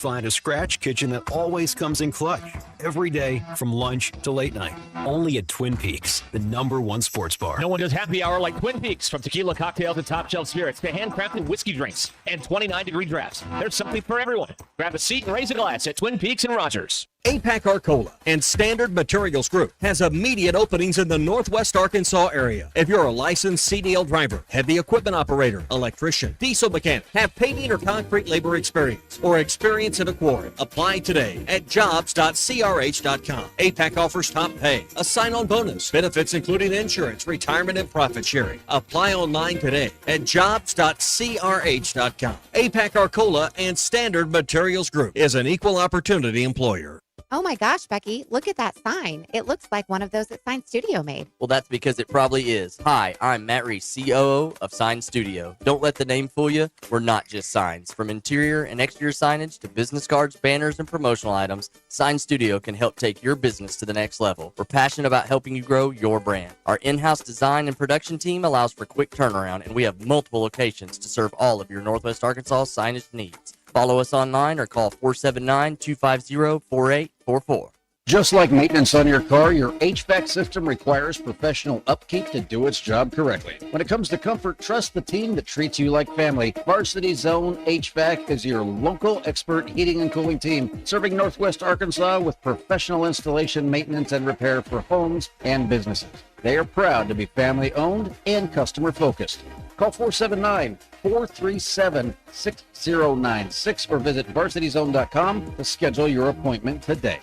Find a scratch kitchen that always comes in clutch. Every day, from lunch to late night. Only at Twin Peaks, the #1 sports bar. No one does happy hour like Twin Peaks. From tequila cocktails and top shelf spirits to handcrafted whiskey drinks and 29-degree drafts. There's something for everyone. Grab a seat and raise a glass at Twin Peaks and Rogers. APAC Arcola and Standard Materials Group has immediate openings in the Northwest Arkansas area. If you're a licensed CDL driver, heavy equipment operator, electrician, diesel mechanic, have paving or concrete labor experience, or experience in a quarry, apply today at jobs.crh.com. APAC offers top pay, a sign-on bonus, benefits including insurance, retirement, and profit sharing. Apply online today at jobs.crh.com. APAC Arcola and Standard Materials Group is an equal opportunity employer. Oh my gosh, Becky, look at that sign. It looks like one of those that Sign Studio made. Well, that's because it probably is. Hi, I'm Matt Reese, COO of Sign Studio. Don't let the name fool you. We're not just signs. From interior and exterior signage to business cards, banners, and promotional items, Sign Studio can help take your business to the next level. We're passionate about helping you grow your brand. Our in-house design and production team allows for quick turnaround, and we have multiple locations to serve all of your Northwest Arkansas signage needs. Follow us online or call 479-250-4844. Just like maintenance on your car, your HVAC system requires professional upkeep to do its job correctly. When it comes to comfort, trust the team that treats you like family. Varsity Zone HVAC is your local expert heating and cooling team, serving Northwest Arkansas with professional installation, maintenance, and repair for homes and businesses. They are proud to be family-owned and customer-focused. Call 479-437-6096 or visit varsityzone.com to schedule your appointment today.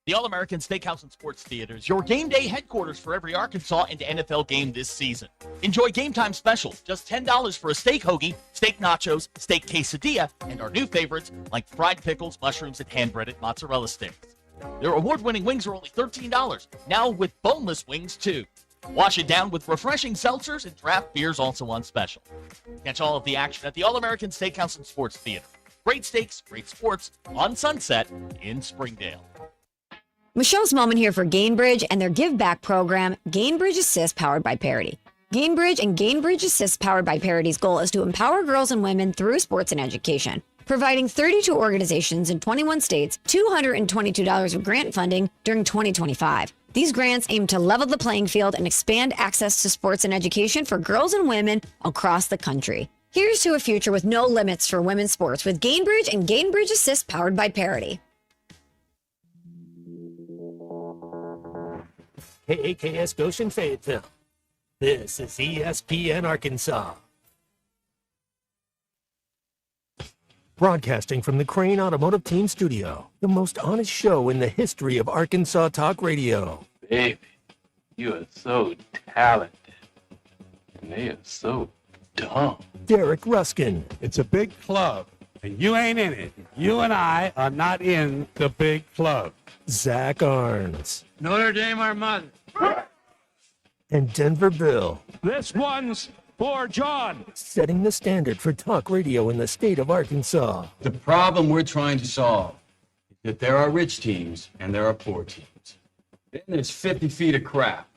The All-American Steakhouse and Sports Theater is your game day headquarters for every Arkansas and NFL game this season. Enjoy game time specials, just $10 for a steak hoagie, steak nachos, steak quesadilla, and our new favorites like fried pickles, mushrooms, and hand-breaded mozzarella sticks. Their award-winning wings are only $13, now with boneless wings too. Wash it down with refreshing seltzers and draft beers also on special. Catch all of the action at the All-American Steakhouse and Sports Theater. Great steaks, great sports on Sunset in Springdale. Michelle's Moment here for Gainbridge and their Give Back program, Gainbridge Assist, powered by Parity. Gainbridge and Gainbridge Assist, powered by Parity's goal is to empower girls and women through sports and education, providing 32 organizations in 21 states $222 of grant funding during 2025. These grants aim to level the playing field and expand access to sports and education for girls and women across the country. Here's to a future with no limits for women's sports with Gainbridge and Gainbridge Assist, powered by Parity. KAKS Goshen Fayetteville. This is ESPN Arkansas. Broadcasting from the Crane Automotive Team Studio, the most honest show in the history of Arkansas Talk Radio. Baby, you are so talented, and they are so dumb. Derek Ruskin. It's a big club, and you ain't in it. You and I are not in the big club. Zach Arns. Notre Dame, our mother. And Denver Bill. This one's for John. Setting the standard for talk radio in the state of Arkansas. The problem we're trying to solve is that there are rich teams and there are poor teams. Then there's 50 feet of crap.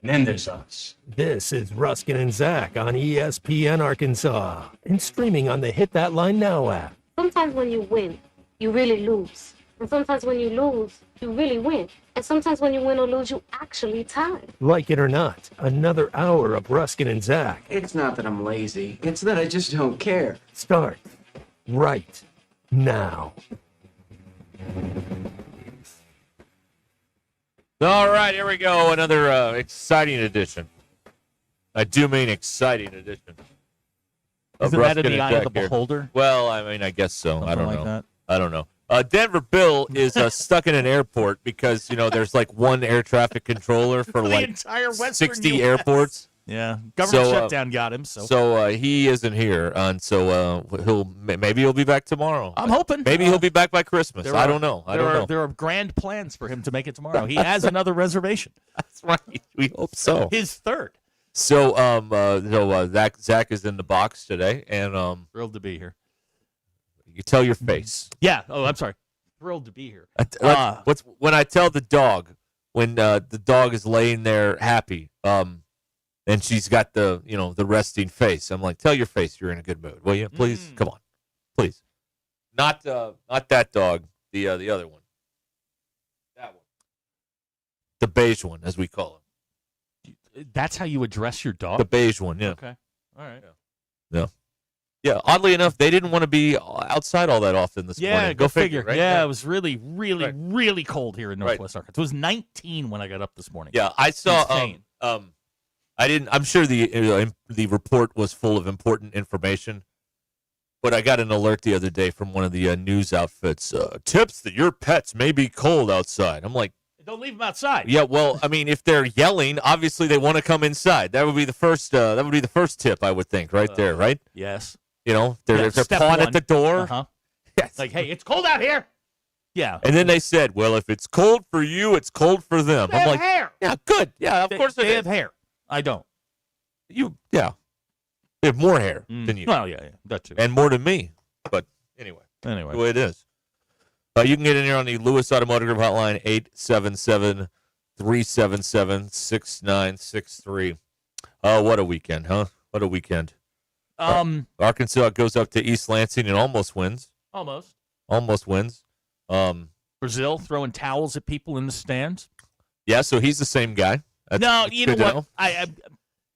And then there's us. This is Ruskin and Zach on ESPN Arkansas and streaming on the Hit That Line Now app. Sometimes when you win, you really lose. And sometimes when you lose, you really win. And sometimes when you win or lose, you actually tie. Like it or not, another hour of Ruskin and Zach. It's not that I'm lazy. It's that I just don't care. Start right now. All right, here we go. Another exciting edition. I do mean exciting edition. Isn't that in the eye of the beholder? Well, I mean, I guess so. Something I don't like know. that. I don't know. Denver Bill is stuck in an airport because, there's like one air trtraffic controller for the like entire Western 60 US. airports. Yeah, government shutdown got him. So he isn't here, and so maybe he'll be back tomorrow. I'm hoping. Maybe he'll be back by Christmas. I don't know. There are grand plans for him to make it tomorrow. He has another reservation. That's right. We hope so. His third. So Zach is in the box today, and thrilled to be here. You tell your face. Yeah. Oh, I'm sorry. Thrilled to be here. When I tell the dog, when the dog is laying there happy, and she's got the resting face, I'm like, tell your face you're in a good mood, will you? Please, come on, please. Not that dog. The other one. That one. The beige one, as we call him. That's how you address your dog? The beige one, yeah. Okay. All right. Yeah. Yeah, oddly enough, they didn't want to be outside all that often this morning. Yeah, go figure. right? Yeah, it was really, really, Right. really cold here in Right. Northwest Arkansas. It was 19 when I got up this morning. Yeah, I saw. Insane. I didn't. I'm sure the report was full of important information, but I got an alert the other day from one of the news outfits. Tips that your pets may be cold outside. I'm like, Don't leave them outside. yeah. Well, I mean, if they're yelling, obviously they want to come inside. That would be the first. That would be the first tip, I would think, right there, right? Yes. You know, if they're step pawing one. at the door. Uh-huh. Yes. Like, hey, it's cold out here. Yeah. And then they said, well, if it's cold for you, it's cold for them. They I'm have like, hair. yeah, good. Yeah, of They- course they it have is. hair. I don't. Yeah. They have more hair than you. Well, yeah, that too. And more than me. But anyway. Anyway. The way it is. You can get in here on the Lewis Automotive Group hotline, 877-377-6963. What a weekend, huh? What a weekend. Arkansas goes up to East Lansing and almost wins. Almost. Almost wins. Brazil throwing towels at people in the stands. Yeah, so he's the same guy. That's No, you know good to what? I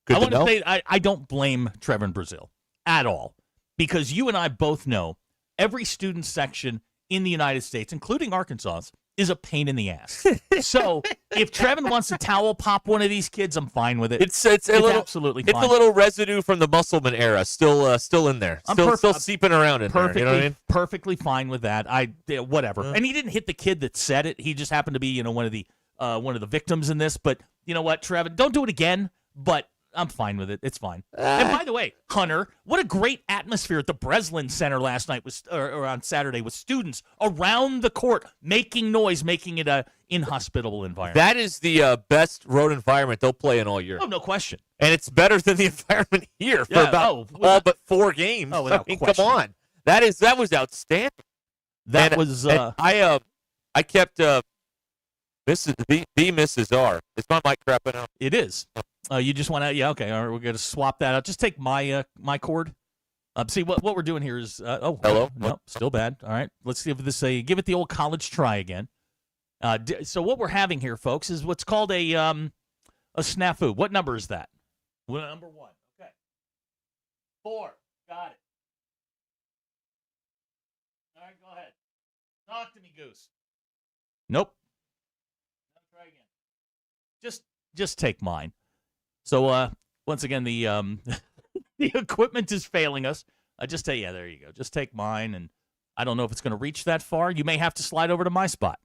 Good to want to know. say I don't blame Trevor in Brazil at all, because you and I both know every student section in the United States, including Arkansas, is a pain in the ass. So if Trevin wants to towel pop one of these kids, I'm fine with it. It's a little absolutely fine. It's a little residue from the Musselman era, still in there, still seeping around in perfectly, there. You know what I mean? Perfectly fine with that. Whatever. And he didn't hit the kid that said it. He just happened to be, one of the victims in this. But you know what, Trevin? Don't do it again. But I'm fine with it. It's fine. And by the way, Hunter, what a great atmosphere at the Breslin Center last night or on Saturday with students around the court making noise, making it a inhospitable environment. That is the best road environment they'll play in all year. Oh, no question. And it's better than the environment here for all but 4 games. Oh, without I mean, question. come on. That was outstanding. That And- was. and I kept Mrs. R. Is my mic crapping out? It is. You just want to, yeah, okay. All right, we're going to swap that out. Just take my cord. See, what we're doing here is, Hello? No, still bad. All right, let's give this give it the old college try again. So what we're having here, folks, is what's called a snafu. What number is that? Well, number 1. Okay. 4. Got it. All right, go ahead. Talk to me, Goose. Nope. Try again. Just take mine. So once again, the the equipment is failing us. There you go. Just take mine, and I don't know if it's going to reach that far. You may have to slide over to my spot.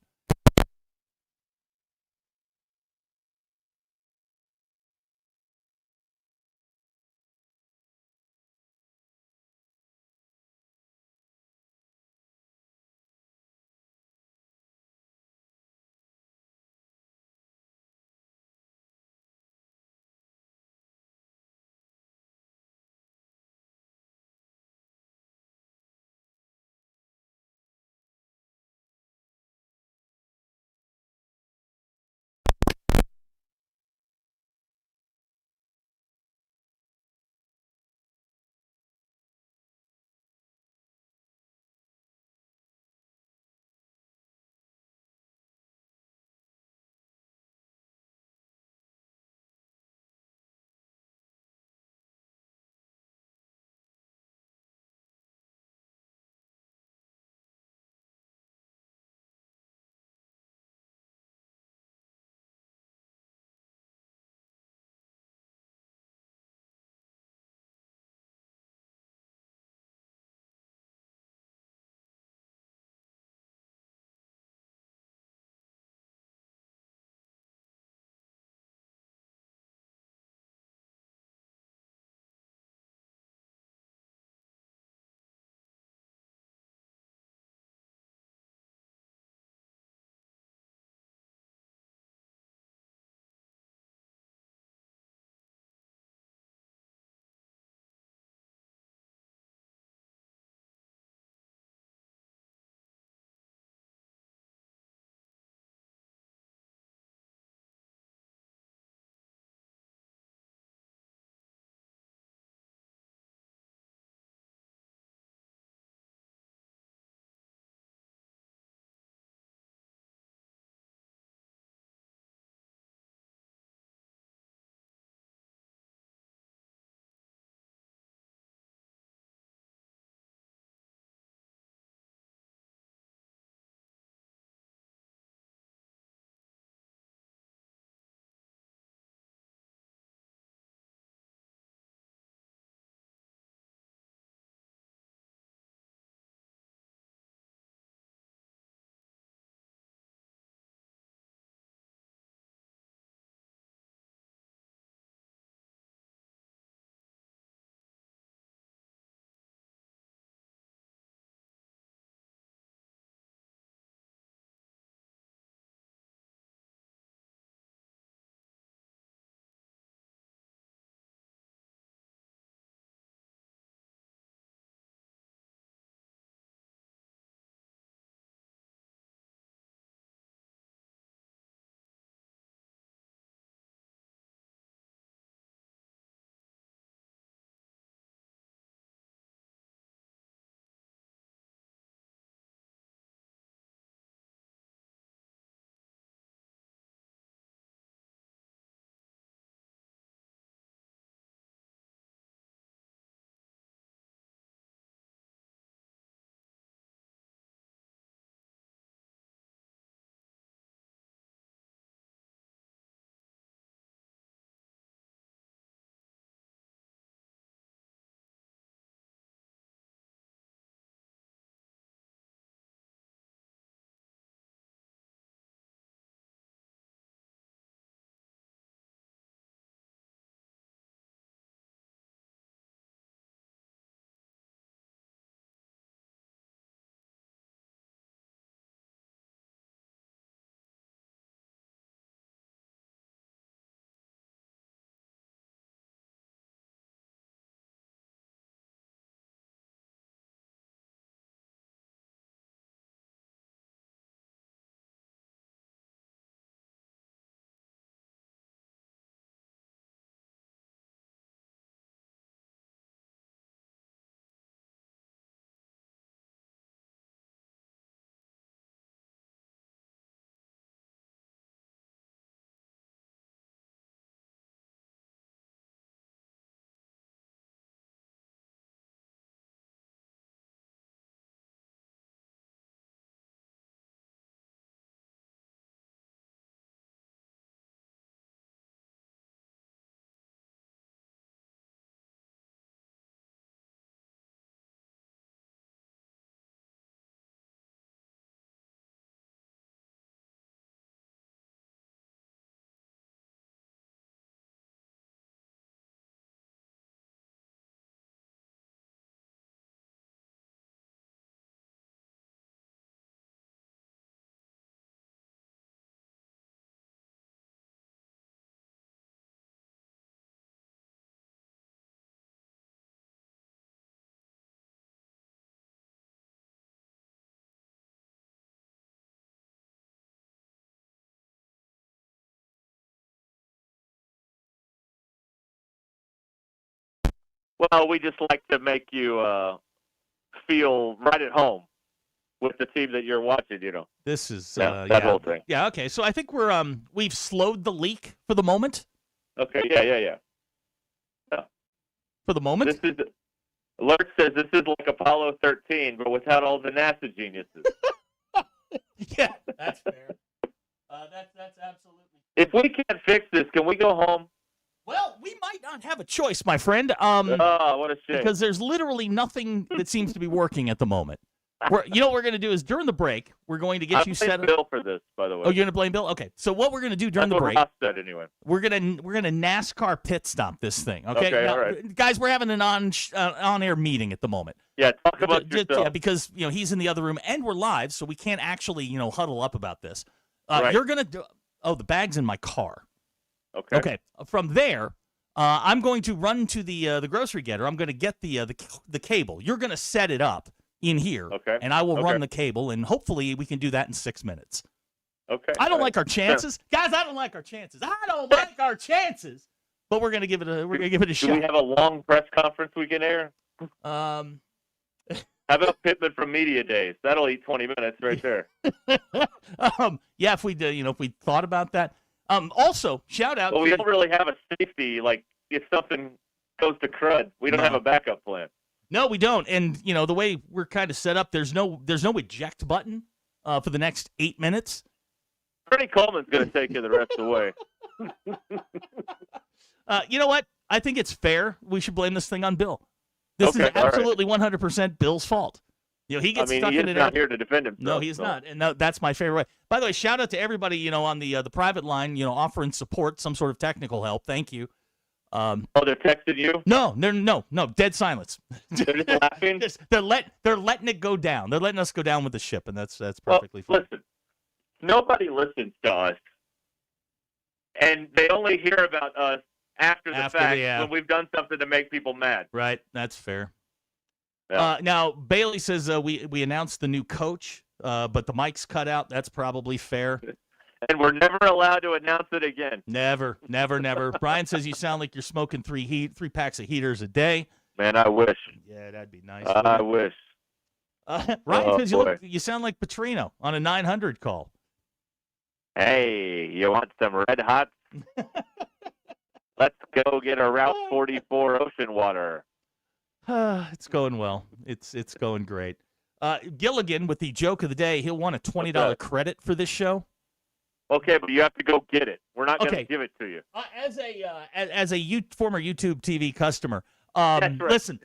Well, we just like to make you feel right at home with the team that you're watching. This is that whole thing. Yeah. Okay. So I think we've slowed the leak for the moment. Okay. Yeah. For the moment. This is Alert says this is like Apollo 13, but without all the NASA geniuses. Yeah, that's fair. That's absolutely. If we can't fix this, can we go home? Well, we might not have a choice, my friend. Oh, what a shame. Because there's literally nothing that seems to be working at the moment. You know what we're going to do is during the break, we're going to get you set up. Bill for this, by the way. Oh, you're going to blame Bill? Okay. So what we're going to do during the break? Ross said anyway. We're gonna NASCAR pit stop this thing. Okay. Okay, Now, all right. guys, we're having an on-air meeting at the moment. Yeah, talk about yourself. Yeah, because he's in the other room and we're live, so we can't actually huddle up about this. Right. You're gonna do. Oh, the bag's in my car. Okay. Okay. From there, I'm going to run to the grocery getter. I'm going to get the cable. You're going to set it up in here. Okay. And I will Okay. run the cable, and hopefully we can do that in 6 minutes. Okay. I don't like our chances, guys. I don't like our chances. I don't like our chances. But we're gonna give it a shot. Do we have a long press conference we can air? How about Pittman from Media Days? That'll eat 20 minutes right there. Yeah, if we if we thought about that. Also, shout out. Well, we don't really have a safety. Like if something goes to crud, we don't have a backup plan. No, we don't. And the way we're kind of set up, there's no eject button for the next 8 minutes. Freddie Coleman's going to take you the rest of the way. You know what? I think it's fair. We should blame this thing on Bill. This is absolutely 100% Bill's fault. He gets stuck in it. He's not here to defend himself. No, he's not. And that's my favorite way. By the way, shout out to everybody, on the private line, offering support, some sort of technical help. Thank you. They're texting you? No, dead silence. They're just laughing? They're letting it go down. They're letting us go down with the ship, and that's perfectly fine. Listen, nobody listens to us, and they only hear about us after the fact when we've done something to make people mad. Right, that's fair. Yeah. Now, Bailey says we announced the new coach, but the mic's cut out. That's probably fair. And we're never allowed to announce it again. Never. Brian says you sound like you're smoking three packs of heaters a day. Man, I wish. Yeah, that'd be nice. I wish. Ryan says you sound like Petrino on a 900 call. Hey, you want some red hot? Let's go get a Route 44 ocean water. It's going well. It's going great. Gilligan with the joke of the day. He'll want a $20 credit for this show. Okay, but you have to go get it. We're not going to give it to you. As a former YouTube TV customer, That's right. Listen,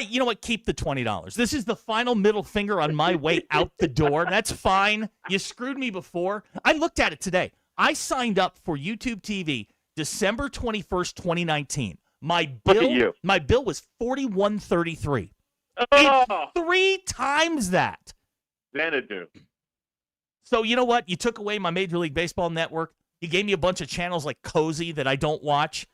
you know what? Keep the $20. This is the final middle finger on my way out the door. That's fine. You screwed me before. I looked at it today. I signed up for YouTube TV December 21st, 2019. My bill was $41.33. It's 3 times that. Xanadu. So you know what? You took away my Major League Baseball network. You gave me a bunch of channels like Cozy that I don't watch.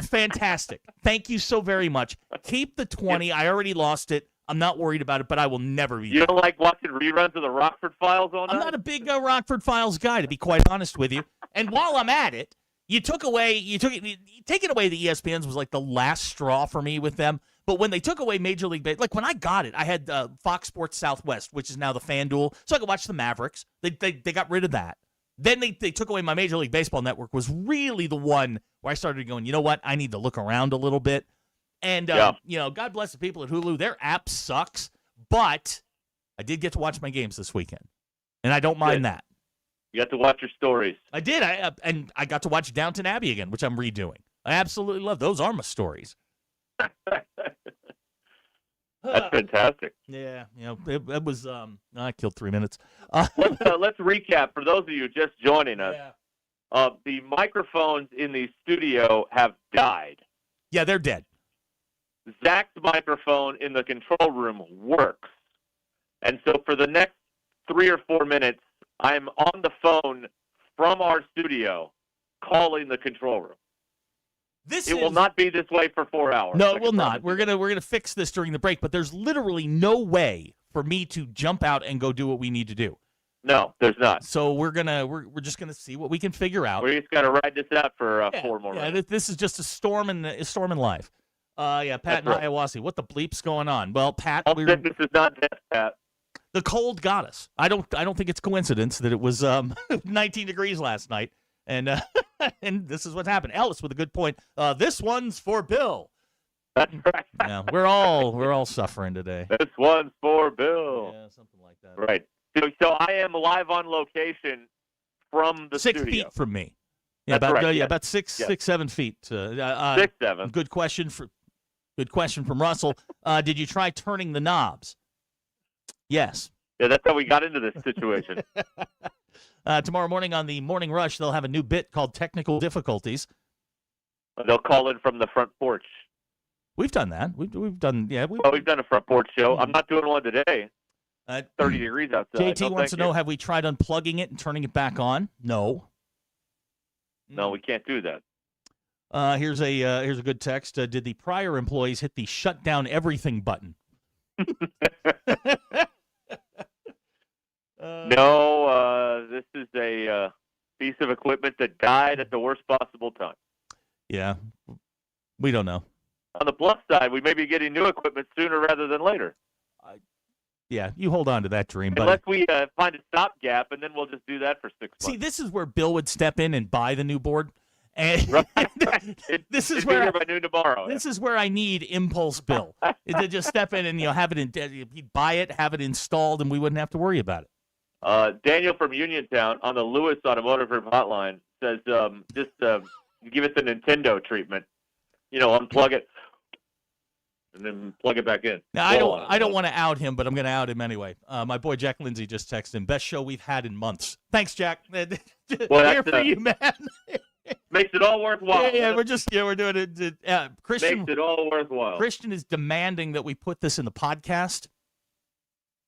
Fantastic. Thank you so very much. Keep the 20. I already lost it. I'm not worried about it, but I will never be. You don't like watching reruns of the Rockford Files all night? I'm not a big Rockford Files guy, to be quite honest with you. And while I'm at it, taking away the ESPNs was like the last straw for me with them. But when they took away Major League Baseball, like when I got it, I had Fox Sports Southwest, which is now the FanDuel, so I could watch the Mavericks. They got rid of that. Then they took away my Major League Baseball network, was really the one where I started going, you know what, I need to look around a little bit. And, God bless the people at Hulu. Their app sucks, but I did get to watch my games this weekend, and I don't mind that. You got to watch your stories. I did, and I got to watch Downton Abbey again, which I'm redoing. I absolutely love those. Are my stories. That's fantastic. Yeah, it was. I killed 3 minutes. Let's recap for those of you just joining us. Yeah. The microphones in the studio have died. Yeah, they're dead. Zach's microphone in the control room works, and so for the next 3 or 4 minutes, I'm on the phone from our studio calling the control room. It will not be this way for 4 hours. No, it will not. We're gonna fix this during the break, but there's literally no way for me to jump out and go do what we need to do. No, there's not. So we're just gonna see what we can figure out. We're just gonna ride this out for 4 more minutes. This is just a storm in life. Yeah, Pat That's and Hiawassee. What the bleep's going on? Well, Pat, All sickness is not death, Pat. the cold got us. I don't think it's coincidence that it was 19 degrees last night, and and this is what happened. Ellis with a good point. This one's for Bill. That's right. Yeah, we're all suffering today. This one's for Bill. Yeah, something like that. Right. So I am live on location from the 6 studio. feet from me. Yeah, That's about correct, yes. about 7 feet. 6'7". Good question from Russell. Did you try turning the knobs? Yes. Yeah, that's how we got into this situation. Tomorrow morning on the Morning Rush, they'll have a new bit called Technical Difficulties. They'll call in from the front porch. We've done that. We've done We've done a front porch show. I'm not doing one today. 30 degrees outside. JT wants to know, have we tried unplugging it and turning it back on? No. No, we can't do that. Here's a good text. Did the prior employees hit the shut down everything button? No, this is a piece of equipment that died at the worst possible time. Yeah, we don't know. On the plus side, we may be getting new equipment sooner rather than later. Yeah, you hold on to that dream, buddy. Unless we find a stopgap, and then we'll just do that for 6 months. See, this is where Bill would step in and buy the new board. And this is It'd be where here by noon tomorrow. This is where I need Impulse Bill to just step in and have it. He'd buy it, have it installed, and we wouldn't have to worry about it. Daniel from Uniontown on the Lewis Automotive Group hotline says, just give it the Nintendo treatment. Unplug it and then plug it back in. Now, I don't want to out him, but I'm going to out him anyway. My boy Jack Lindsay just texted him, best show we've had in months. Thanks, Jack. Well, here for you, man. Makes it all worthwhile. Yeah, we're doing it. Christian, makes it all worthwhile. Christian is demanding that we put this in the podcast.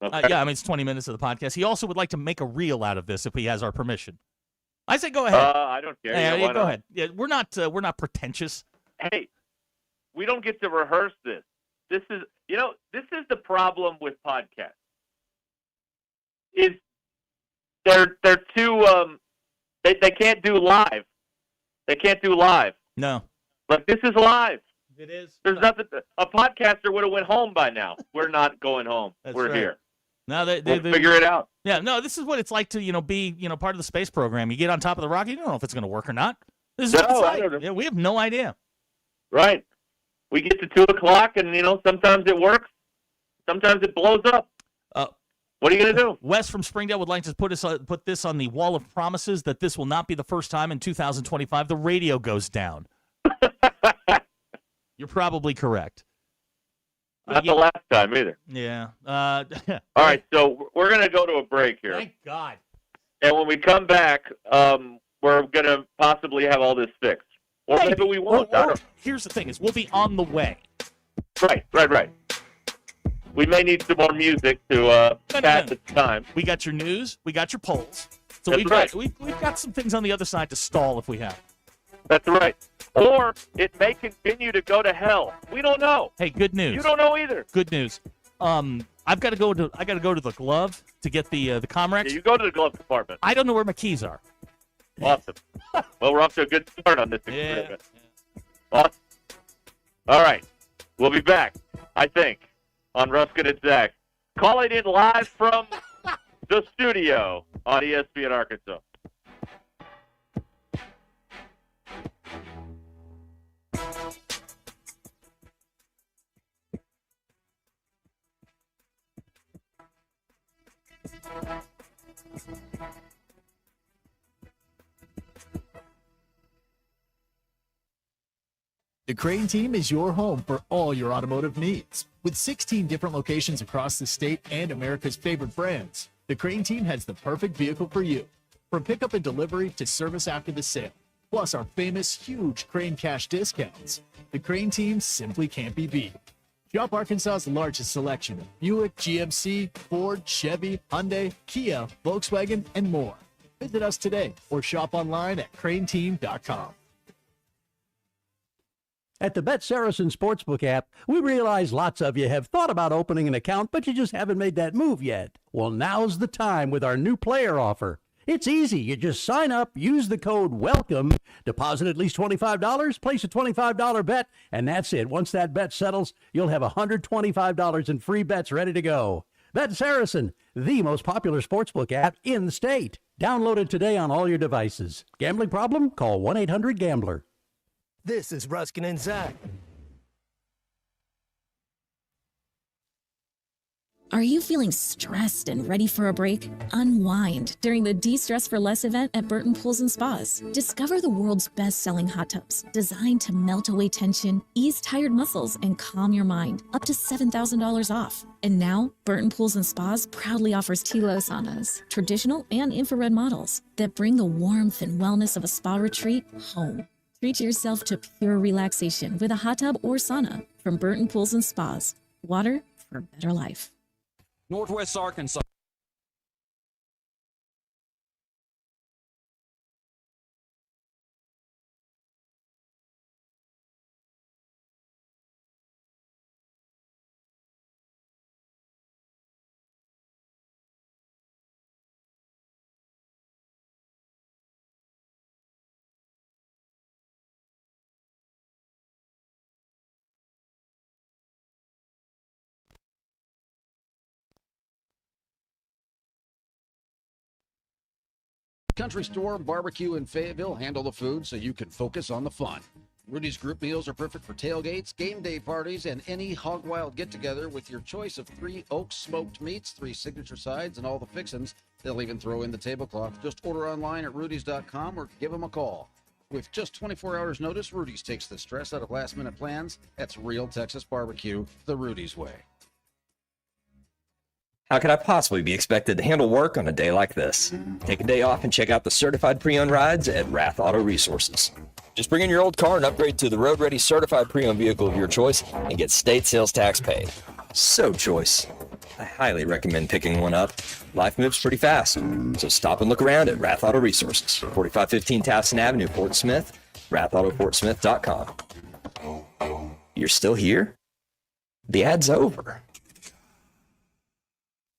Okay. Yeah, I mean, it's 20 minutes of the podcast. He also would like to make a reel out of this if he has our permission. I say go ahead. I don't care. Yeah, go ahead. Yeah, we're not pretentious. Hey, we don't get to rehearse this. This is the problem with podcasts. Is they're too they can't do live. They can't do live. No. Like this is live. It is. There's nothing. A podcaster would have went home by now. We're not going home. We're right. here. No, We'll figure it out. Yeah, no, this is what it's like to be part of the space program. You get on top of the rocket, you don't know if it's going to work or not. This is what it's like. I don't know. Yeah, we have no idea. Right. We get to 2 o'clock, and sometimes it works, sometimes it blows up. What are you going to do? Wes from Springdale would like to put this on the wall of promises that this will not be the first time in 2025 the radio goes down. You're probably correct. Not the last time either. Yeah. All right, so we're going to go to a break here. Thank God. And when we come back, we're going to possibly have all this fixed. Or maybe we won't. Here's the thing: we'll be on the way. Right. We may need some more music to pass the time. We got your news. We got your polls. So That's we've got some things on the other side to stall if we have. That's right. Or it may continue to go to hell. We don't know. Hey, good news. You don't know either. Good news. I've got to go to the glove to get the Comrex. Yeah, you go to the glove department. I don't know where my keys are. Awesome. Well, we're off to a good start on this experiment. Yeah. Awesome. All right. We'll be back, I think, on Ruscin and Zach. Calling in live from the studio on ESPN Arkansas. The Crane Team is your home for all your automotive needs. With 16 different locations across the state and America's favorite brands, the Crane Team has the perfect vehicle for you. From pickup and delivery to service after the sale, plus our famous huge Crane Cash discounts, the Crane Team simply can't be beat. Shop Arkansas's largest selection of Buick, GMC, Ford, Chevy, Hyundai, Kia, Volkswagen, and more. Visit us today or shop online at craneteam.com. At the Bet Saracen Sportsbook app, we realize lots of you have thought about opening an account, but you just haven't made that move yet. Well, now's the time with our new player offer. It's easy. You just sign up, use the code WELCOME, deposit at least $25, place a $25 bet, and that's it. Once that bet settles, you'll have $125 in free bets ready to go. Bet Saracen, the most popular sportsbook app in the state. Download it today on all your devices. Gambling problem? Call 1-800-GAMBLER. This is Ruskin and Zach. Are you feeling stressed and ready for a break? Unwind during the De-Stress for Less event at Burton Pools and Spas. Discover the world's best-selling hot tubs, designed to melt away tension, ease tired muscles, and calm your mind. Up to $7,000 off. And now, Burton Pools and Spas proudly offers TLO saunas, traditional and infrared models that bring the warmth and wellness of a spa retreat home. Treat yourself to pure relaxation with a hot tub or sauna from Burton Pools and Spas. Water for a better life. Northwest Arkansas. Country Store Barbecue in Fayetteville. Handle the food so you can focus on the fun. Rudy's Group Meals are perfect for tailgates, game day parties, and any hog wild get-together with your choice of 3 Oaks smoked meats, 3 signature sides, and all the fixins. They'll even throw in the tablecloth. Just order online at rudys.com or give them a call. With just 24 hours notice, Rudy's takes the stress out of last-minute plans. That's real Texas barbecue, the Rudy's way. How could I possibly be expected to handle work on a day like this? Take a day off and check out the certified pre-owned rides at Rath Auto Resources. Just bring in your old car and upgrade to the road-ready certified pre-owned vehicle of your choice and get state sales tax paid. So choice. I highly recommend picking one up. Life moves pretty fast, so stop and look around at Rath Auto Resources, 4515 Towson Avenue, Fort Smith, rathautoportsmith.com. You're still here? The ad's over.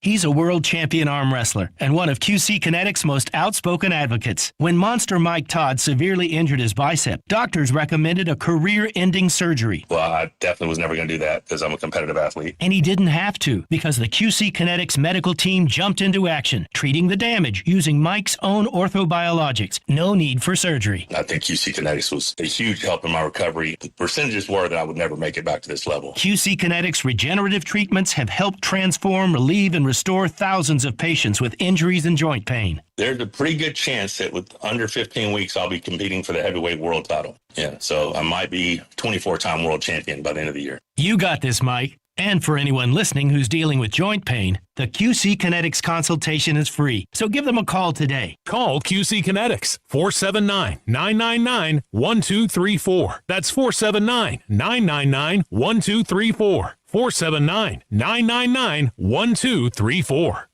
He's a world champion arm wrestler and one of QC Kinetics' most outspoken advocates. When Monster Mike Todd severely injured his bicep, doctors recommended a career-ending surgery. Well, I definitely was never going to do that because I'm a competitive athlete. And he didn't have to because the QC Kinetics medical team jumped into action, treating the damage using Mike's own orthobiologics. No need for surgery. I think QC Kinetics was a huge help in my recovery. The percentages were that I would never make it back to this level. QC Kinetics regenerative treatments have helped transform, relieve, and restore thousands of patients with injuries and joint pain. There's a pretty good chance that with under 15 weeks, I'll be competing for the heavyweight world title. Yeah, so I might be 24-time world champion by the end of the year. You got this, Mike. And for anyone listening who's dealing with joint pain, the QC Kinetics consultation is free. So give them a call today. Call QC Kinetics, 479-999-1234. That's 479-999-1234. 479-999-1234.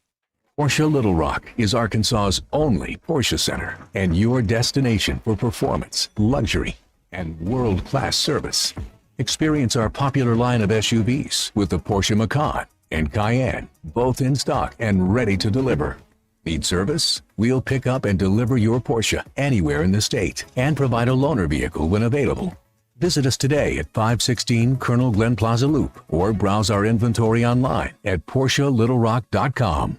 Porsche Little Rock is Arkansas's only Porsche center and your destination for performance, luxury, and world-class service. Experience our popular line of SUVs with the Porsche Macan and Cayenne, both in stock and ready to deliver. Need service? We'll pick up and deliver your Porsche anywhere in the state and provide a loaner vehicle when available. Visit us today at 516 Colonel Glenn Plaza Loop or browse our inventory online at PorscheLittleRock.com.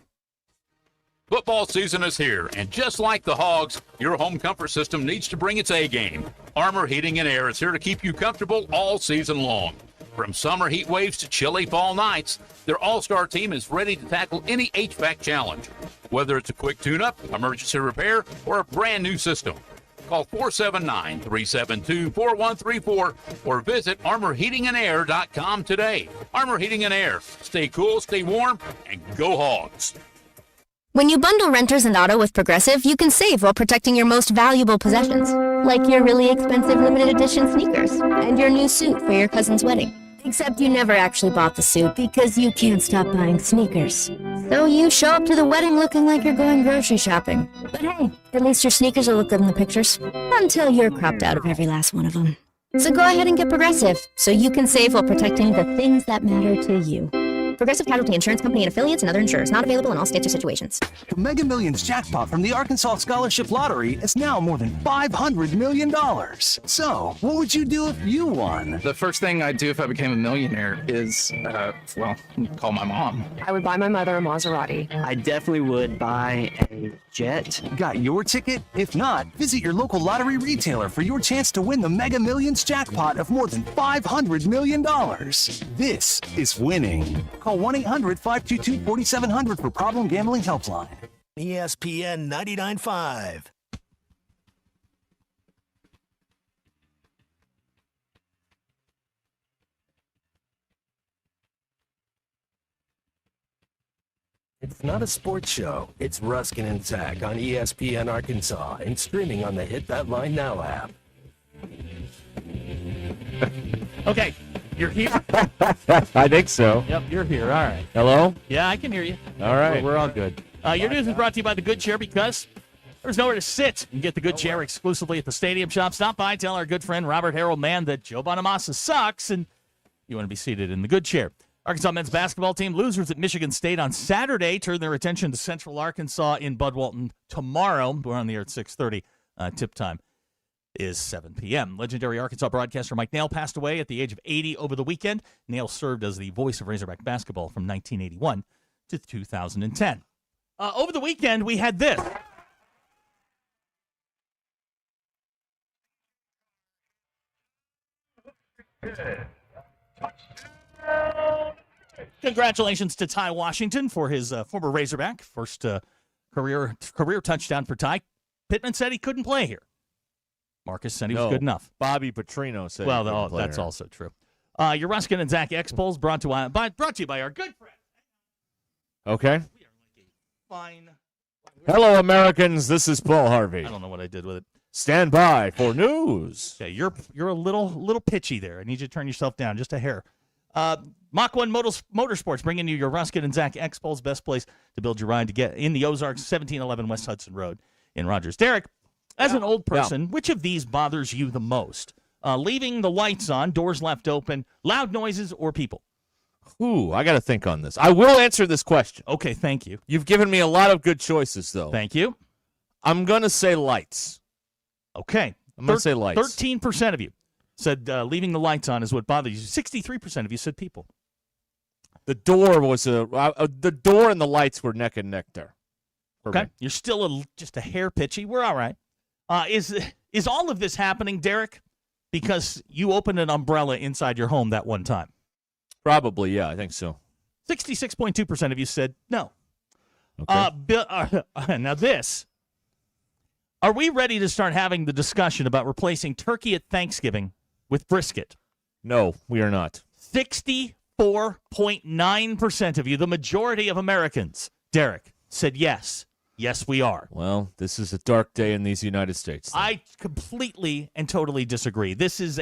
Football season is here, and just like the Hogs, your home comfort system needs to bring its A game. Armor Heating and Air is here to keep you comfortable all season long. From summer heat waves to chilly fall nights, their all-star team is ready to tackle any HVAC challenge. Whether it's a quick tune-up, emergency repair, or a brand new system. Call 479-372-4134 or visit ArmorHeatingandAir.com today. Armor Heating and Air. Stay cool, stay warm, and go Hogs. When you bundle renters and auto with Progressive, you can save while protecting your most valuable possessions, like your really expensive limited edition sneakers and your new suit for your cousin's wedding. Except you never actually bought the suit because you can't stop buying sneakers. So you show up to the wedding looking like you're going grocery shopping. But hey, at least your sneakers will look good in the pictures, until you're cropped out of every last one of them. So go ahead and get Progressive, so you can save while protecting the things that matter to you. Progressive Casualty Insurance Company and affiliates and other insurers. Not available in all states or situations. The Mega Millions jackpot from the Arkansas Scholarship Lottery is now more than $500 million. So, what would you do if you won? The first thing I'd do if I became a millionaire is, call my mom. I would buy my mother a Maserati. I definitely would buy a jet. Got your ticket? If not, visit your local lottery retailer for your chance to win the Mega Millions jackpot of more than $500 million. This is winning. Call 1-800-522-4700 for Problem Gambling Helpline. ESPN 99.5. It's not a sports show. It's Ruscin and Zach on ESPN Arkansas and streaming on the Hit That Line Now app. Okay, you're here. I think so. Yep, you're here. All right. Hello? Yeah, I can hear you. All right. We're all good. Your news is brought to you by the Good Chair because there's nowhere to sit. You can get the Good Chair exclusively at the Stadium Shop. Stop by, tell our good friend Robert Harold Mann that Joe Bonamassa sucks, and you want to be seated in the Good Chair. Arkansas men's basketball team, losers at Michigan State on Saturday, turn their attention to Central Arkansas in Bud Walton tomorrow. We're on the air at 6:30. Tip time is 7 p.m. Legendary Arkansas broadcaster Mike Nail passed away at the age of 80 over the weekend. Nail served as the voice of Razorback basketball from 1981 to 2010. Over the weekend, we had this. Congratulations to Ty Washington for his former Razorback. First career touchdown for Ty. Pittman said he couldn't play here. Marcus said he was good enough. Bobby Petrino said that's also true. Your Ruscin and Zach X-Polls brought to you by our good friend. Okay. Fine. Hello, Americans. This is Paul Harvey. I don't know what I did with it. Stand by for news. Yeah, you're a little pitchy there. I need you to turn yourself down just a hair. Mach 1 Motorsports bringing you your Ruscin and Zach X-Polls, best place to build your ride to get in the Ozarks, 1711 West Hudson Road in Rogers. Derek, as an old person, which of these bothers you the most? Leaving the lights on, doors left open, loud noises, or people? Ooh, I got to think on this. I will answer this question. Okay, thank you. You've given me a lot of good choices, though. Thank you. I'm going to say lights. Okay. I'm going to say lights. 13% of you said leaving the lights on is what bothers you. 63% of you said people. The door was the door and the lights were neck and neck there. Okay, you're still just a hair pitchy. We're all right. Is all of this happening, Derek, because you opened an umbrella inside your home that one time? Probably, yeah, I think so. 66.2% of you said no. Okay. Now this. Are we ready to start having the discussion about replacing turkey at Thanksgiving with brisket? No, we are not. 64.9% of you, the majority of Americans, Derek, said yes. Yes, we are. Well, this is a dark day in these United States. I completely and totally disagree. This is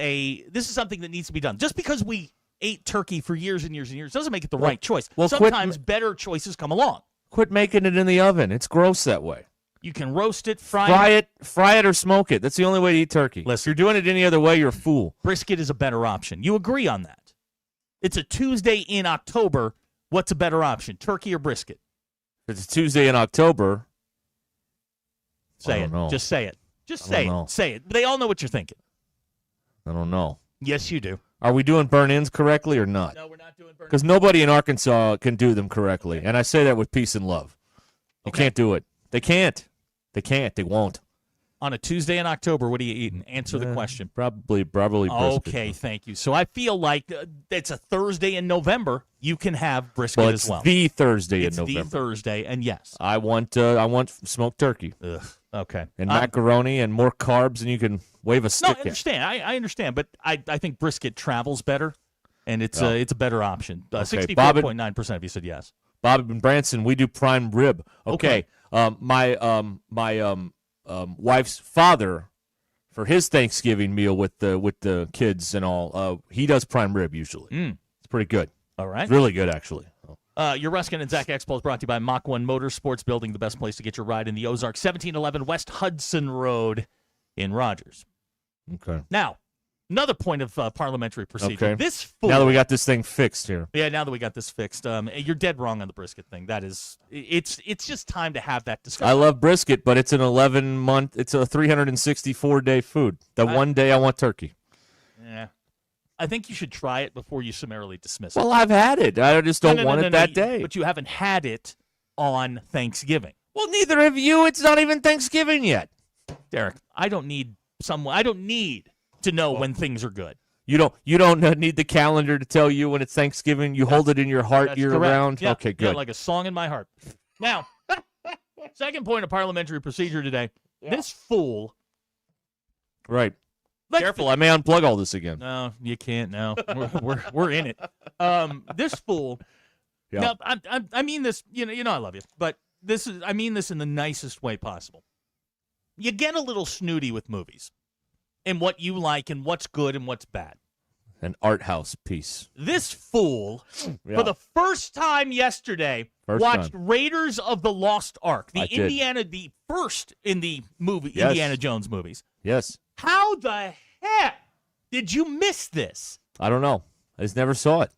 something that needs to be done. Just because we ate turkey for years and years and years doesn't make it the right choice. Well, sometimes better choices come along. Quit making it in the oven. It's gross that way. You can roast it, fry it, or smoke it. That's the only way to eat turkey. Listen, if you're doing it any other way, you're a fool. Brisket is a better option. You agree on that? It's a Tuesday in October. What's a better option, turkey or brisket? If it's a Tuesday in October, say it. Know. Just say it. Just say it. Say it. They all know what you're thinking. I don't know. Yes, you do. Are we doing burn-ins correctly or not? No, we're not doing burn-ins. Because nobody in Arkansas can do them correctly, and I say that with peace and love. You can't do it. They can't. They can't. They won't. On a Tuesday in October, what are you eating? Answer the question. Probably brisket. Okay, thank you. So I feel like it's a Thursday in November. You can have brisket as well. It's the Thursday in November. It's the Thursday, and yes. I want smoked turkey. Ugh, okay. And macaroni and more carbs, and you can wave a stick No, I understand. I understand, but I think brisket travels better, and it's a better option. 64.9% of you said yes. Bob and Branson, we do prime rib. Okay. My wife's father, for his Thanksgiving meal with the kids and all, he does prime rib usually. It's pretty good. All right. It's really good, actually. Your Ruscin and Zach Expo is brought to you by Mach 1 Motorsports, building the best place to get your ride in the Ozarks, 1711 West Hudson Road in Rogers. Okay. Now, Another point of parliamentary procedure. Okay. This fool. Now that we got this thing fixed here. Yeah, now that we got this fixed, you're dead wrong on the brisket thing. That is, it's just time to have that discussion. I love brisket, but it's an 11-month, it's a 364-day food. The one day I want turkey. Yeah. I think you should try it before you summarily dismiss it. Well, I've had it. I just don't want it that day. But you haven't had it on Thanksgiving. Well, neither have you. It's not even Thanksgiving yet. Derek, I don't need to know when things are good. You don't need the calendar to tell you when it's Thanksgiving. You hold it in your heart year round. Yeah, Okay, good. Yeah, like a song in my heart. Now, second point of parliamentary procedure today. This fool. Right. Careful, I may unplug all this again. No, you can't. No, we're in it. This fool. Yeah. Now, I mean this. You know, I love you, but I mean this in the nicest way possible. You get a little snooty with movies, and what you like, and what's good, and what's bad. An art house piece. This fool, for the first time yesterday, watched Raiders of the Lost Ark, the first in the movie Indiana Jones movies. Yes. How the heck did you miss this? I don't know. I just never saw it,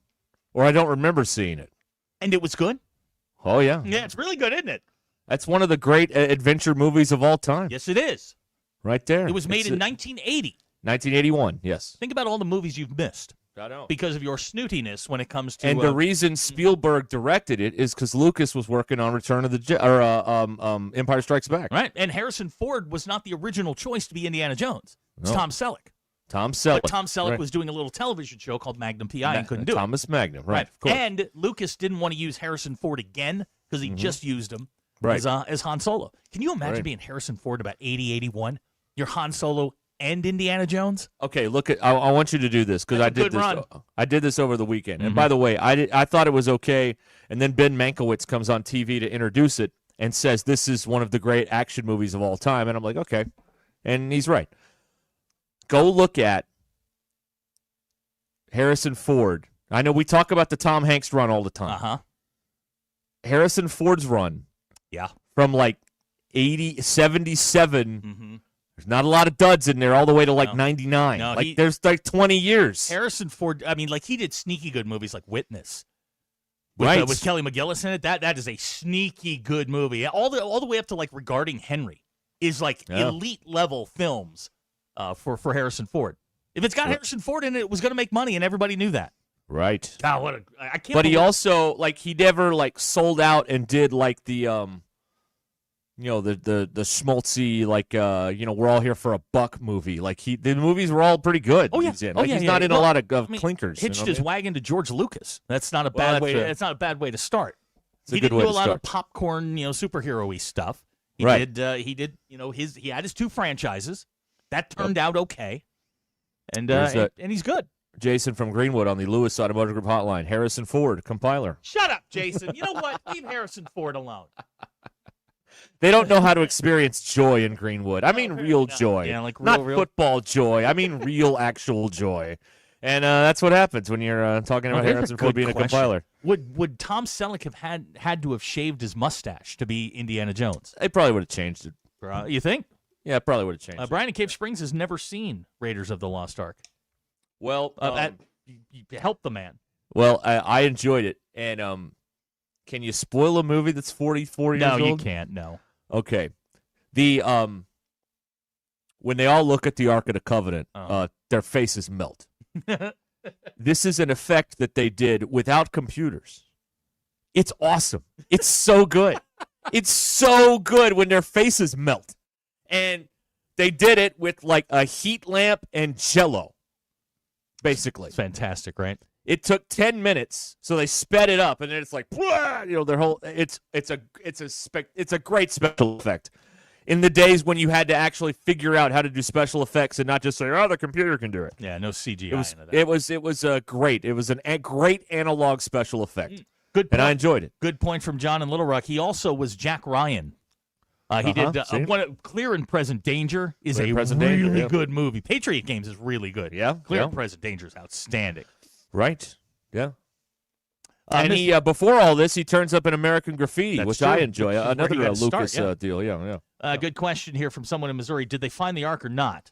or I don't remember seeing it. And it was good? Oh yeah. Yeah, it's really good, isn't it? That's one of the great adventure movies of all time. Yes, it is. Right there. It was made in 1980. 1981. Yes. Think about all the movies you've missed. I know. Because of your snootiness when it comes to. And the reason Spielberg directed it is because Lucas was working on Empire Strikes Back. Right, and Harrison Ford was not the original choice to be Indiana Jones. It's Tom Selleck. Tom Selleck. But Tom Selleck was doing a little television show called Magnum P.I. and couldn't do Thomas Magnum, right. Of it. course. And Lucas didn't want to use Harrison Ford again because he just used him Right. as Han Solo. Can you imagine being Harrison Ford about 80, 81? You're Han Solo and Indiana Jones? Okay, look at. I want you to do this because I did this. run. I did this over the weekend. And by the way, I thought it was okay. And then Ben Mankiewicz comes on TV to introduce it and says this is one of the great action movies of all time. And I'm like, okay, and he's right. Go look at Harrison Ford. I know we talk about the Tom Hanks run all the time. Harrison Ford's run. Yeah. From like 77. There's not a lot of duds in there all the way to like 99. No, there's like 20 years. Harrison Ford, I mean, like he did sneaky good movies like Witness. With Kelly McGillis in it. That is a sneaky good movie. All the way up to like Regarding Henry is like elite level films for Harrison Ford. If it's got Harrison Ford in it, it was going to make money, and everybody knew that. Right. God, I can't. But he also he never sold out and did the the schmaltzy we're all here for a buck movie. The movies were all pretty good. Oh yeah, he's in. he's not in a lot of clinkers. Hitched his wagon to George Lucas. That's not a bad way. It's not a bad way to start. He didn't do a lot of popcorn, superhero-y stuff. He did. He did. He had his two franchises that turned out okay, and he's good. Jason from Greenwood on the Lewis Automotive Group hotline. Harrison Ford, compiler. Shut up, Jason. You know what? Leave Harrison Ford alone. They don't know how to experience joy in Greenwood. I mean real joy. Yeah, like not real. Football joy. I mean real, actual joy. And that's what happens when you're talking about Harrison Ford being a compiler. Would Tom Selleck have had to have shaved his mustache to be Indiana Jones? They probably would have changed it. You think? Yeah, probably would have changed it. Brian in Cave Springs has never seen Raiders of the Lost Ark. Well, you help the man. Well, I enjoyed it. And can you spoil a movie that's 44 years old? No, you can't. No. Okay. The when they all look at the Ark of the Covenant, their faces melt. This is an effect that they did without computers. It's awesome. It's so good. It's so good when their faces melt. And they did it with a heat lamp and Jell-O. Basically. It's fantastic, right? It took 10 minutes, so they sped it up, and then it's their whole. It's a great special effect. In the days when you had to actually figure out how to do special effects and not just say, "Oh, the computer can do it." Yeah, no CGI into that. It was great. It was a great analog special effect. Good point. And I enjoyed it. Good point from John in Little Rock. He also was Jack Ryan. He did Clear and Present Danger is a really good movie. Patriot Games is really good. Yeah, Clear and Present Danger is outstanding. Right. Yeah. And he before all this, he turns up in American Graffiti, which I enjoy. Another Lucas deal. Yeah. Good question here from someone in Missouri. Did they find the Ark or not?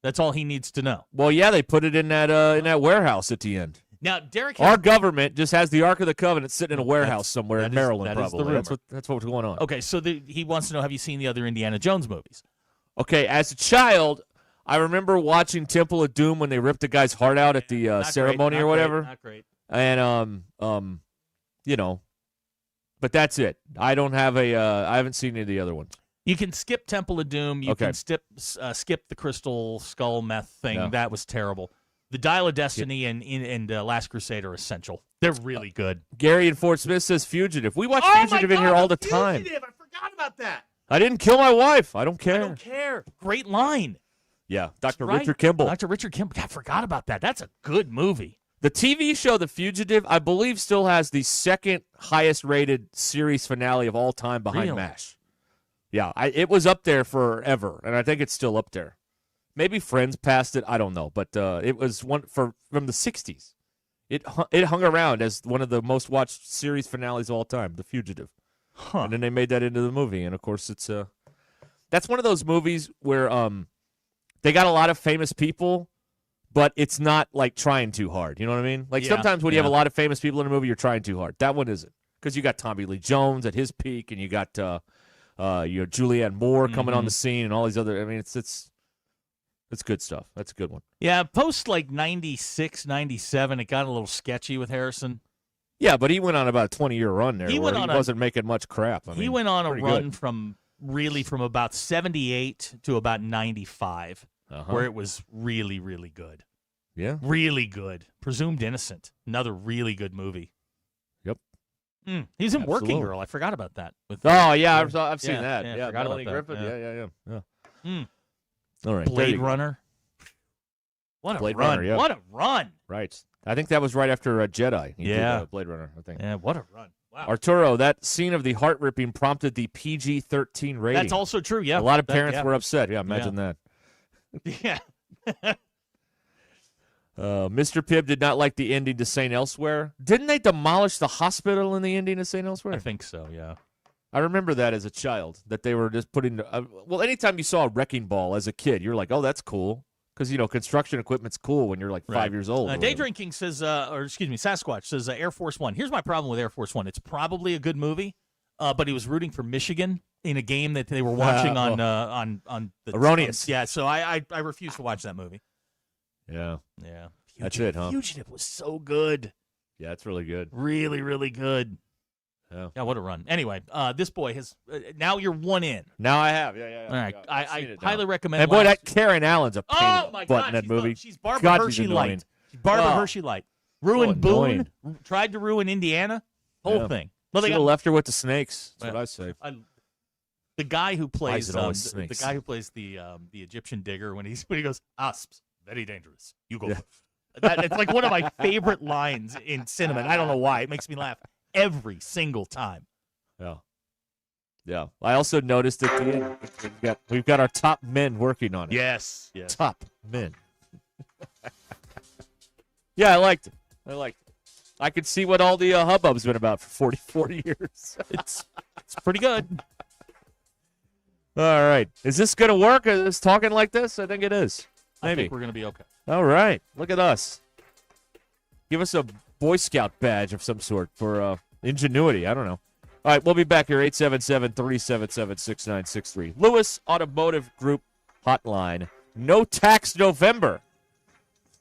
That's all he needs to know. Well, yeah, they put it in that warehouse at the end. Now, Derek, our government just has the Ark of the Covenant sitting in a warehouse somewhere in Maryland. That is the probably. rumor. That's what's going on. Okay, so he wants to know: have you seen the other Indiana Jones movies? Okay, as a child, I remember watching Temple of Doom when they ripped the guy's heart out at the ceremony or whatever. Not great. And but that's it. I don't have I haven't seen any of the other ones. You can skip Temple of Doom. You can skip the Crystal Skull meth thing. Yeah. That was terrible. The Dial of Destiny and Last Crusade are essential. They're really good. Gary and Fort Smith says Fugitive. We watch Fugitive in here all the time. Fugitive! I forgot about that. I didn't kill my wife. I don't care. I don't care. Great line. Yeah, Dr. Right? Richard Kimball. Dr. Richard Kimball. I forgot about that. That's a good movie. The TV show The Fugitive, I believe, still has the second highest rated series finale of all time behind Really? MASH. Yeah, it was up there forever, and I think it's still up there. Maybe Friends passed it. I don't know, but it was one from the 60s. It hung around as one of the most watched series finales of all time, The Fugitive. Huh. And then they made that into the movie, and of course it's that's one of those movies where they got a lot of famous people, but it's not like trying too hard. You know what I mean? Like sometimes when you have a lot of famous people in a movie, you're trying too hard. That one isn't, because you got Tommy Lee Jones at his peak, and you got Julianne Moore coming on the scene, and all these other. I mean, it's good stuff. That's a good one. Yeah, post like 96, 97, it got a little sketchy with Harrison. Yeah, but he went on about a 20-year run there. He wasn't making much crap. He went on a run good. from about 78 to about 95, where it was really, really good. Yeah. Really good. Presumed Innocent. Another really good movie. Yep. He's in Absolutely. Working Girl. I forgot about that. I've seen that. I Yeah, forgot Melanie about that. Griffith. Yeah. Hmm. All right. Blade Runner. What a Blade run. Runner, yeah. What a run. Right. I think that was right after Jedi. He did, Blade Runner, I think. Yeah, what a run. Wow. Arturo, that scene of the heart ripping prompted the PG-13 rating. That's also true, yeah. A lot of parents were upset. Yeah, imagine that. Yeah. Mr. Pibb did not like the ending to St. Elsewhere. Didn't they demolish the hospital in the ending of St. Elsewhere? I think so, yeah. I remember that as a child, that they were just putting well, anytime you saw a wrecking ball as a kid, you're like, oh, that's cool. Because, construction equipment's cool when you're like 5 years old. Day Drinking says, Sasquatch says Air Force One. Here's my problem with Air Force One. It's probably a good movie, but he was rooting for Michigan in a game that they were watching on the Erroneous. Yeah, so I refuse to watch that movie. Yeah. Yeah. That's it, huh? Fugitive was so good. Yeah, it's really good. Really, really good. Yeah, what a run. Anyway, this boy has now you're one in. Now I have. Yeah. All right, I've seen it now. highly recommend. And boy, that Karen Allen's a pain Oh in my the butt God, in that movie. She's Barbara God, Hershey she's light. annoying. She's Barbara Oh. Hershey light. Ruined annoying. Boone. Tried to ruin Indiana. Whole Yeah. thing. Well, they Should got have left her with the snakes. That's what I say. the guy who plays it always the snakes? guy who plays the Egyptian digger when he goes, asps, very dangerous. You go. Yeah. It's like one of my favorite lines in cinema. And I don't know why. It makes me laugh every single time. Yeah. I also noticed at the end we've got our top men working on it. Yes. Top men. Yeah, I liked it. I could see what all the hubbub's been about for 40 years. It's pretty good. All right. Is this going to work? Is this talking like this? I think it is. Maybe. I think we're going to be okay. All right. Look at us. Give us a Boy Scout badge of some sort for ingenuity. I don't know. All right. We'll be back here, 877-377-6963. Lewis Automotive Group Hotline. No tax November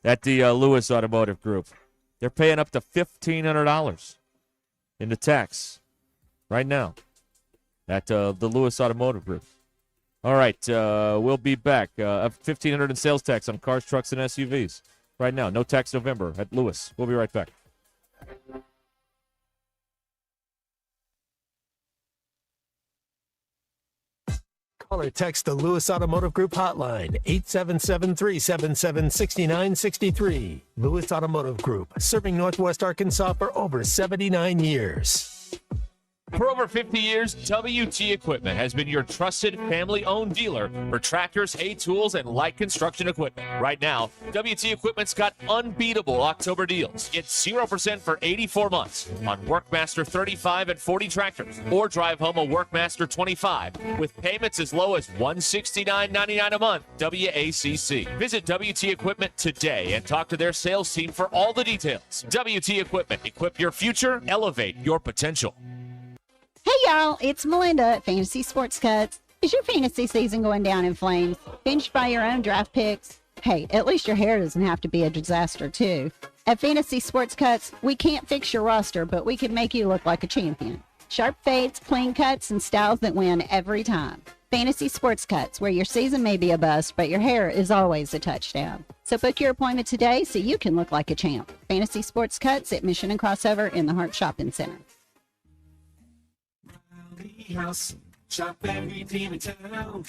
at the Lewis Automotive Group. They're paying up to $1,500 in the tax right now at the Lewis Automotive Group. All right, we'll be back. $1,500 in sales tax on cars, trucks, and SUVs right now. No tax November at Lewis. We'll be right back. Call or text the Lewis Automotive Group hotline, 877-377-6963. Lewis Automotive Group, serving Northwest Arkansas for over 79 years. For over 50 years, WT Equipment has been your trusted family-owned dealer for tractors, hay tools, and light construction equipment. Right now, WT Equipment's got unbeatable October deals. Get 0% for 84 months on Workmaster 35 and 40 tractors, or drive home a Workmaster 25 with payments as low as $169.99 a month. WACC. Visit WT Equipment today and talk to their sales team for all the details. WT Equipment. Equip your future. Elevate your potential. Hey y'all, it's Melinda at Fantasy Sports Cuts. Is your fantasy season going down in flames? Finished by your own draft picks? Hey, at least your hair doesn't have to be a disaster too. At Fantasy Sports Cuts, we can't fix your roster, but we can make you look like a champion. Sharp fades, clean cuts, and styles that win every time. Fantasy Sports Cuts, where your season may be a bust, but your hair is always a touchdown. So book your appointment today so you can look like a champ. Fantasy Sports Cuts at Mission and Crossover in the Hart Shopping Center. House, shop every team in town.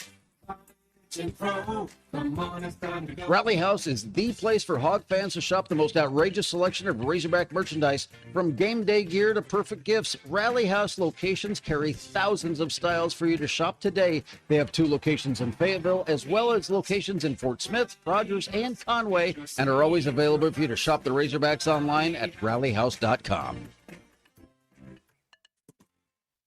Rally House is the place for Hog fans to shop the most outrageous selection of Razorback merchandise. From game day gear to perfect gifts, Rally House locations carry thousands of styles for you to shop today. They have 2 locations in Fayetteville, as well as locations in Fort Smith, Rogers, and Conway, and are always available for you to shop the Razorbacks online at rallyhouse.com.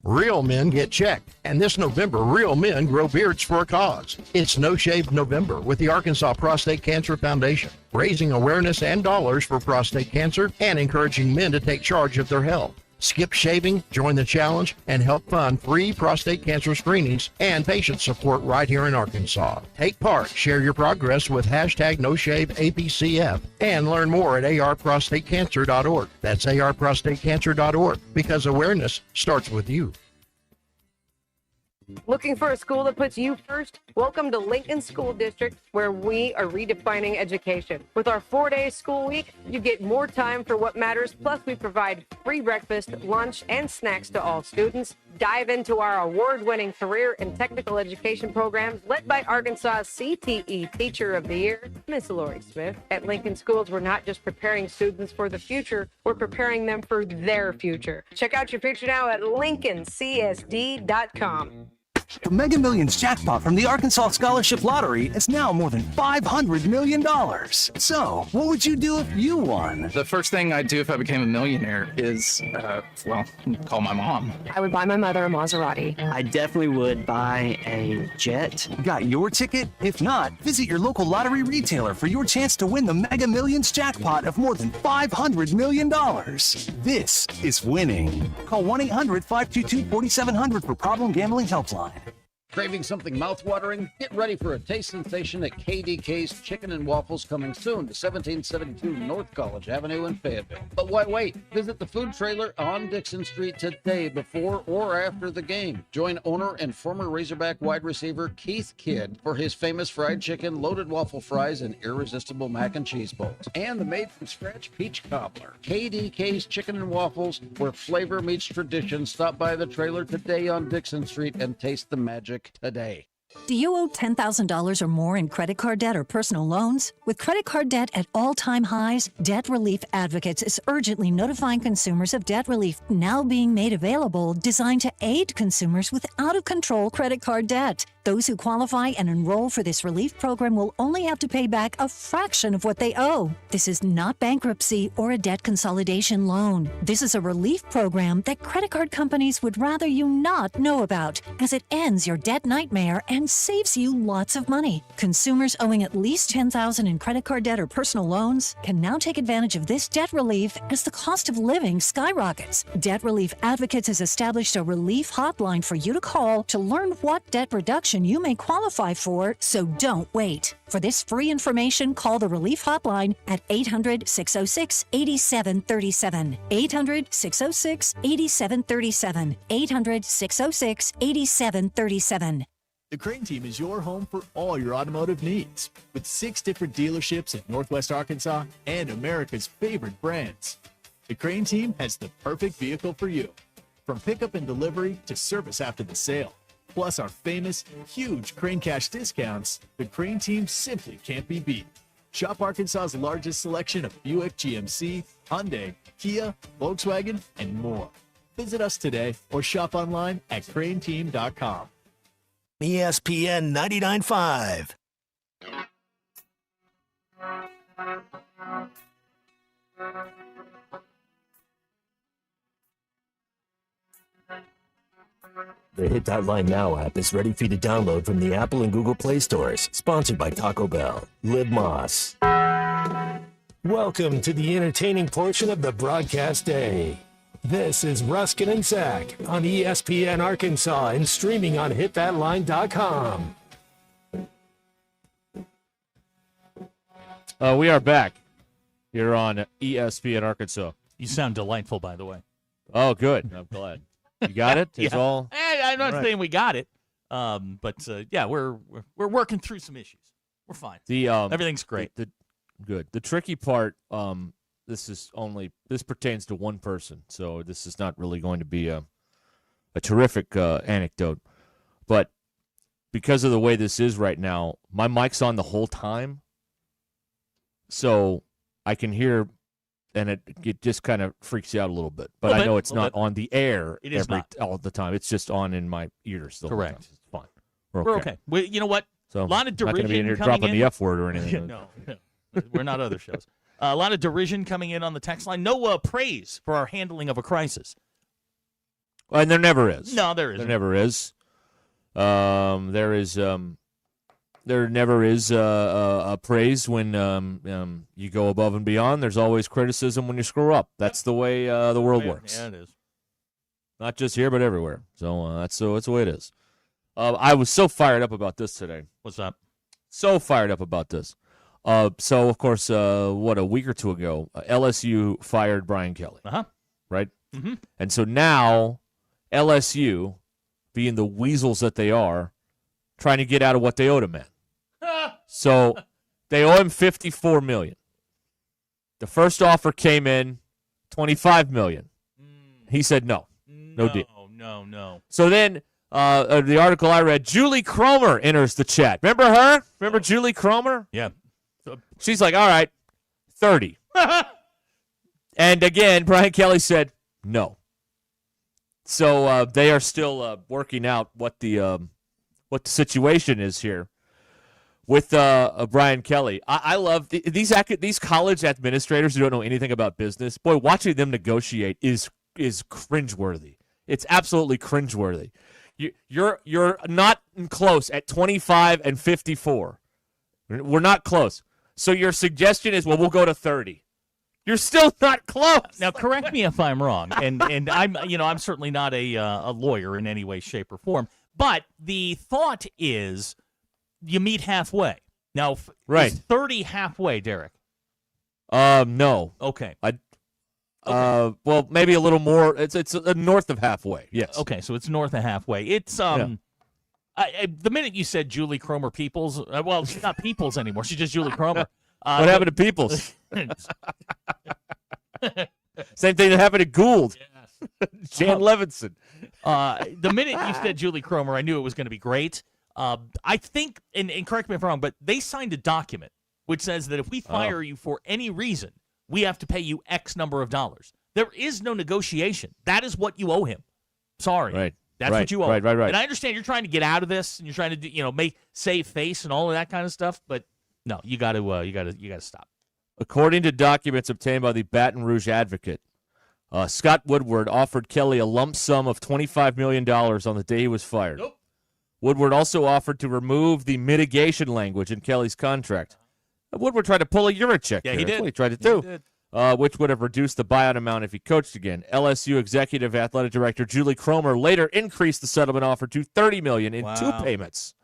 Real men get checked, and this November, real men grow beards for a cause. It's No Shave November with the Arkansas Prostate Cancer Foundation, raising awareness and dollars for prostate cancer and encouraging men to take charge of their health. Skip shaving, join the challenge, and help fund free prostate cancer screenings and patient support right here in Arkansas. Take part, share your progress with hashtag NoShaveAPCF, and learn more at arprostatecancer.org. That's arprostatecancer.org, because awareness starts with you. Looking for a school that puts you first? Welcome to Lincoln School District, where we are redefining education. With our 4-day school week, you get more time for what matters, plus we provide free breakfast, lunch, and snacks to all students. Dive into our award-winning career and technical education programs led by Arkansas' CTE Teacher of the Year, Miss Lori Smith. At Lincoln Schools, we're not just preparing students for the future, we're preparing them for their future. Check out your future now at lincolncsd.com. The Mega Millions jackpot from the Arkansas Scholarship Lottery is now more than $500 million. So, what would you do if you won? The first thing I'd do if I became a millionaire is, call my mom. I would buy my mother a Maserati. I definitely would buy a jet. Got your ticket? If not, visit your local lottery retailer for your chance to win the Mega Millions jackpot of more than $500 million. This is winning. Call 1-800-522-4700 for Problem Gambling Helpline. Craving something mouth-watering? Get ready for a taste sensation at KDK's Chicken and Waffles, coming soon to 1772 North College Avenue in Fayetteville. But why wait? Visit the food trailer on Dixon Street today before or after the game. Join owner and former Razorback wide receiver Keith Kidd for his famous fried chicken, loaded waffle fries, and irresistible mac and cheese bowls. And the made-from-scratch peach cobbler. KDK's Chicken and Waffles, where flavor meets tradition. Stop by the trailer today on Dixon Street and taste the magic today. Do you owe $10,000 or more in credit card debt or personal loans? With credit card debt at all-time highs, Debt Relief Advocates is urgently notifying consumers of debt relief now being made available, designed to aid consumers with out-of-control credit card debt. Those who qualify and enroll for this relief program will only have to pay back a fraction of what they owe. This is not bankruptcy or a debt consolidation loan. This is a relief program that credit card companies would rather you not know about, as it ends your debt nightmare and saves you lots of money. Consumers owing at least $10,000 in credit card debt or personal loans can now take advantage of this debt relief as the cost of living skyrockets. Debt Relief Advocates has established a relief hotline for you to call to learn what debt reduction you may qualify for, so don't wait. For this free information, call the Relief Hotline at 800-606-8737. 800-606-8737. 800-606-8737. The Crane Team is your home for all your automotive needs, with 6 different dealerships in Northwest Arkansas and America's favorite brands. The Crane Team has the perfect vehicle for you, from pickup and delivery to service after the sale. Plus our famous, huge Crane Cash discounts, the Crane Team simply can't be beat. Shop Arkansas's largest selection of Buick, GMC, Hyundai, Kia, Volkswagen, and more. Visit us today or shop online at craneteam.com. ESPN 99.5. The Hit That Line Now app is ready for you to download from the Apple and Google Play stores. Sponsored by Taco Bell. Live Moss. Welcome to the entertaining portion of the broadcast day. This is Ruscin and Zach on ESPN Arkansas and streaming on hitthatline.com. We are back here on ESPN Arkansas. You sound delightful, by the way. Oh, good. I'm glad. You got it? It's Yeah. all. I'm not right. saying we got it, but yeah, we're working through some issues. We're fine. Everything's great. Good. The tricky part. This pertains to one person, so this is not really going to be a terrific anecdote. But because of the way this is right now, my mic's on the whole time, so I can hear, and it just kind of freaks you out a little bit. But I know it's not on the air all the time. It's just on in my ears the whole time. It's fine. We're okay. You know what? So a lot of derision not going to be in here coming dropping the F word or anything. No, we're not other shows. A lot of derision coming in on the text line. No praise for our handling of a crisis. And there never is. No, there isn't. There never is. There never is a praise when you go above and beyond. There's always criticism when you screw up. That's the way the world works. Yeah, it is. Not just here, but everywhere. So that's the way it is. I was so fired up about this today. What's up? So fired up about this. So, of course, a week or two ago, LSU fired Brian Kelly. Right? Mm-hmm. And so now LSU, being the weasels that they are, trying to get out of what they owed him, man. So they owe him $54 million. The first offer came in $25 million. He said no deal. No. So then the article I read, Julie Cromer enters the chat. Remember her? Remember Julie Cromer? Yeah. She's like, all right, 30. And again, Brian Kelly said no. So they are still working out what the situation is here with Brian Kelly. I love these college administrators who don't know anything about business. Boy, watching them negotiate is cringeworthy. It's absolutely cringeworthy. You're not close at 25 and 54. We're not close. So your suggestion is, well, we'll go to 30. You're still not close. Now, correct me if I'm wrong, and I'm certainly not a lawyer in any way, shape, or form. But the thought is, you meet halfway. Now, right? Is 30 halfway, Derek? No. Okay. Well, maybe a little more. It's north of halfway. Yes. Okay, so it's north of halfway. It's the minute you said Julie Cromer Peoples, well, she's not Peoples anymore. She's just Julie Cromer. What happened to Peoples? Same thing that happened to Gould. Yes. Jan Levinson. The minute you said Julie Cromer, I knew it was going to be great. I think, and correct me if I'm wrong, but they signed a document which says that if we fire you for any reason, we have to pay you X number of dollars. There is no negotiation. That is what you owe him. Sorry. Right. That's what you owe. Right. And I understand you're trying to get out of this and you're trying to save face and all of that kind of stuff, but no, you got to stop. According to documents obtained by the Baton Rouge Advocate, Scott Woodward offered Kelly a lump sum of $25 million on the day he was fired. Nope. Woodward also offered to remove the mitigation language in Kelly's contract. Woodward tried to pull a Urichek. Yeah, there. he That's did. what he tried to do. Which would have reduced the buyout amount if he coached again. LSU Executive Athletic Director Julie Cromer later increased the settlement offer to $30 million in 2 payments.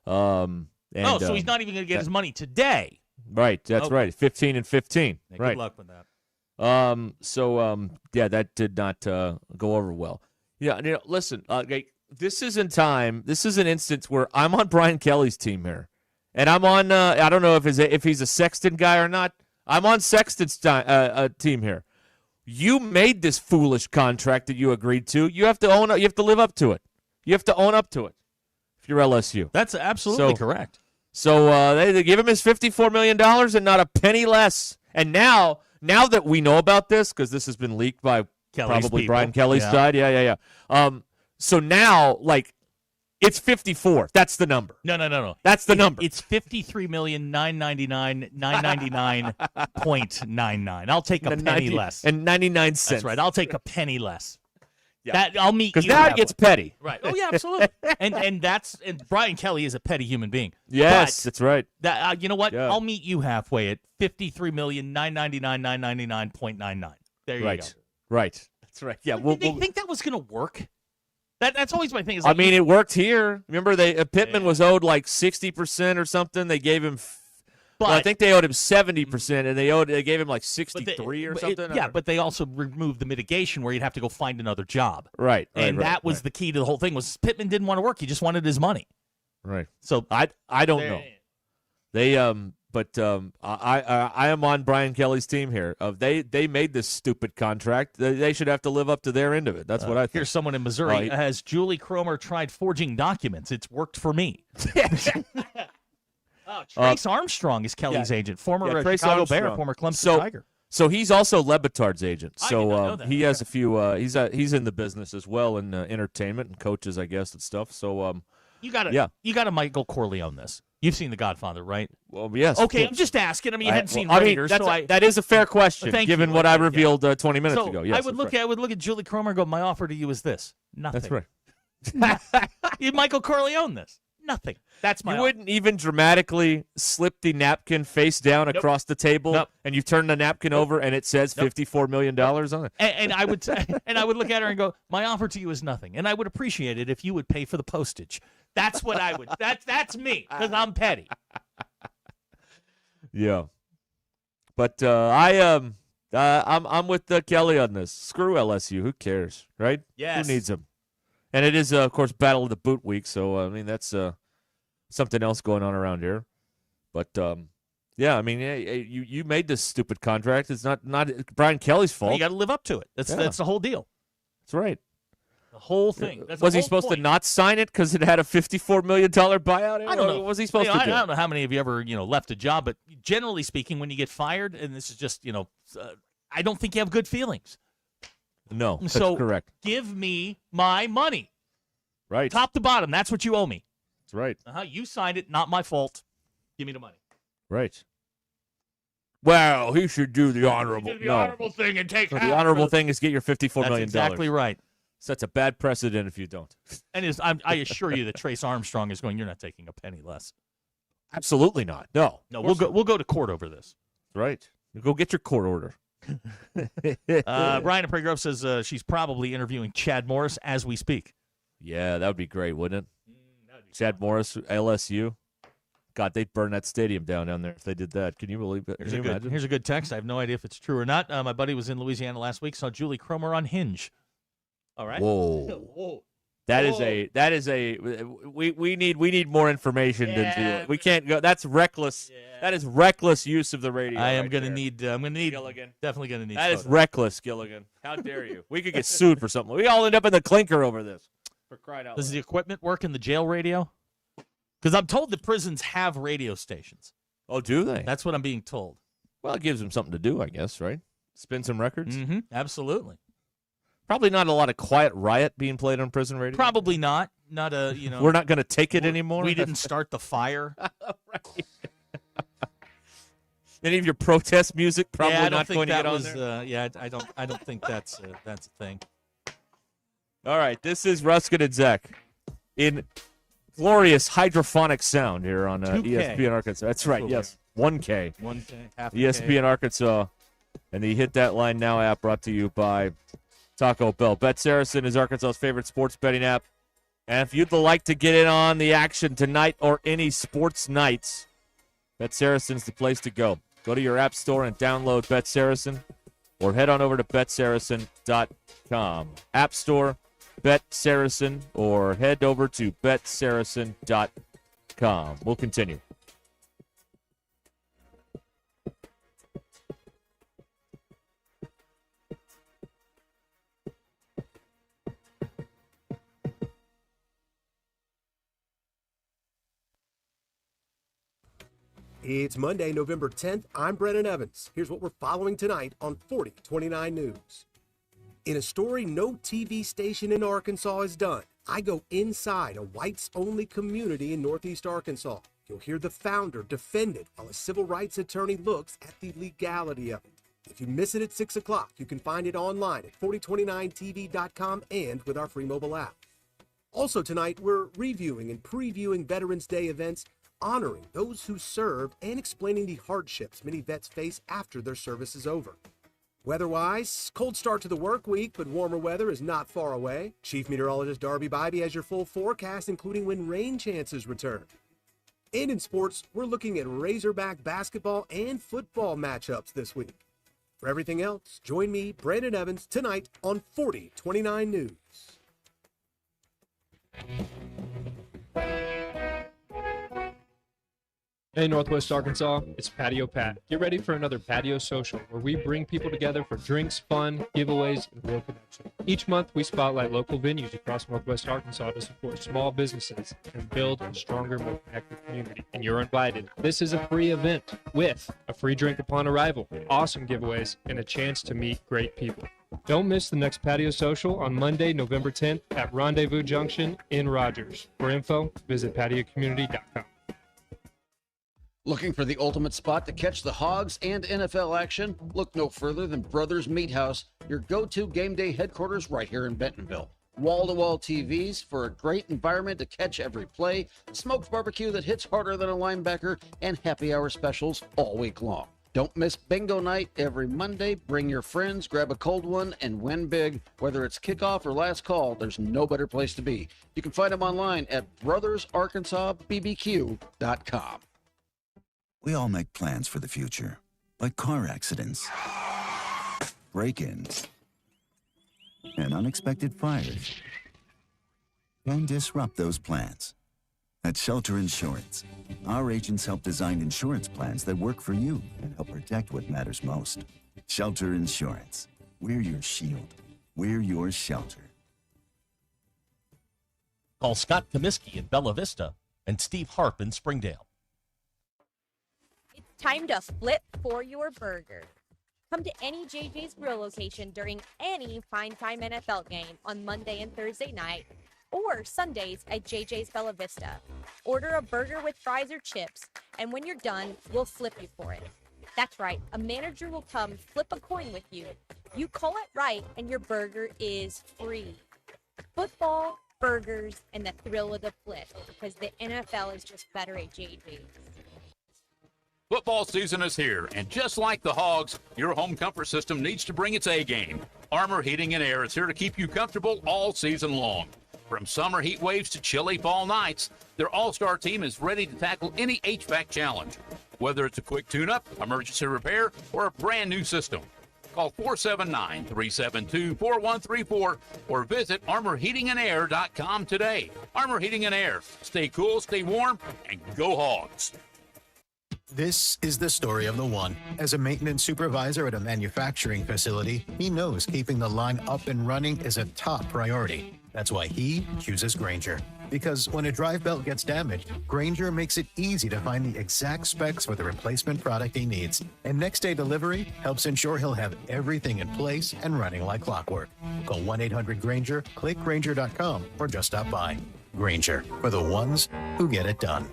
So he's not even going to get his money today. Right, that's right. 15 and 15. Yeah, right. Good luck with that. That did not go over well. Yeah, listen, this is in time. This is an instance where I'm on Brian Kelly's team here, and I'm on. I don't know if he's a Sexton guy or not. I'm on Sexton's team here. You made this foolish contract that you agreed to. You have to own. You have to live up to it. You have to own up to it. If you're LSU, that's absolutely correct. So they give him his $54 million and not a penny less. And now that we know about this, because this has been leaked by Kelly's probably people. Brian Kelly's Yeah. side. Yeah. So now, like, it's 54. That's the number. No. That's the number. It's 53,999,999.99. I'll take a penny less. And 99 cents. That's right. I'll take a penny less. Yeah. I'll meet you. Because now it halfway. gets petty. Right. Oh yeah, absolutely. and Brian Kelly is a petty human being. Yes, But that's right. That you know what? Yeah. I'll meet you halfway at 53,999,999.99. There you go. Right. That's right. Yeah. Did they think that was going to work? That's always my thing. Is I like, mean, it worked here. Remember, Pittman was owed like 60% or something. They gave him. Well, I think they owed him 70%, and they gave him like 63 or something. But they also removed the mitigation where you'd have to go find another job. Right. And that was the key to the whole thing. Was Pittman didn't want to work; he just wanted his money. Right. So I don't know. They I am on Brian Kelly's team here. They made this stupid contract. They should have to live up to their end of it. That's what I think. Here's someone in Missouri. Has Julie Cromer tried forging documents? It's worked for me. Trace Armstrong is Kelly's agent, former Trace Chicago Armstrong. Bear, former Clemson Tiger. So he's also Lebitard's agent. I did not know So that. he has a few. He's in the business as well in entertainment and coaches, I guess, and stuff. So You got to Michael Corleone this. You've seen The Godfather, right? Well, yes. Okay, I'm just asking. I mean, you hadn't seen I mean, Raiders, that is a fair question, Thank given you. what I revealed 20 minutes So ago. Yes, I would look at Julie Cromer and go, my offer to you is this. Nothing. That's right. You Michael Corleone this. Nothing. That's my You offer. wouldn't even dramatically slip the napkin face down across the table, and you turn the napkin over, and it says $54 million on it. And I would look at her and go, my offer to you is nothing. And I would appreciate it if you would pay for the postage. That's what I would. That's me, because I'm petty. Yeah, but I'm with Kelly on this. Screw LSU. Who cares, right? Yes. Who needs them? And it is, of course, Battle of the Boot week. So I mean, that's something else going on around here. But yeah, I mean, you made this stupid contract. It's not Brian Kelly's fault. You got to live up to it. That's the whole deal. That's right. The whole thing. That's Was the he whole supposed point. to not sign it because it had a $54 million buyout? I don't know. What was he supposed to do? I don't know how many of you ever left a job, but generally speaking, when you get fired, and this is just I don't think you have good feelings. No, that's So correct. give me my money, Right. top to bottom. That's what you owe me. That's right. You signed it, not my fault. Give me the money. Right. Well, he should do the honorable. Do the honorable thing and take No, half the honorable for thing is get your $54 That's million. exactly right. Sets a bad precedent if you don't. And I assure you that Trace Armstrong is going, you're not taking a penny less. Absolutely not. No. No, we'll go to court over this. Right. Go get your court order. Brian in Prairie Grove says she's probably interviewing Chad Morris as we speak. Yeah, that would be great, wouldn't it? Chad Morris, LSU. God, they'd burn that stadium down there if they did that. Can you believe it? Can you imagine? Here's a good text. I have no idea if it's true or not. My buddy was in Louisiana last week, saw Julie Cromer on Hinge. All right. Whoa. Whoa. That is a we need more information than we can't go. That's reckless. Yeah. That is reckless use of the radio. I am right going to there. need Gilligan. Definitely going to need That is photos. reckless, Gilligan. How dare you? We could get sued for something. We all end up in the clinker over this. For crying out Does loud. the equipment work in the jail radio? Because I'm told the prisons have radio stations. Oh, do they? That's what I'm being told. Well, it gives them something to do, I guess, right? Spin some records. Mm-hmm. Absolutely. Probably not a lot of Quiet Riot being played on prison radio. Probably not. Not a We're not going to take it anymore. We didn't start the fire. Right. Any of your protest music probably I don't not think going to that get on was, there. I don't think that's a thing. All right, this is Ruscin and Zach in glorious hydrophonic sound here on 2K. ESPN Arkansas. That's right, yes. 1K. 1K, half a ESPN K. Arkansas. And the Hit That Line Now app brought to you by Taco Bell. Bet Saracen is Arkansas's favorite sports betting app. And if you'd like to get in on the action tonight or any sports nights, Bet Saracen's the place to go. Go to your app store and download Bet Saracen or head on over to BetSaracen.com. App Store, Bet Saracen, or head over to BetSaracen.com. We'll continue. It's Monday, November 10th. I'm Brennan Evans. Here's what we're following tonight on 4029 News. In a story no TV station in Arkansas has done, I go inside a whites-only community in Northeast Arkansas. You'll hear the founder defend it while a civil rights attorney looks at the legality of it. If you miss it at 6 o'clock, you can find it online at 4029tv.com and with our free mobile app. Also tonight, we're reviewing and previewing Veterans Day events, honoring those who served and explaining the hardships many vets face after their service is over. Weather-wise, cold start to the work week, but warmer weather is not far away. Chief Meteorologist Darby Bybee has your full forecast, including when rain chances return. And in sports, we're looking at Razorback basketball and football matchups this week. For everything else, join me, Brandon Evans, tonight on 4029 News. Hey Northwest Arkansas, it's Patio Pat. Get ready for another Patio Social, where we bring people together for drinks, fun, giveaways, and real connection. Each month, we spotlight local venues across Northwest Arkansas to support small businesses and build a stronger, more connected community. And you're invited. This is a free event with a free drink upon arrival, awesome giveaways, and a chance to meet great people. Don't miss the next Patio Social on Monday, November 10th at Rendezvous Junction in Rogers. For info, visit patiocommunity.com. Looking for the ultimate spot to catch the Hogs and NFL action? Look no further than Brothers Meat House, your go-to game day headquarters right here in Bentonville. Wall-to-wall TVs for a great environment to catch every play, smoked barbecue that hits harder than a linebacker, and happy hour specials all week long. Don't miss bingo night every Monday. Bring your friends, grab a cold one, and win big. Whether it's kickoff or last call, there's no better place to be. You can find them online at brothersarkansasbbq.com. We all make plans for the future, like car accidents, break-ins, and unexpected fires can disrupt those plans. At Shelter Insurance, our agents help design insurance plans that work for you and help protect what matters most. Shelter Insurance. We're your shield. We're your shelter. Call Scott Comiskey in Bella Vista and Steve Harp in Springdale. Time to flip for your burger. Come to any JJ's Grill location during any Prime Time NFL game on Monday and Thursday night, or Sundays at JJ's Bella Vista. Order a burger with fries or chips, and when you're done, we'll flip you for it. That's right, a manager will come flip a coin with you. You call it right, and your burger is free. Football, burgers, and the thrill of the flip, because the NFL is just better at JJ's. Football season is here, and just like the Hogs, your home comfort system needs to bring its A game. Armor Heating and Air is here to keep you comfortable all season long. From summer heat waves to chilly fall nights, their all-star team is ready to tackle any HVAC challenge. Whether it's a quick tune-up, emergency repair, or a brand new system. Call 479-372-4134 or visit armorheatingandair.com today. Armor Heating and Air. Stay cool, stay warm, and go Hogs. This is the story of the one. As a maintenance supervisor at a manufacturing facility, he knows keeping the line up and running is a top priority. That's why he chooses Grainger. Because when a drive belt gets damaged, Grainger makes it easy to find the exact specs for the replacement product he needs. And next day delivery helps ensure he'll have everything in place and running like clockwork. Call 1-800-GRAINGER, click Grainger.com, or just stop by. Grainger, for the ones who get it done.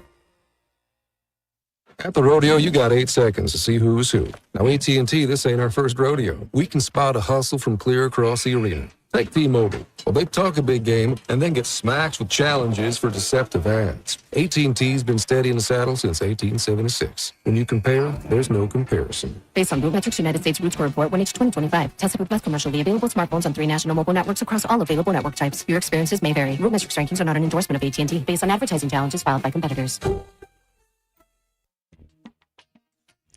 At the rodeo, you got 8 seconds to see who's who. Now, AT&T, this ain't our first rodeo. We can spot a hustle from clear across the arena. Take T-Mobile. Well, they talk a big game and then get smacked with challenges for deceptive ads. AT&T's been steady in the saddle since 1876. When you compare, there's no comparison. Based on RootMetrics United States Root Score Report 1H 2025. Tested with best commercially available smartphones on 3 national mobile networks across all available network types. Your experiences may vary. RootMetrics rankings are not an endorsement of AT&T based on advertising challenges filed by competitors.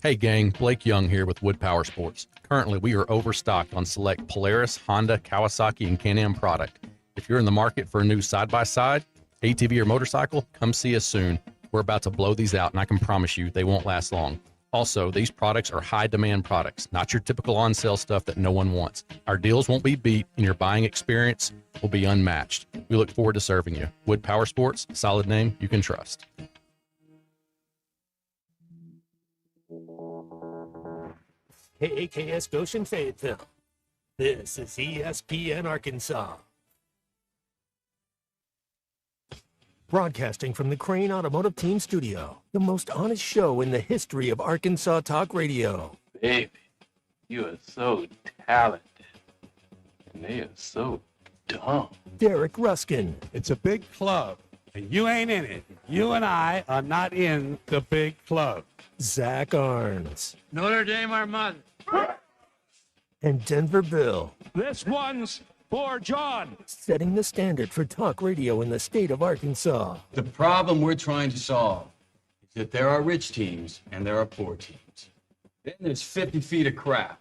Hey gang, Blake Young here with Wood Power Sports. Currently, we are overstocked on select Polaris, Honda, Kawasaki, and Can-Am product. If you're in the market for a new side-by-side, ATV, or motorcycle, come see us soon. We're about to blow these out, and I can promise you they won't last long. Also, these products are high-demand products, not your typical on-sale stuff that no one wants. Our deals won't be beat, and your buying experience will be unmatched. We look forward to serving you. Wood Power Sports, solid name you can trust. KAKS Goshen Fayetteville. This is ESPN Arkansas. Broadcasting from the Crane Automotive Team Studio, the most honest show in the history of Arkansas Talk Radio. Baby, you are so talented. And they are so dumb. Derek Ruskin. It's a big club, and you ain't in it. You and I are not in the big club. Zach Arns. Notre Dame, our mother. And Denver Bill. This one's for John. Setting the standard for talk radio in the state of Arkansas. The problem we're trying to solve is that there are rich teams and there are poor teams. Then there's 50 feet of crap.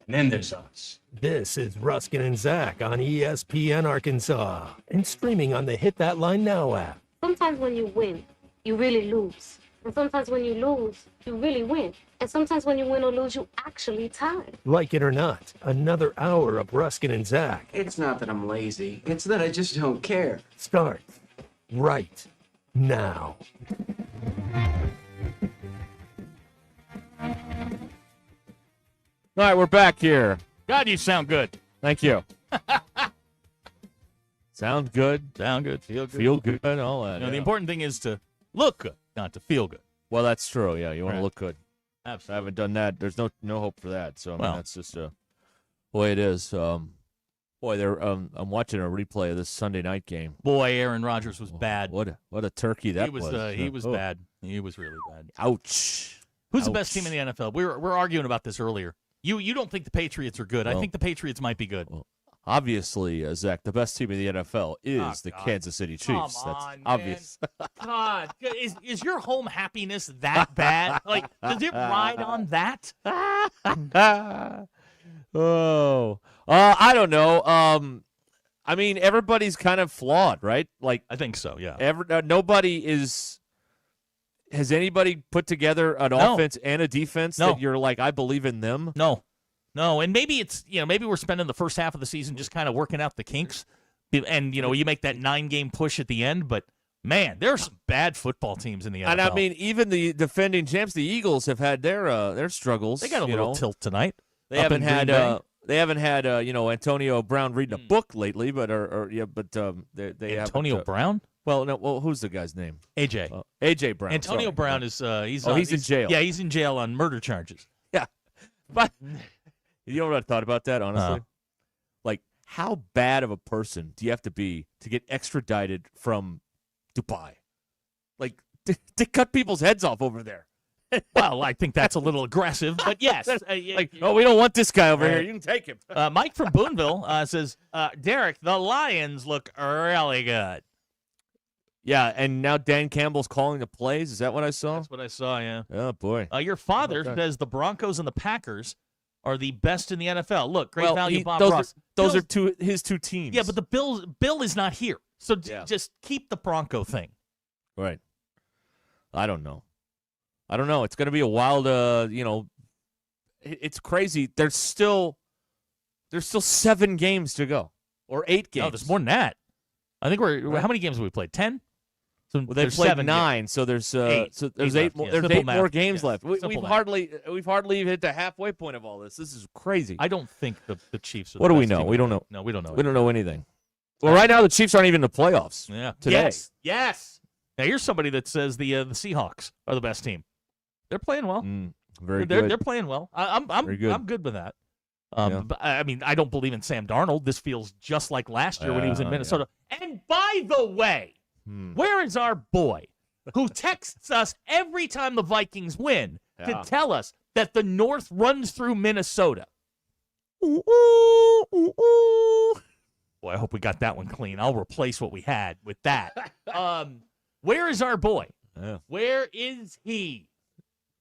And then there's us. This is Ruskin and Zach on ESPN Arkansas and streaming on the Hit That Line Now app. Sometimes when you win, you really lose. And sometimes when you lose, you really win. And sometimes when you win or lose, you actually tie. Like it or not, another hour of Ruskin and Zach It's not that I'm lazy. It's that I just don't care. starts right now. All right, we're back here. God, you sound good. Thank you. Sound good. Sound good. Feel good. Feel good. All that. You know, the yeah. important thing is to look good, not to feel good. Well, that's true. Yeah, you want Right. to look good. Absolutely. I haven't done that. There's no hope for that. So I mean, Well. that's just the way it is. Boy, I'm watching a replay of this Sunday night game. Boy, Aaron Rodgers was bad. What a turkey that he was. He was bad. He was really bad. Ouch. Who's the Ouch. best team in the NFL? We're arguing about this earlier. You don't think the Patriots are good? I Well- think the Patriots might be good. Obviously, Zach, the best team in the NFL is the God. Kansas City Come Chiefs. That's on, man. obvious. God, is your home happiness that bad? Like, does it ride on that? Oh, I don't know. I mean, everybody's kind of flawed, right? Like, I think so. Yeah. Nobody is. Has anybody put together an No. offense and a defense No. that you're like, I believe in them? No, and maybe it's maybe we're spending the first half of the season just kind of working out the kinks, and you make that 9-game push at the end. But man, there are some bad football teams in the NFL. And I mean, even the defending champs, the Eagles, have had their struggles. They got a little tilt tonight. They up haven't in had Green Bay. they haven't had Antonio Brown reading a book lately, but they Antonio haven't, Brown. Well, no. Well, who's the guy's name? AJ. AJ Brown. Antonio sorry. Brown is he's in jail. Yeah, he's in jail on murder charges. Yeah, but you know what I thought about that honestly? Like, how bad of a person do you have to be to get extradited from Dubai? Like, to cut people's heads off over there. Well, I think that's a little aggressive, but yes. We don't want this guy over here. You can take him. Mike from Boonville says, Derek, the Lions look really good. Yeah, and now Dan Campbell's calling the plays. Is that what I saw? That's what I saw, yeah. Oh, boy. Your father Okay. says the Broncos and the Packers are the best in the NFL. Look, great value, Bob those Ross. Those Bills- are his two teams. Yeah, but the Bill is not here. So just keep the Bronco thing. Right. I don't know. It's going to be a wild, it's crazy. There's still 7 games to go, or 8 games. No, there's more than that. I think how many games have we played? 10? So Well, they've there's played 7 9, games. so there's 8. so there's 8 8 more. left, yeah. There's Simple 8 more math. games Yeah, left. simple We've math. hardly hit the halfway point of all this. This is crazy. I don't think the Chiefs are What the do we best know? team We in don't the- know. No, we don't know. We don't know anything. Well, right now the Chiefs aren't even in the playoffs. Yeah. Today. Yes. Now here's somebody that says the Seahawks are the best team. They're playing well. Very they're, good. They're playing well. I'm Very good. I'm good with that. Yeah. But, I mean, I don't believe in Sam Darnold. This feels just like last year when he was in Yeah. Minnesota. And by the way, where is our boy who texts us every time the Vikings win Yeah. to tell us that the North runs through Minnesota? Boy, I hope we got that one clean. I'll replace what we had with that. Where is our boy? Yeah. Where is he?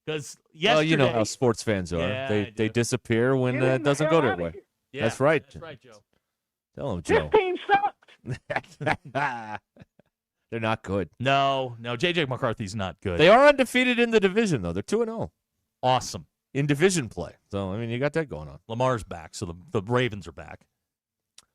Because yesterday, Well, you know how sports fans are. Yeah, they disappear when it doesn't go their way. Yeah, That's right. That's right, Joe. Tell him, Joe. team sucks. They're not good. No, J.J. McCarthy's not good. They are undefeated in the division, though. They're 2-0 awesome. in division play. So, I mean, you got that going on. Lamar's back, so the Ravens are back.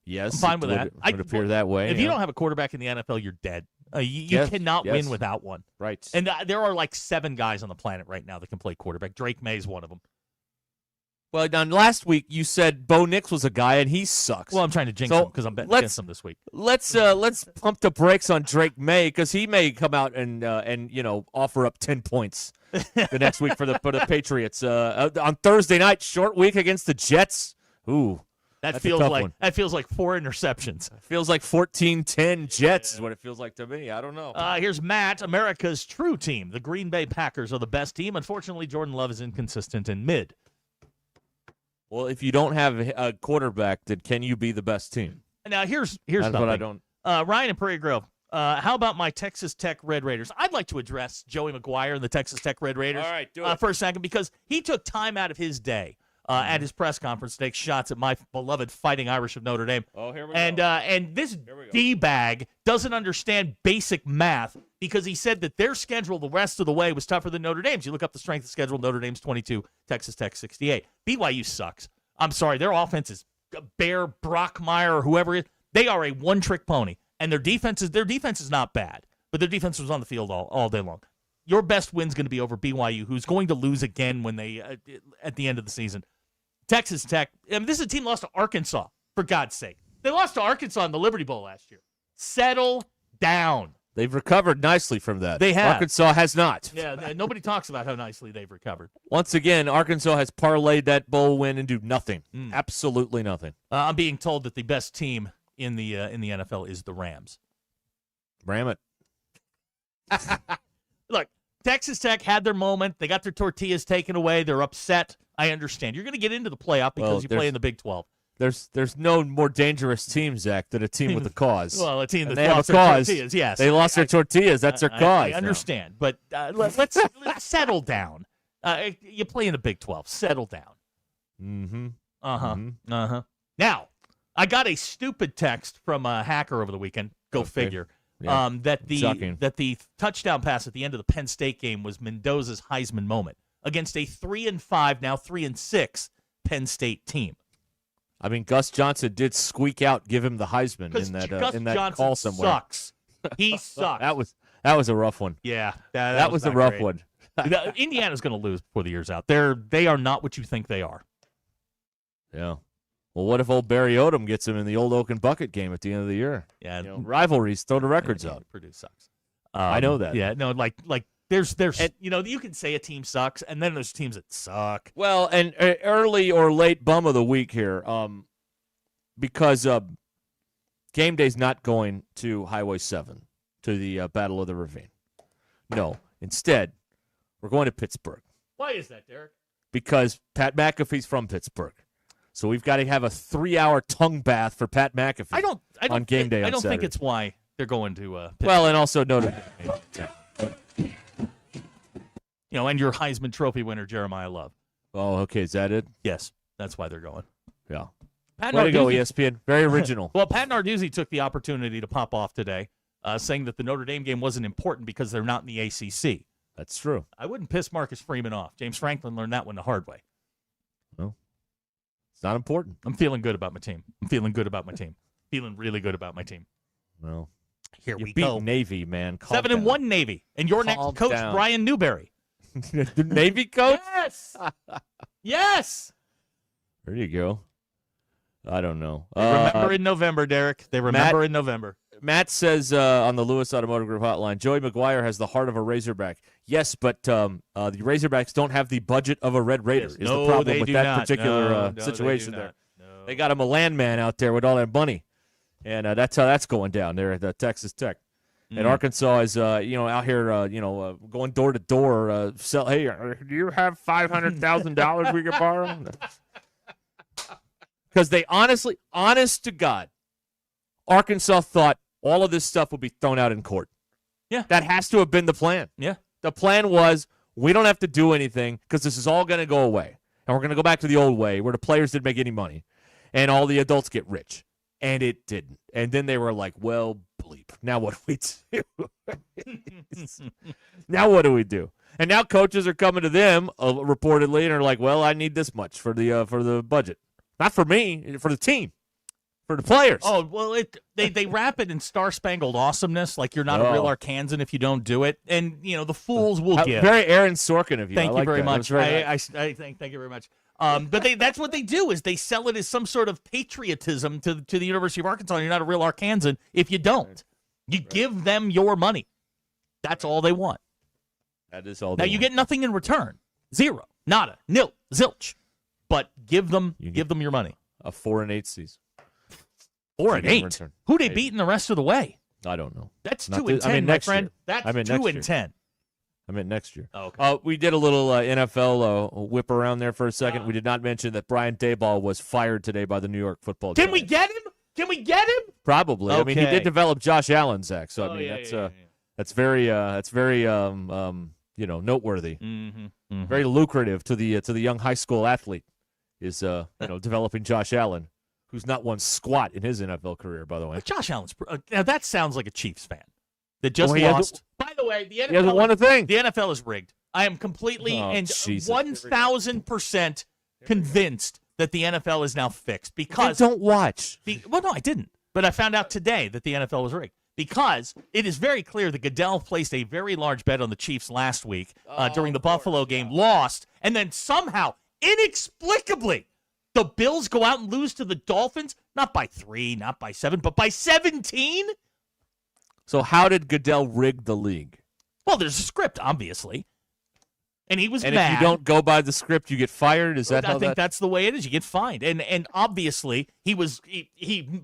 Yes. I'm fine with that. It would appear that way. If you yeah. don't have a quarterback in the NFL, you're dead. You Yes, cannot yes. win without one. Right. And there are like 7 guys on the planet right now that can play quarterback. Drake May's one of them. Well, now last week you said Bo Nix was a guy, and he sucks. Well, I'm trying to jinx him because I'm betting against him this week. Let's pump the brakes on Drake May because he may come out and offer up 10 points the next week for the Patriots on Thursday night, short week against the Jets. Ooh, that feels like 4 interceptions. Feels like 14-10 Jets is what it feels like to me. I don't know. Here's Matt. America's true team, the Green Bay Packers, are the best team. Unfortunately, Jordan Love is inconsistent and mid. Well, if you don't have a quarterback, then can you be the best team? Now, here's That's something. what I don't. Ryan in Prairie Grove. How about my Texas Tech Red Raiders? I'd like to address Joey McGuire and the Texas Tech Red Raiders All right, do it. for a second because he took time out of his day at his press conference to take shots at my beloved Fighting Irish of Notre Dame. Oh, here we go. And this D-bag doesn't understand basic math because he said that their schedule the rest of the way was tougher than Notre Dame's. You look up the strength of schedule, Notre Dame's 22, Texas Tech 68. BYU sucks. I'm sorry, their offense is Bear, Brockmeyer, or whoever it is. They are a one-trick pony, and their defense is not bad, but their defense was on the field all day long. Your best win's going to be over BYU, who's going to lose again when they at the end of the season. Texas Tech, this is a team lost to Arkansas, for God's sake. They lost to Arkansas in the Liberty Bowl last year. Settle down. They've recovered nicely from that. They have. Arkansas has not. Yeah, nobody talks about how nicely they've recovered. Once again, Arkansas has parlayed that bowl win into nothing. Absolutely nothing. I'm being told that the best team in the NFL is the Rams. Ram it. Look, Texas Tech had their moment. They got their tortillas taken away. They're upset. I understand. You're going to get into the playoff because you play in the Big 12. There's no more dangerous team, Zach, than a team with a cause. Well, a team that they have lost a their cause. tortillas, yes. They lost their tortillas. That's their cause. I understand, but let's settle down. You play in the Big 12. Settle down. Mm-hmm. Uh-huh. Uh-huh. Now, I got a stupid text from a hacker over the weekend. Go figure. Yeah. That the touchdown pass at the end of the Penn State game was Mendoza's Heisman moment against a 3-5, now 3-6 Penn State team. I mean, Gus Johnson did squeak out, give him the Heisman in that Johnson call somewhere. Sucks. He sucks. That was a rough one. Yeah, that was a rough great. one. Indiana's going to lose before the year's out. They are not what you think they are. Yeah. Well, what if old Barry Odom gets him in the old Oak and Bucket game at the end of the year? Yeah, rivalries throw the records up. Purdue sucks. I know that. Yeah, no, like there's you can say a team sucks, and then there's teams that suck. Well, and early or late bum of the week here, because game day's not going to Highway 7 to the Battle of the Ravine. No, instead, we're going to Pittsburgh. Why is that, Derek? Because Pat McAfee's from Pittsburgh. So we've got to have a 3-hour tongue bath for Pat McAfee. I don't on game day. I don't Saturday. think it's why they're going to Pittsburgh. Well, and also Notre Dame. And your Heisman Trophy winner Jeremiah Love. Oh, okay. Is that it? Yes, that's why they're going. Yeah. Pat Way to go, Narduzzi. ESPN. Very original. Well, Pat Narduzzi took the opportunity to pop off today, saying that the Notre Dame game wasn't important because they're not in the ACC. That's true. I wouldn't piss Marcus Freeman off. James Franklin learned that one the hard way. Well, it's not important. I'm feeling good about my team. Feeling really good about my team. Well, here you we beat go. Navy, man. Calm 7-1 down. Navy. And your Calm next coach, down. Brian Newberry. The Navy coach? Yes. Yes. There you go. I don't know. Remember in November, Derek. They remember in November. Matt says on the Lewis Automotive Group hotline, Joey McGuire has the heart of a Razorback. Yes, but the Razorbacks don't have the budget of a Red Raider. Yes. Is No, the problem they with do that not. particular No, they situation do there? not. No. They got him a landman out there with all that money, and that's how that's going down there at Texas Tech. And Arkansas is, out here, going door to door, sell. Hey, do you have $500,000 we can borrow? Because they honest to God, Arkansas thought all of this stuff would be thrown out in court. Yeah, that has to have been the plan. Yeah, the plan was we don't have to do anything because this is all going to go away, and we're going to go back to the old way where the players didn't make any money, and all the adults get rich. And it didn't. And then they were like, well, bleep. Now what do we do? Now what do we do? And now coaches are coming to them, reportedly, and are like, well, I need this much for the budget. Not for me, for the team, for the players. Oh, well, they wrap it in star-spangled awesomeness, like you're not a real Arkansan if you don't do it. And, the fools will give. Very Aaron Sorkin of you. Thank I you like very that. much. Very nice. Thank you very much. But that's what they do is they sell it as some sort of patriotism to the University of Arkansas. And you're not a real Arkansan if you don't. You give them your money. That's all they want. That is all. Now you get nothing in return. Zero, nada, nil, zilch. But give them your money. A 4-8 season. 4-8. Who they beating the rest of the way? I don't know. That's 2-10, my friend. That's 2-10. I meant next year. Oh, okay. We did a little NFL whip around there for a second. We did not mention that Brian Daboll was fired today by the New York Football Giants. Can we get him? Can we get him? Probably. Okay. I mean, he did develop Josh Allen, Zach. So I mean, that's very noteworthy. Mm-hmm. Very lucrative to the young high school athlete is developing Josh Allen, who's not won squat in his NFL career, by the way. Josh Allen's now that sounds like a Chiefs fan that just lost. By the way, the NFL he hasn't won a thing. The NFL is rigged. I am completely and 1,000% convinced that the NFL is now fixed because I don't watch. Well, no, I didn't, but I found out today that the NFL was rigged because it is very clear that Goodell placed a very large bet on the Chiefs last week during the Buffalo game, lost, and then somehow, inexplicably, the Bills go out and lose to the Dolphins, not by 3, not by 7, but by 17? So how did Goodell rig the league? Well, there's a script, obviously. And he was and mad. if you don't go by the script, you get fired? Is that I think that's the way it is. You get fined. And obviously, he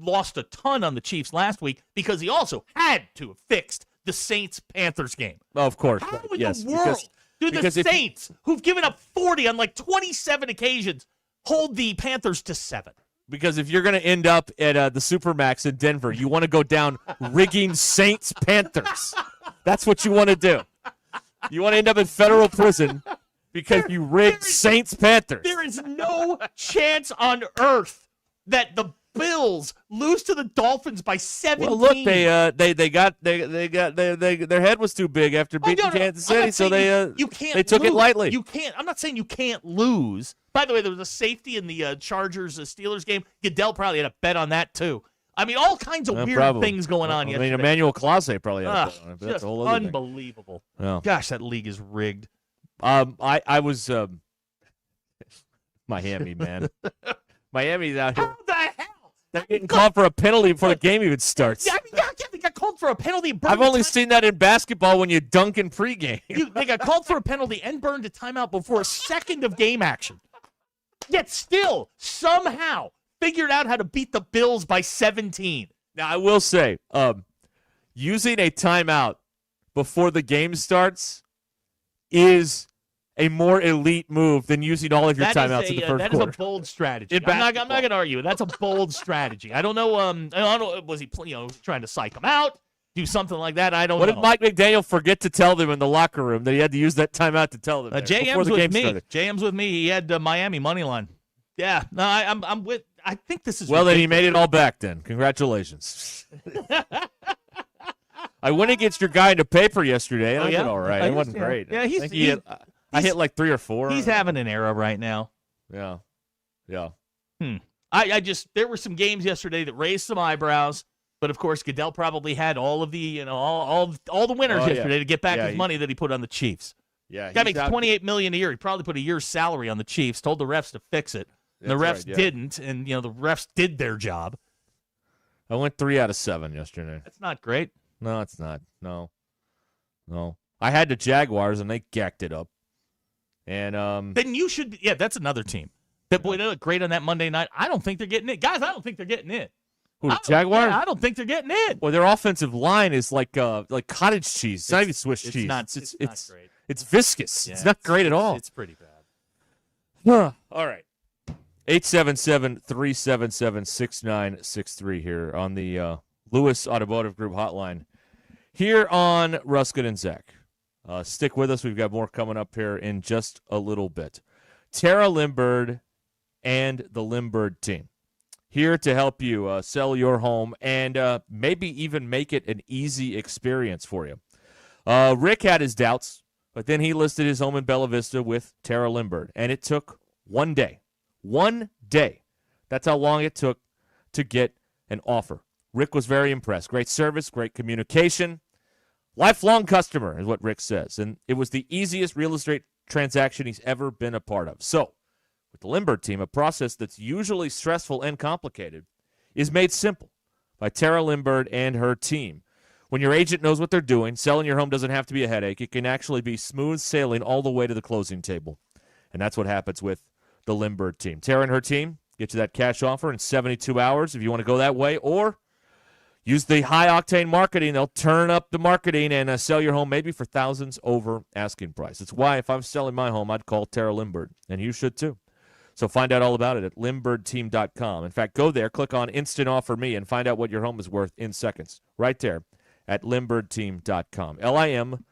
lost a ton on the Chiefs last week because he also had to have fixed the Saints-Panthers game. Oh, of course. How in yes, the world do the Saints, who've given up 40 on like 27 occasions, hold the Panthers to 7? Because if you're going to end up at the Supermax in Denver, you want to go down rigging Saints-Panthers. That's what you want to do. You want to end up in federal prison because you rigged Saints-Panthers. There is no chance on earth that the Bills lose to the Dolphins by 17. Well, look, their head was too big after beating Kansas City, so they took it lightly. You can't. I'm not saying you can't lose. By the way, there was a safety in the Chargers-Steelers game. Goodell probably had a bet on that too. I mean, all kinds of weird things going on yesterday. I mean, Emmanuel Clase probably had a bet on it, but that's a whole other thing. Unbelievable. Yeah. Gosh, that league is rigged. I was Miami, man. Miami's out here. How the hell? They're getting called for a penalty before the game even starts. Yeah, I mean, they got called for a penalty. I've only seen that in basketball when you dunk in pregame. They got called for a penalty and burned a timeout before a second of game action. Yet still, somehow, figured out how to beat the Bills by 17. Now, I will say, using a timeout before the game starts is a more elite move than using all of your timeouts in the first quarter. That is a bold strategy. I'm not going to argue. That's a bold strategy. I don't know. I don't know. Was he trying to psych him out? Do something like that? I don't know. What did Mike McDaniel forget to tell them in the locker room that he had to use that timeout to tell them before the game started? JM's with me. He had Miami money line. Yeah. No, I'm with. I think this is. Well, then he made it all back. Then congratulations. I went against your guy in the paper yesterday, and I did all right. It wasn't great. Yeah, I hit like 3 or 4. He's having an era right now. Yeah. I just there were some games yesterday that raised some eyebrows. But of course, Goodell probably had all of the, all the winners yesterday to get back his money that he put on the Chiefs. Yeah, guy makes $28 million a year. He probably put a year's salary on the Chiefs. Told the refs to fix it. And the refs didn't, and the refs did their job. I went 3 out of 7 yesterday. That's not great. No, it's not. No. I had the Jaguars, and they gacked it up. And then you should. Yeah, that's another team. That boy, they look great on that Monday night. I don't think they're getting it, guys. I don't think they're getting it. Who, the Jaguars? I don't think they're getting in. Well, their offensive line is like cottage cheese. It's not even Swiss cheese. It's not great. It's viscous. Yeah, it's not great at all. It's pretty bad. All right. 877-377-6963 here on the Lewis Automotive Group hotline. Here on Ruscin and Zach. Stick with us. We've got more coming up here in just a little bit. Tara Limbird and the Limbird team. Here to help you sell your home and maybe even make it an easy experience for you. Rick had his doubts, but then he listed his home in Bella Vista with Tara Limbird, and it took one day. 1 day. That's how long it took to get an offer. Rick was very impressed. Great service, great communication. Lifelong customer is what Rick says, and it was the easiest real estate transaction he's ever been a part of. So, With the Limbird team, a process that's usually stressful and complicated is made simple by Tara Limbird and her team. When your agent knows what they're doing, selling your home doesn't have to be a headache. It can actually be smooth sailing all the way to the closing table. And that's what happens with the Limbird team. Tara and her team get you that cash offer in 72 hours if you want to go that way, or use the high-octane marketing. They'll turn up the marketing and sell your home maybe for thousands over asking price. It's why if I'm selling my home, I'd call Tara Limbird, and you should too. So find out all about it at LimbirdTeam.com. In fact, go there, click on Instant Offer Me, and find out what your home is worth in seconds. Right there at LimbirdTeam.com. LIMBIRD.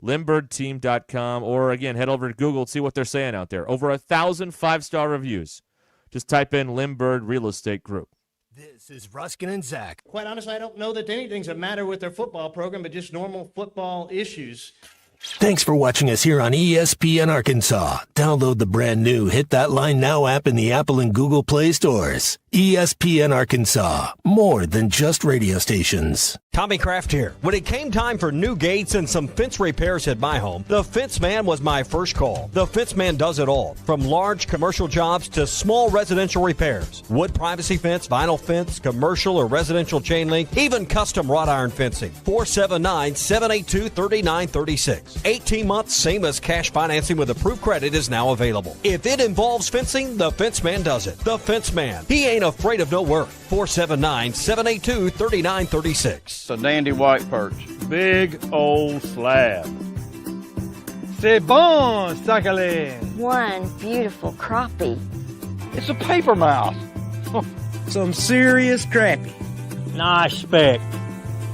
LimbirdTeam.com. Or, again, head over to Google and see what they're saying out there. Over 1,000 5-star reviews. Just type in Limbird Real Estate Group. This is Ruscin and Zach. Quite honestly, I don't know that anything's the matter with their football program, but just normal football issues. Thanks for watching us here on ESPN Arkansas. Download the brand new Hit That Line Now app in the Apple and Google Play stores. ESPN Arkansas, more than just radio stations. Tommy Kraft here. When it came time for new gates and some fence repairs at my home, the Fence Man was my first call. The Fence Man does it all, from large commercial jobs to small residential repairs. Wood privacy fence, vinyl fence, commercial or residential chain link, even custom wrought iron fencing. 479-782-3936. 18 months, same as cash financing with approved credit is now available. If it involves fencing, the Fence Man does it. The Fence Man. He ain't afraid of no work. 479-782-3936. It's a dandy white perch. Big old slab. C'est bon, sacalé. One beautiful crappie. It's a paper mouse. Some serious crappie. Nice speck.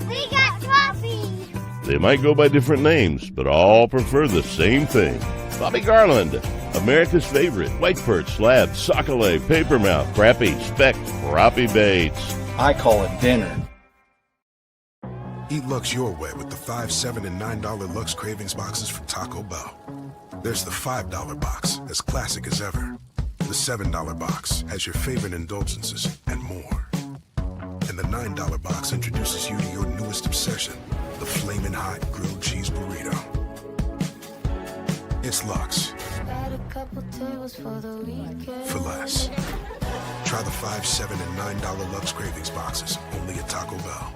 We got crappies. They might go by different names, but all prefer the same thing. Bobby Garland, America's favorite white perch, slab, sockeye, papermouth, crappie, speck, crappie baits. I call it dinner. Eat Lux your way with the $5, $7, and $9 Lux Cravings boxes from Taco Bell. There's the $5 box, as classic as ever. The $7 box has your favorite indulgences and more. And the $9 box introduces you to your newest obsession, the Flamin' Hot Grilled Cheese Burrito. It's Lux. For less. Try the $5, $7, and $9 Lux Cravings boxes, only at Taco Bell.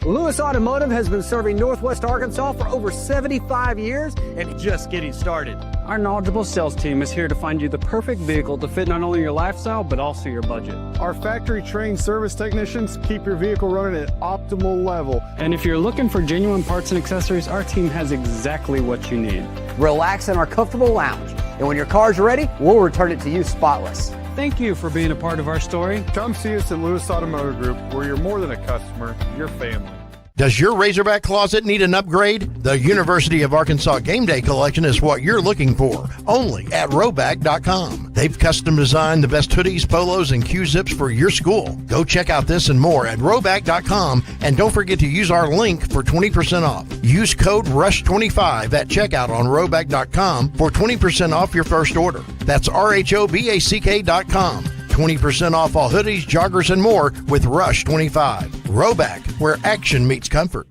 Lewis Automotive has been serving Northwest Arkansas for over 75 years and just getting started. Our knowledgeable sales team is here to find you the perfect vehicle to fit not only your lifestyle, but also your budget. Our factory-trained service technicians keep your vehicle running at optimal level. And if you're looking for genuine parts and accessories, our team has exactly what you need. Relax in our comfortable lounge. And when your car's ready, we'll return it to you spotless. Thank you for being a part of our story. Come see us at Lewis Automotive Group, where you're more than a customer, you're family. Does your Razorback closet need an upgrade? The University of Arkansas Game Day Collection is what you're looking for, only at Roback.com. They've custom designed the best hoodies, polos, and Q-zips for your school. Go check out this and more at Roback.com, and don't forget to use our link for 20% off. Use code RUSH25 at checkout on Roback.com for 20% off your first order. That's RHOBACK.com. 20% off all hoodies, joggers, and more with Rush25. Roback, where action meets comfort.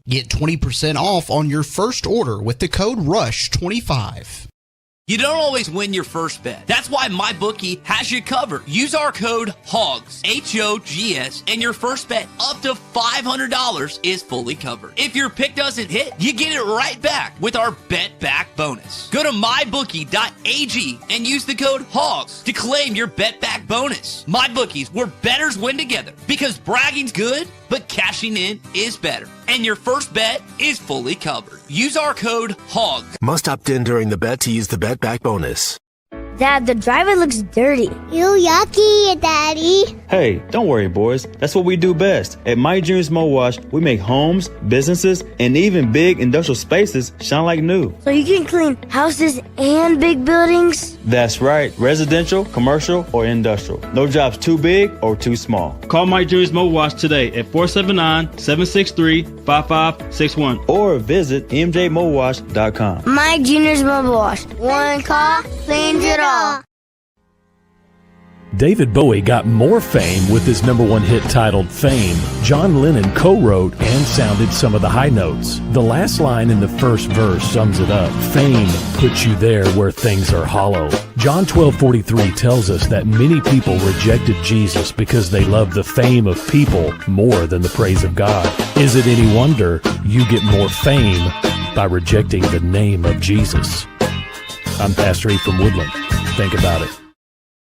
Get 20% off on your first order with the code RUSH25. You don't always win your first bet. That's why MyBookie has you covered. Use our code HOGS, H-O-G-S, and your first bet up to $500 is fully covered. If your pick doesn't hit, you get it right back with our Bet Back bonus. Go to MyBookie.ag and use the code HOGS to claim your Bet Back bonus. MyBookie's, where bettors win together, because bragging's good, but cashing in is better. And your first bet is fully covered. Use our code HOGS. Must opt in during the bet to use the Bet Back bonus. Dad, the driver looks dirty. You yucky, Daddy. Hey, don't worry, boys. That's what we do best. At My Dreams Mo Wash, we make homes, businesses, and even big industrial spaces shine like new. So you can clean houses and big buildings? That's right. Residential, commercial, or industrial. No job's too big or too small. Call My Dreams Mo Wash today at 479-763-5561 or visit mjmowash.com. My Junior's Mobile Wash. One call cleans it all. David Bowie got more fame with his #1 hit titled Fame. John Lennon co-wrote and sounded some of the high notes. The last line in the first verse sums it up. Fame puts you there where things are hollow. John 12:43 tells us that many people rejected Jesus because they loved the fame of people more than the praise of God. Is it any wonder you get more fame by rejecting the name of Jesus? I'm Pastor E from Woodland. Think about it.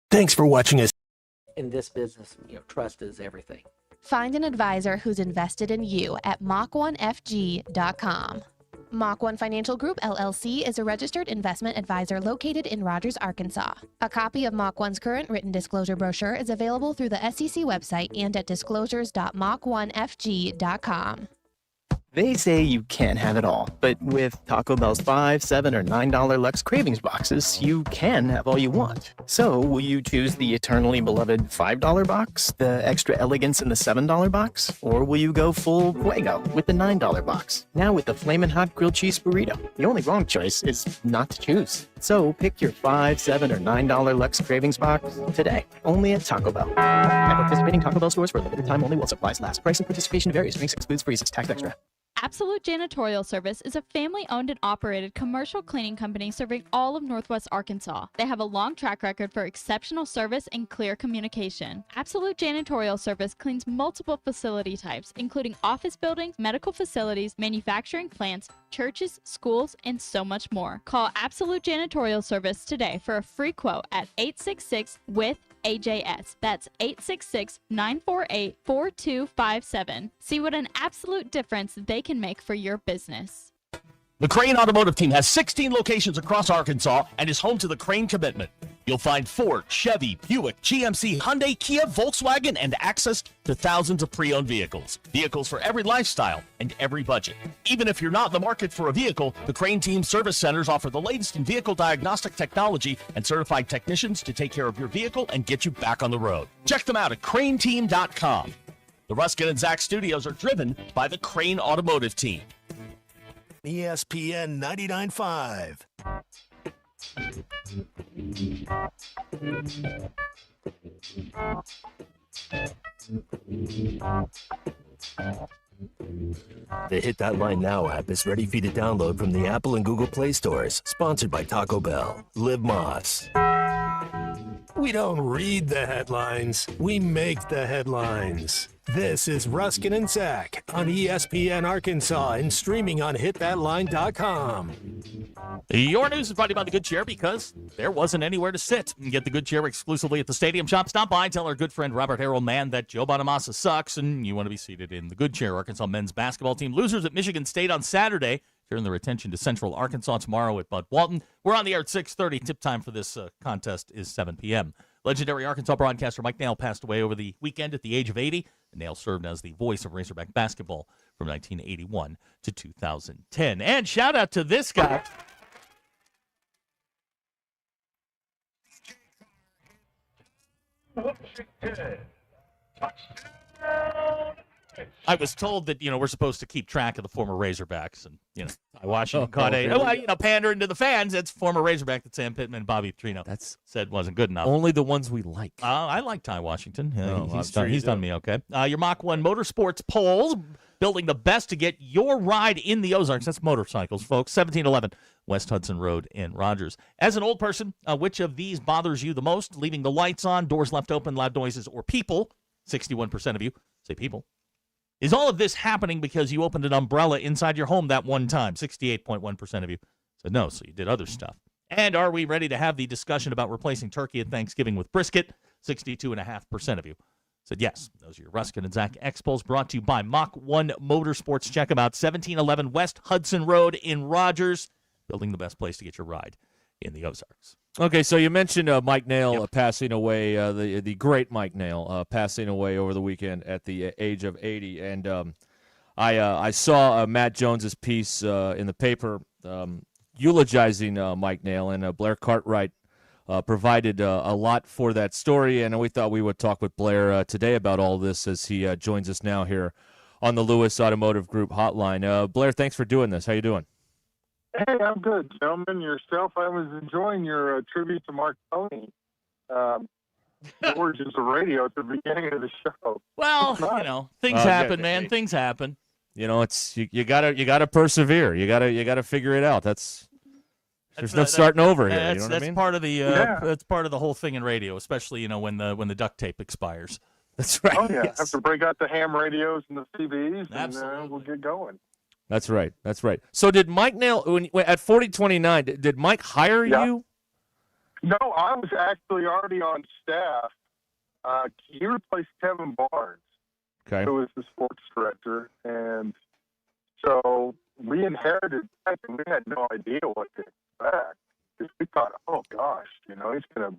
Thanks for watching us. In this business, trust is everything. Find an advisor who's invested in you at Mach1FG.com. Mach1 Financial Group, LLC is a registered investment advisor located in Rogers, Arkansas. A copy of Mach1's current written disclosure brochure is available through the SEC website and at disclosures.mach1fg.com. They say you can't have it all, but with Taco Bell's $5, $7, or $9 Lux Cravings boxes, you can have all you want. So, will you choose the eternally beloved $5 box, the extra elegance in the $7 box, or will you go full fuego with the $9 box? Now with the Flamin' Hot Grilled Cheese Burrito, the only wrong choice is not to choose. So, pick your $5, $7, or $9 Lux Cravings box today, only at Taco Bell. At participating Taco Bell stores for a limited time only while supplies last. Price and participation varies. Drinks excludes freezes. Tax extra. Absolute Janitorial Service is a family-owned and operated commercial cleaning company serving all of Northwest Arkansas. They have a long track record for exceptional service and clear communication. Absolute Janitorial Service cleans multiple facility types, including office buildings, medical facilities, manufacturing plants, churches, schools, and so much more. Call Absolute Janitorial Service today for a free quote at 866-WITH-AJS. That's 866-948-4257. See what an absolute difference they can make for your business. The Crane Automotive Team has 16 locations across Arkansas and is home to the Crane Commitment. You'll find Ford, Chevy, Buick, GMC, Hyundai, Kia, Volkswagen, and access to thousands of pre-owned vehicles. Vehicles for every lifestyle and every budget. Even if you're not in the market for a vehicle, the Crane Team Service Centers offer the latest in vehicle diagnostic technology and certified technicians to take care of your vehicle and get you back on the road. Check them out at craneteam.com. The Ruscin and Zach studios are driven by the Crane Automotive Team. ESPN 99.5. The Hit That Line Now app is ready for you to download from the Apple and Google Play stores. Sponsored by Taco Bell. Live Moss. We don't read the headlines. We make the headlines. This is Ruscin and Zach on ESPN Arkansas and streaming on hitthatline.com. Your news is brought to you by the Good Chair because there wasn't anywhere to sit. You can get the Good Chair exclusively at the Stadium Shop. Stop by, tell our good friend Robert Harrell that Joe Bonamassa sucks, and you want to be seated in the Good Chair. Arkansas men's basketball team losers at Michigan State on Saturday. Turn their attention to Central Arkansas tomorrow at Bud Walton. We're on the air at 6:30. Tip time for this contest is 7 p.m. Legendary Arkansas broadcaster Mike Nail passed away over the weekend at the age of 80. Nail served as the voice of Razorback basketball from 1981 to 2010. And shout out to this guy. I was told that, we're supposed to keep track of the former Razorbacks. And, Washington caught pandering to the fans. It's former Razorback that Sam Pittman and Bobby Petrino said wasn't good enough. Only the ones we like. I like Ty Washington. He's done me okay. Your Mach 1 Motorsports polls, building the best to get your ride in the Ozarks. That's motorcycles, folks. 1711 West Hudson Road in Rogers. As an old person, which of these bothers you the most? Leaving the lights on, doors left open, loud noises, or people? 61% of you say people. Is all of this happening because you opened an umbrella inside your home that one time? 68.1% of you said no, so you did other stuff. And are we ready to have the discussion about replacing turkey at Thanksgiving with brisket? 62.5% of you said yes. Those are your Ruscin and Zach X polls brought to you by Mach 1 Motorsports. Check them out, 1711 West Hudson Road in Rogers. Building the best place to get your ride in the Ozarks. Okay, so you mentioned Mike Nail passing away, the great Mike Nail passing away over the weekend at the age of 80. And I saw Matt Jones's piece in the paper eulogizing Mike Nail, and Blair Cartwright provided a lot for that story. And we thought we would talk with Blair today about all this as he joins us now here on the Lewis Automotive Group hotline. Blair, thanks for doing this. How you doing? Hey, I'm good, gentlemen. Yourself? I was enjoying your tribute to Mark Tony. gorgeous radio at the beginning of the show. Well, things happen, man. Things happen. It's you gotta persevere. You gotta figure it out. There's no starting over here. You know what I mean? Part of the that's part of the whole thing in radio, especially when the duct tape expires. That's right. Oh yeah, yes. have to break out the ham radios and the CBs, and we'll get going. That's right. So did Mike Nail at 4029? Did Mike hire you? No, I was actually already on staff. He replaced Kevin Barnes, who was the sports director, and so we inherited that, and we had no idea what to expect. Because we thought, oh gosh, he's going to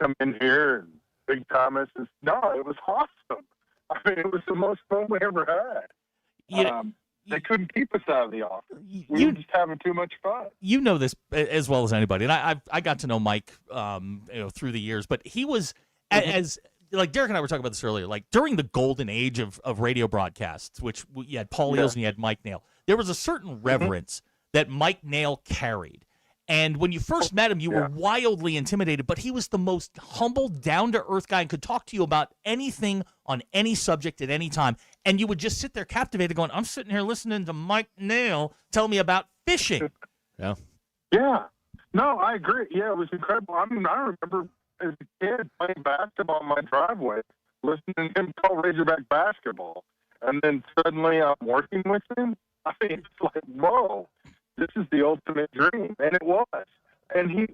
come in here and big Thomas. No, it was awesome. I mean, it was the most fun we ever had. They couldn't keep us out of the office. We were just having too much fun. You know this as well as anybody, and I got to know Mike, through the years. But he was as like Derek and I were talking about this earlier. Like during the golden age of radio broadcasts, which you had Paul Eels and you had Mike Nail, there was a certain reverence that Mike Nail carried. And when you first met him, you were wildly intimidated, but he was the most humble, down-to-earth guy and could talk to you about anything on any subject at any time. And you would just sit there captivated going, I'm sitting here listening to Mike Nail tell me about fishing. Yeah. Yeah. No, I agree. Yeah, it was incredible. I mean, I remember as a kid playing basketball in my driveway, listening to him call Razorback basketball. And then suddenly I'm working with him. I mean, it's like, whoa. This is the ultimate dream, and it was. And he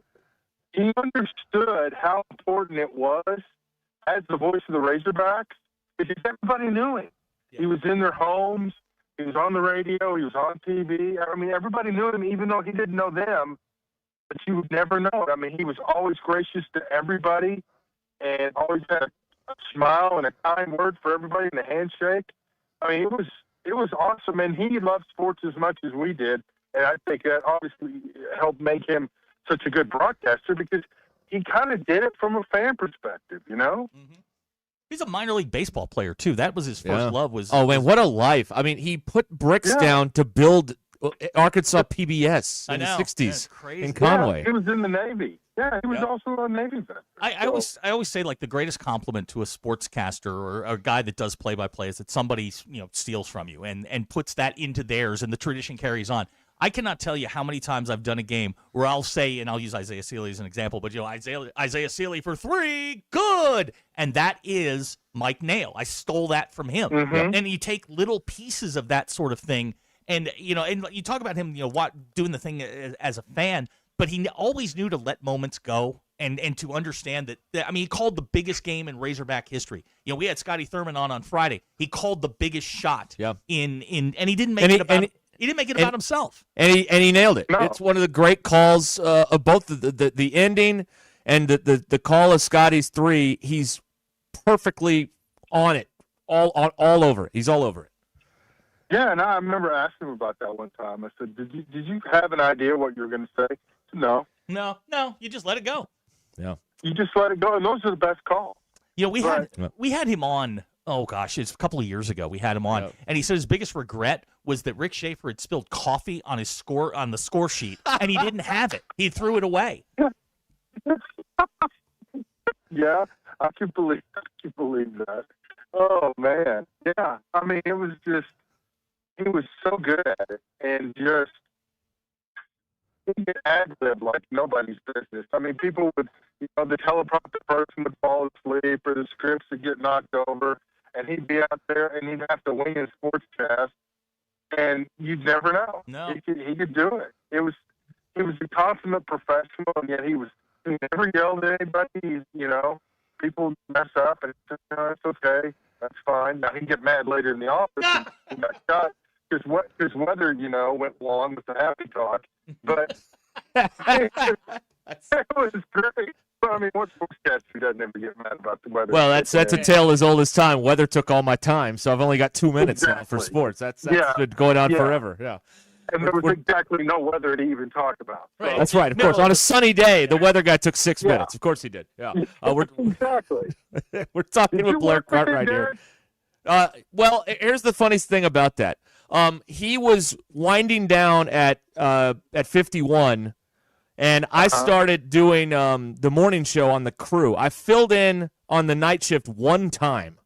understood how important it was as the voice of the Razorbacks because everybody knew him. Yeah. He was in their homes. He was on the radio. He was on TV. I mean, everybody knew him, even though he didn't know them. But you would never know it. I mean, he was always gracious to everybody and always had a smile and a kind word for everybody and a handshake. I mean, it was awesome, and he loved sports as much as we did. And I think that obviously helped make him such a good broadcaster because he kind of did it from a fan perspective, Mm-hmm. He's a minor league baseball player, too. That was his first love. Oh, man, what a life. I mean, he put bricks down to build Arkansas PBS in the 60s in Conway. Yeah, he was in the Navy. Yeah, he was also a Navy vet. I always say, like, the greatest compliment to a sportscaster or a guy that does play-by-play is that somebody, steals from you and puts that into theirs and the tradition carries on. I cannot tell you how many times I've done a game where I'll say, and I'll use Isaiah Sealy as an example, but Isaiah Sealy for 3, good, and that is Mike Nail. I stole that from him, and you take little pieces of that sort of thing, and and you talk about him, doing the thing as a fan, but he always knew to let moments go and to understand that. I mean, he called the biggest game in Razorback history. We had Scotty Thurman on Friday. He called the biggest shot in and he didn't make it about. He didn't make it about himself, and he nailed it. No. It's one of the great calls of both the ending and the call of Scotty's 3. He's perfectly on it, all over it. He's all over it. Yeah, and I remember asking him about that one time. I said, "Did you have an idea what you were going to say?" He said, No. You just let it go. Yeah, you just let it go, and those are the best calls. We had him on. Oh gosh, it's a couple of years ago. We had him on, and he said his biggest regret was that Rick Schaefer had spilled coffee on the score sheet, and he didn't have it. He threw it away. Yeah, I can believe that. Oh man, yeah. I mean, he was so good at it, and just he could ad-lib like nobody's business. I mean, people would, the teleprompter person would fall asleep, or the scripts would get knocked over. And he'd be out there, and he'd have to wing his sportscast, and you'd never know. No, he could do it. He was a consummate professional, and yet he never yelled at anybody. People mess up, and it's okay, that's fine. Now he'd get mad later in the office and got shot because weather, went along with the happy talk. But it was great. I mean, what sportscaster doesn't ever get mad about the weather? Well, that's a tale as old as time. Weather took all my time, so I've only got 2 minutes now for sports. That's been going on forever. Yeah. And there was exactly no weather to even talk about. So. That's right. Of course, on a sunny day, the weather guy took 6 minutes. Of course he did. Yeah. Exactly. We're talking with Blair Cartwright here. Well, here's the funniest thing about that. He was winding down at 51. And I started doing the morning show on the crew. I filled in on the night shift one time.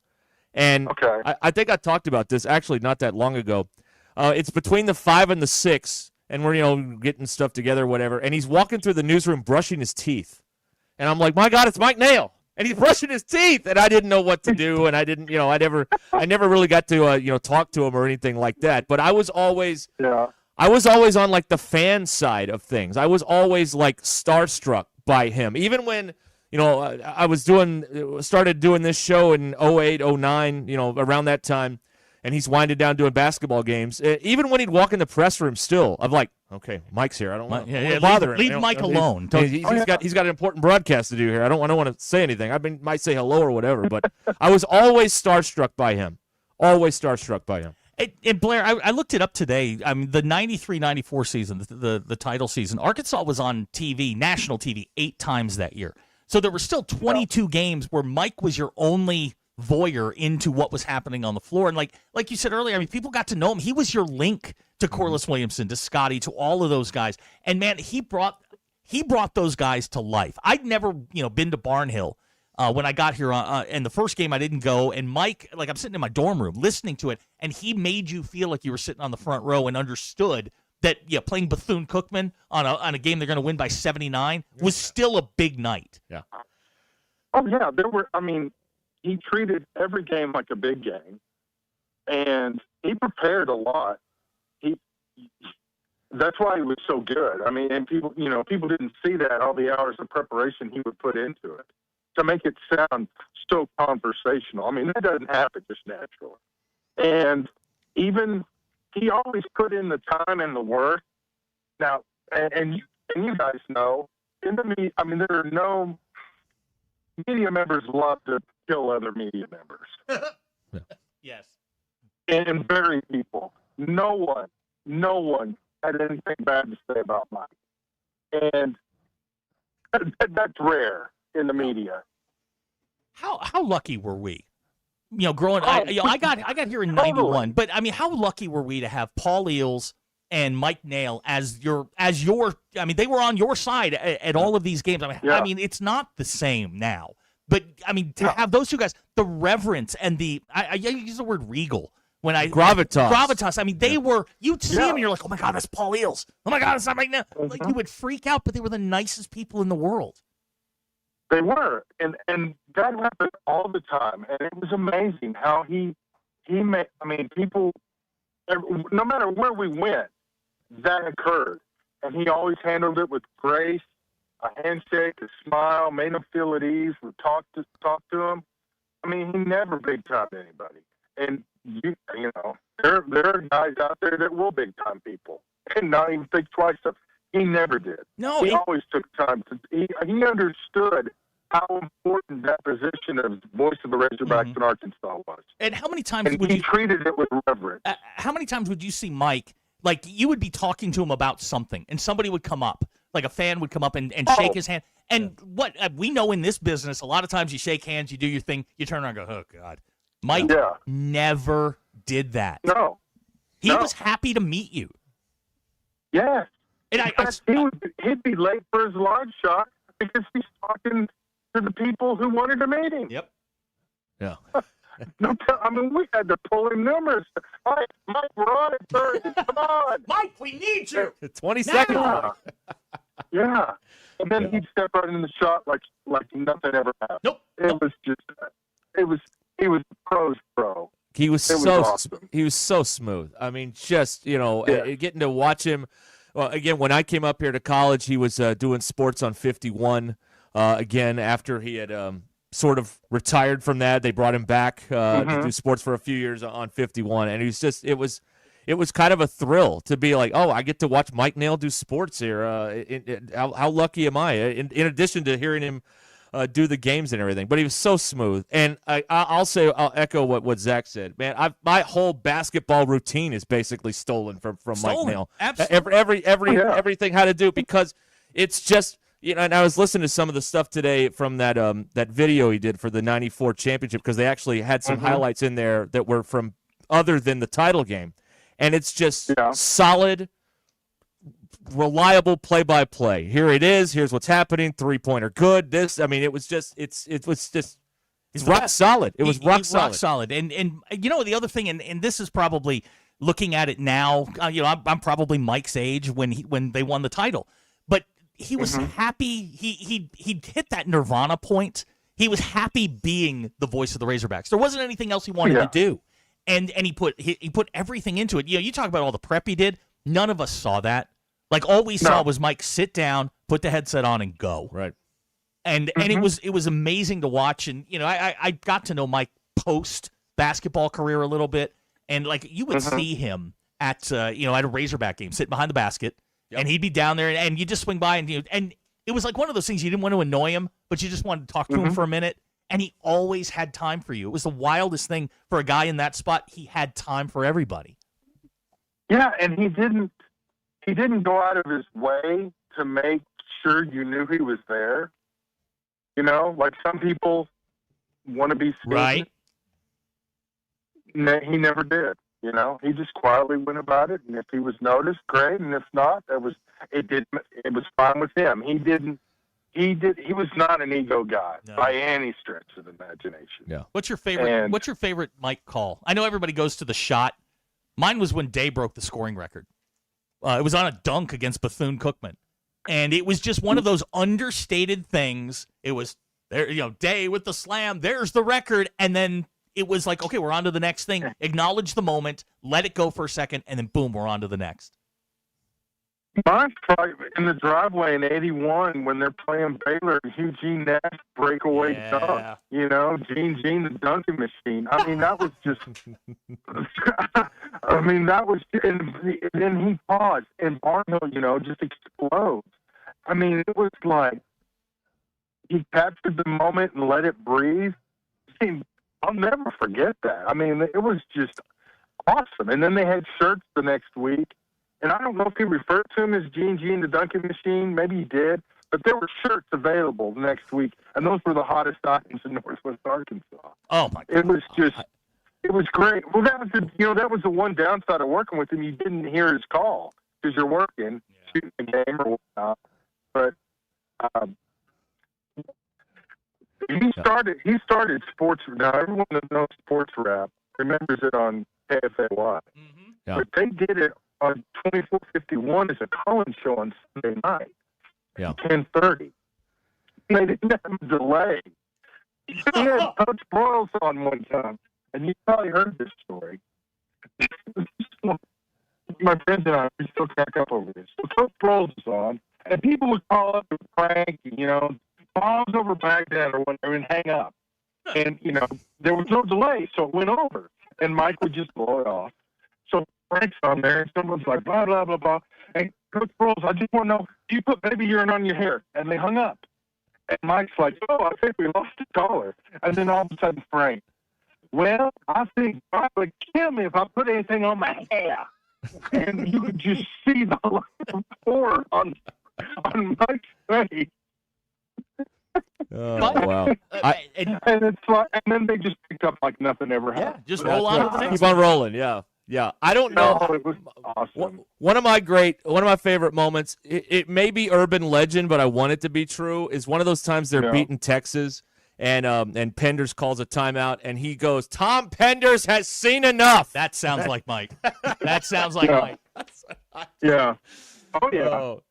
And I think I talked about this actually not that long ago. It's between the 5 and the 6, and we're getting stuff together or whatever. And he's walking through the newsroom brushing his teeth. And I'm like, my God, it's Mike Nail. And he's brushing his teeth, and I didn't know what to do, and I didn't, I never really got to, talk to him or anything like that. But I was always, on like the fan side of things. I was always like starstruck by him, even when, I was started doing this show in 08, 09, around that time, and he's winding down doing basketball games. Even when he'd walk in the press room, still, I'm like, okay, Mike's here. I don't want to bother him. Leave Mike alone. He's got an important broadcast to do here. I don't want to say anything. Might say hello or whatever, but I was always starstruck by him. Always starstruck by him. And Blair, I looked it up today. I mean, the 93-94 season, the title season, Arkansas was on TV, national TV, 8 times that year. So there were still 22 games where Mike was your only voyeur into what was happening on the floor. And like you said earlier, I mean, people got to know him. He was your link to Corliss Williamson, to Scotty, to all of those guys. And man, he brought those guys to life. I'd never, been to Barnhill when I got here. And the first game I didn't go. And Mike, I'm sitting in my dorm room listening to it, and he made you feel like you were sitting on the front row and understood that playing Bethune-Cookman on a game they're going to win by 79 was still a big night. Yeah. Oh yeah, he treated every game like a big game, and he prepared a lot. That's why he was so good. I mean, and people didn't see that, all the hours of preparation he would put into it to make it sound so conversational. I mean, that doesn't happen just naturally. And even he always put in the time and the work. Now, and you guys know, there are no media members love to kill other media members. Yes. And bury people. No one had anything bad to say about Mike. And that's rare in the media. How lucky were we? Growing I got here in 91, but I mean, how lucky were we to have Paul Eels and Mike Nail as your I mean, they were on your side at all of these games. I mean, it's not the same now. But I mean, to have those two guys, the reverence and I use the word regal when gravitas. I mean, they were. You'd see them and you're like, oh my God, that's Paul Eels. Oh my God, it's not Mike Nail. Like, you would freak out, but they were the nicest people in the world. They were, and that happened all the time, and it was amazing how he made. I mean, people, no matter where we went, that occurred, and he always handled it with grace. A handshake, a smile, made them feel at ease. Would talk to them. I mean, he never big time anybody. And there are guys out there that will big time people and not even think twice. He never did. No, he always took time to. He understood how important that position of voice of the Razorbacks in Arkansas was. And how many times would he treated it with reverence? How many times would you see Mike? Like, you would be talking to him about something, and somebody would come up. Like a fan would come up and shake his hand. And what we know in this business, a lot of times you shake hands, you do your thing, you turn around and go, oh, God. Mike never did that. No. He was happy to meet you. Yeah. And he'd be late for his live shot because he's talking to the people who wanted to meet him. Yep. Yeah. We had to pull him numerous. Mike, we're on at 30. Come on. Mike, we need you. 20 seconds. Yeah. And then he'd step right in the shot like nothing ever happened. Nope. He was pro's pro. He was awesome. He was so smooth. I mean, just, getting to watch him. Well, again, when I came up here to college, he was doing sports on 51. Again, after he had sort of retired from that, they brought him back to do sports for a few years on 51, and it was kind of a thrill to be like, oh, I get to watch Mike Nail do sports here. How lucky am I? In addition to hearing him do the games and everything, but he was so smooth. And I'll echo what Zach said. Man, my whole basketball routine is basically stolen from Mike Nail. Absolutely. Everything had to do, because it's just. And I was listening to some of the stuff today from that video he did for the 94 championship, because they actually had some highlights in there that were from other than the title game. And it's just solid, reliable play-by-play. Here it is. Here's what's happening. 3-pointer good. It was just it's rock solid. It was rock solid. Rock solid. And the other thing, and this is probably looking at it now. I'm probably Mike's age when they won the title, but he was happy. He hit that nirvana point. He was happy being the voice of the Razorbacks. There wasn't anything else he wanted to do, and he put everything into it. You talk about all the prep he did. None of us saw that. Like all we saw was Mike sit down, put the headset on, and go. Right. And it was amazing to watch. And I got to know Mike post basketball career a little bit, and like you would see him at at a Razorback game, sitting behind the basket, and he'd be down there, and you just swing by, and it was like one of those things you didn't want to annoy him, but you just wanted to talk to him for a minute, and he always had time for you. It was the wildest thing for a guy in that spot. He had time for everybody. Yeah, and he didn't go out of his way to make sure you knew he was there. Like some people want to be seen. Right. He never did. He just quietly went about it, and if he was noticed, great, and if not, it was fine with him. He was not an ego guy by any stretch of the imagination. Yeah. What's your favorite Mike call? I know everybody goes to the shot. Mine was when Day broke the scoring record. It was on a dunk against Bethune-Cookman. And it was just one of those understated things. It was there, Day with the slam. There's the record. And then it was like, okay, we're on to the next thing. Acknowledge the moment, let it go for a second, and then boom, we're on to the next. Mine's probably in the driveway in '81 when they're playing Baylor, Eugene Nash breakaway dunk. Gene the dunking machine. I mean, that was just. And then he paused, and Barnhill, just explodes. I mean, it was like he captured the moment and let it breathe. I mean, I'll never forget that. I mean, it was just awesome. And then they had shirts the next week. And I don't know if he referred to him as Gene the Dunking Machine. Maybe he did. But there were shirts available the next week, and those were the hottest items in Northwest Arkansas. Oh my God! It was great. Well, that was the one downside of working with him. You didn't hear his call because you're working, shooting a game or whatnot. But he started sports. Now everyone that knows sports rap remembers it on KFAY. But they did it on 2451 as a call-in show on Sunday night. 10:30. They didn't have a delay. He had Coach Broyles on one time, and you probably heard this story. My friends and I, we still crack up over this. So Coach Broyles is on, and people would call up and prank, balls over Baghdad or whatever, and hang up. And, there was no delay, so it went over. And Mike would just blow it off. So Frank's on there, and someone's like, blah, blah, blah, blah. And Coach Broyles, I just want to know, do you put baby urine on your hair? And they hung up. And Mike's like, I think we lost the caller. And then all of a sudden, Frank, well, I think God would kill me if I put anything on my hair. And you could just see the light of horror on Mike's face. Oh, wow. And it's like, and then they just picked up like nothing ever happened. Just roll on. Keep on rolling, Yeah, I don't know. It was awesome. One of my favorite moments, it may be urban legend, but I want it to be true, is one of those times they're beating Texas, and Penders calls a timeout, and he goes, Tom Penders has seen enough. That sounds like Mike. That sounds like Mike. Yeah. Oh, yeah. Oh,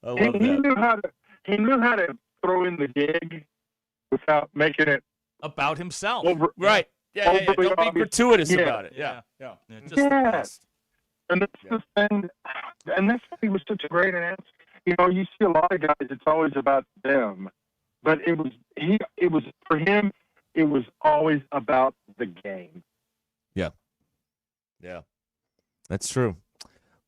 I love that. He knew how to throw in the gig without making it about himself. Right. Yeah. Don't be gratuitous about it. Yeah. Just the best. And that's the thing. And that's why he was such a great announcer. You see a lot of guys, it's always about them. But it was for him, it was always about the game. Yeah. That's true.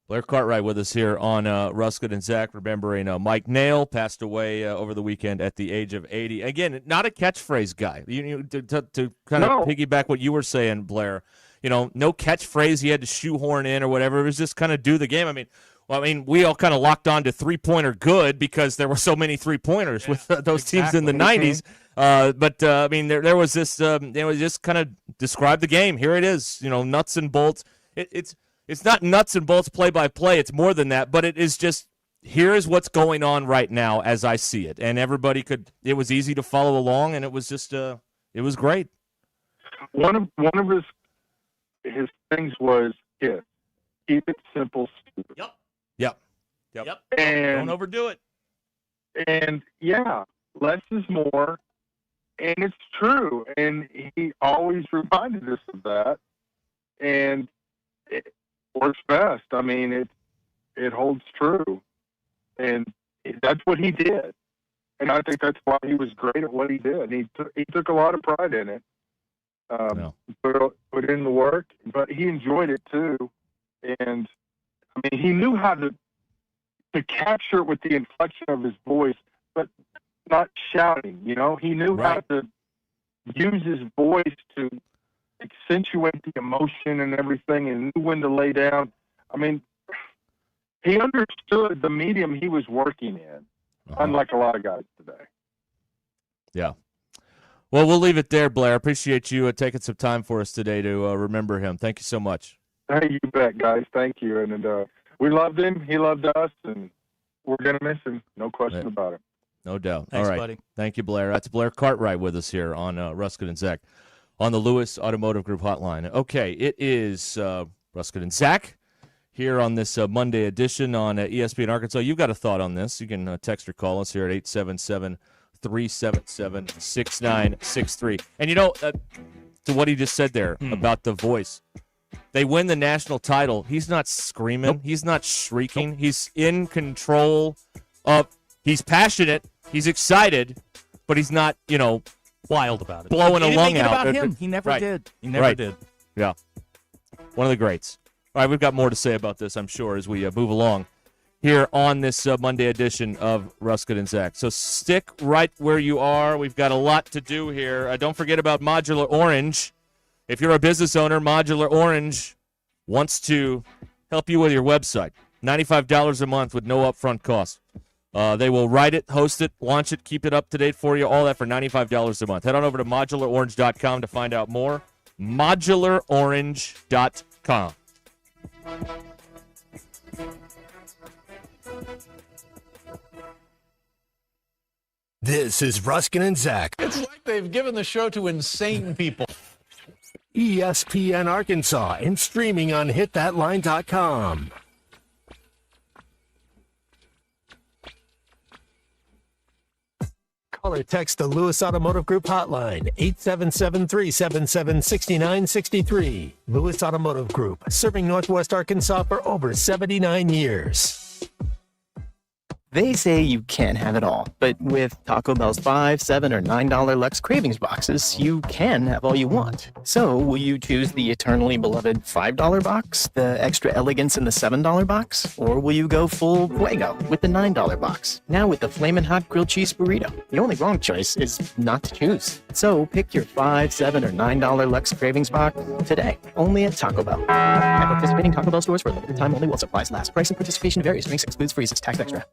Blair Cartwright with us here on Ruscin and Zach, remembering Mike Nail passed away over the weekend at the age of 80. Again, not a catchphrase guy. To kind of piggyback what you were saying, Blair, no catchphrase he had to shoehorn in or whatever. It was just kind of do the game. I mean, we all kind of locked on to three-pointer good because there were so many three-pointers with those teams in the 90s. But there was this, just kind of describe the game. Here it is, nuts and bolts. it's not nuts and bolts play-by-play. It's more than that, but it is just, here's what's going on right now as I see it. And everybody it was easy to follow along, and it was just, it was great. One of his things was, keep it simple, stupid. Yep. And don't overdo it. And yeah, less is more, and it's true. And he always reminded us of that, and it works best. I mean, it holds true, and that's what he did. And I think that's why he was great at what he did. He took a lot of pride in it. Put in the work, but he enjoyed it too. And I mean, he knew how to capture it with the inflection of his voice, but not shouting. He knew how to use his voice to accentuate the emotion and everything, and knew when to lay down. I mean, he understood the medium he was working in, unlike a lot of guys today. Yeah. Well, we'll leave it there, Blair. Appreciate you taking some time for us today to remember him. Thank you so much. Hey, you bet, guys. Thank you. And we loved him. He loved us, and we're going to miss him. No question about it. No doubt. Thanks, all right. buddy. Thank you, Blair. That's Blair Cartwright with us here on Ruscin and Zach on the Lewis Automotive Group hotline. Okay, it is Ruscin and Zach here on this Monday edition on ESPN Arkansas. You've got a thought on this. You can text or call us here at 877-377-6963. And to what he just said there about the voice, they win the national title. He's not screaming. Nope. He's not shrieking. Nope. He's in control of. He's passionate. He's excited, but he's not, wild about it. Blowing a lung out. About him. He never did. He never did. Yeah. One of the greats. All right, we've got more to say about this, I'm sure, as we move along here on this Monday edition of Ruscin and Zach. So stick right where you are. We've got a lot to do here. Don't forget about Modular Orange. If you're a business owner, Modular Orange wants to help you with your website. $95 a month with no upfront cost. They will write it, host it, launch it, keep it up to date for you, all that for $95 a month. Head on over to modularorange.com to find out more. modularorange.com. This is Ruscin and Zach. It's like they've given the show to insane people. ESPN Arkansas and streaming on hitthatline.com. Call or text the Lewis Automotive Group hotline, 877-377-6963. Lewis Automotive Group, serving Northwest Arkansas for over 79 years. They say you can't have it all, but with Taco Bell's $5, $7, or $9 Lux Cravings boxes, you can have all you want. So, will you choose the eternally beloved $5 box, the extra elegance in the $7 box, or will you go full fuego with the $9 box? Now with the Flamin' Hot Grilled Cheese Burrito. The only wrong choice is not to choose. So, pick your $5, $7, or $9 Lux Cravings box today, only at Taco Bell. At participating Taco Bell stores for a limited time only while supplies last. Price and participation varies. Drinks excludes freezes. Tax extra.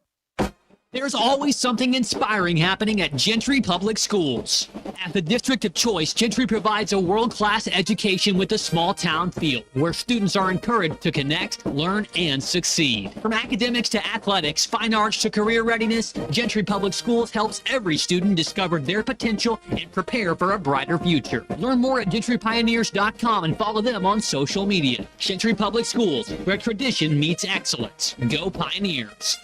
There's always something inspiring happening at Gentry Public Schools. At the district of choice, Gentry provides a world-class education with a small-town feel, where students are encouraged to connect, learn, and succeed. From academics to athletics, fine arts to career readiness, Gentry Public Schools helps every student discover their potential and prepare for a brighter future. Learn more at gentrypioneers.com and follow them on social media. Gentry Public Schools, where tradition meets excellence. Go Pioneers!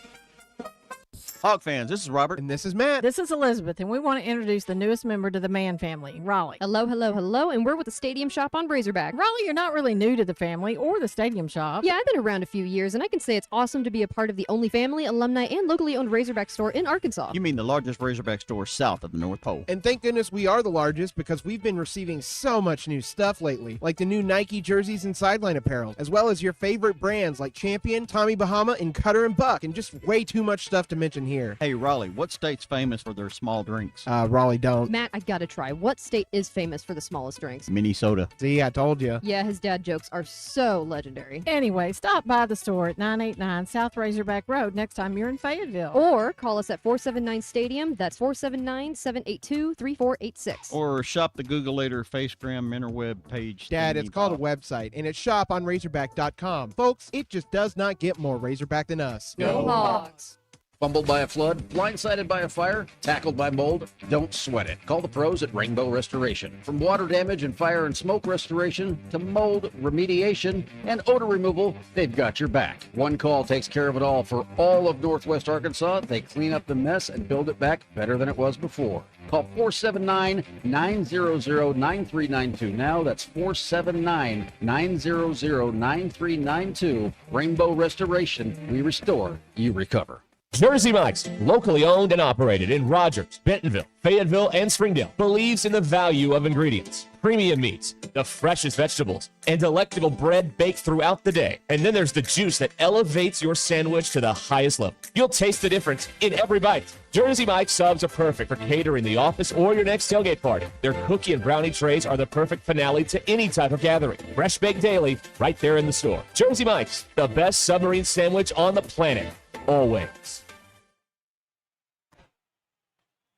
Hog fans, this is Robert. And this is Matt. This is Elizabeth, and we want to introduce the newest member to the Mann family, Raleigh. Hello, hello, hello, and we're with the Stadium Shop on Razorback. Raleigh, you're not really new to the family or the Stadium Shop. Yeah, I've been around a few years, and I can say it's awesome to be a part of the only family, alumni, and locally owned Razorback store in Arkansas. You mean the largest Razorback store south of the North Pole. And thank goodness we are the largest, because we've been receiving so much new stuff lately, like the new Nike jerseys and sideline apparel, as well as your favorite brands like Champion, Tommy Bahama, and Cutter & Buck, and just way too much stuff to mention here. Hey, Raleigh, what state's famous for their small drinks? Raleigh don't. Matt, I gotta try. What state is famous for the smallest drinks? Minnesota. See, I told you. Yeah, his dad jokes are so legendary. Anyway, stop by the store at 989 South Razorback Road next time you're in Fayetteville. Or call us at 479 Stadium. That's 479-782-3486. Or shop the Googleator Facegram interweb page. Dad, it's called a website, and it's shop on Razorback.com. Folks, it just does not get more Razorback than us. Go Hogs! Fumbled by a flood, blindsided by a fire, tackled by mold? Don't sweat it. Call the pros at Rainbow Restoration. From water damage and fire and smoke restoration to mold remediation and odor removal, they've got your back. One call takes care of it all for all of Northwest Arkansas. They clean up the mess and build it back better than it was before. Call 479-900-9392 now. That's 479-900-9392. Rainbow Restoration. We restore, you recover. Jersey Mike's, locally owned and operated in Rogers, Bentonville, Fayetteville, and Springdale, believes in the value of ingredients, premium meats, the freshest vegetables, and delectable bread baked throughout the day. And then there's the juice that elevates your sandwich to the highest level. You'll taste the difference in every bite. Jersey Mike's subs are perfect for catering the office or your next tailgate party. Their cookie and brownie trays are the perfect finale to any type of gathering. Fresh baked daily, right there in the store. Jersey Mike's, the best submarine sandwich on the planet. Always.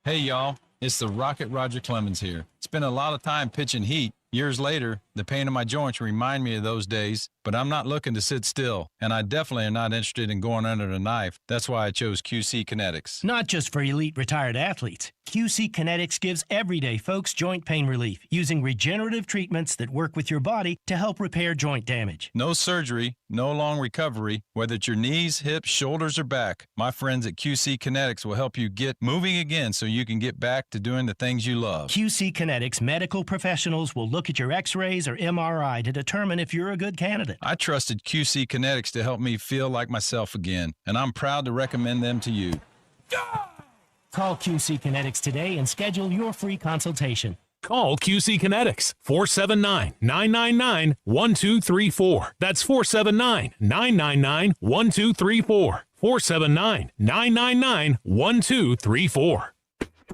Hey, y'all. It's the Rocket Roger Clemens here. Spent a lot of time pitching heat. Years later, the pain in my joints remind me of those days, but I'm not looking to sit still, and I definitely am not interested in going under the knife. That's why I chose QC Kinetics. Not just for elite retired athletes. QC Kinetics gives everyday folks joint pain relief using regenerative treatments that work with your body to help repair joint damage. No surgery, no long recovery, whether it's your knees, hips, shoulders, or back. My friends at QC Kinetics will help you get moving again so you can get back to doing the things you love. QC Kinetics medical professionals will look at your x-rays or MRI to determine if you're a good candidate. I trusted QC Kinetics to help me feel like myself again, and I'm proud to recommend them to you. Call QC Kinetics today and schedule your free consultation. Call QC Kinetics, 479-999-1234. That's 479-999-1234. 479-999-1234.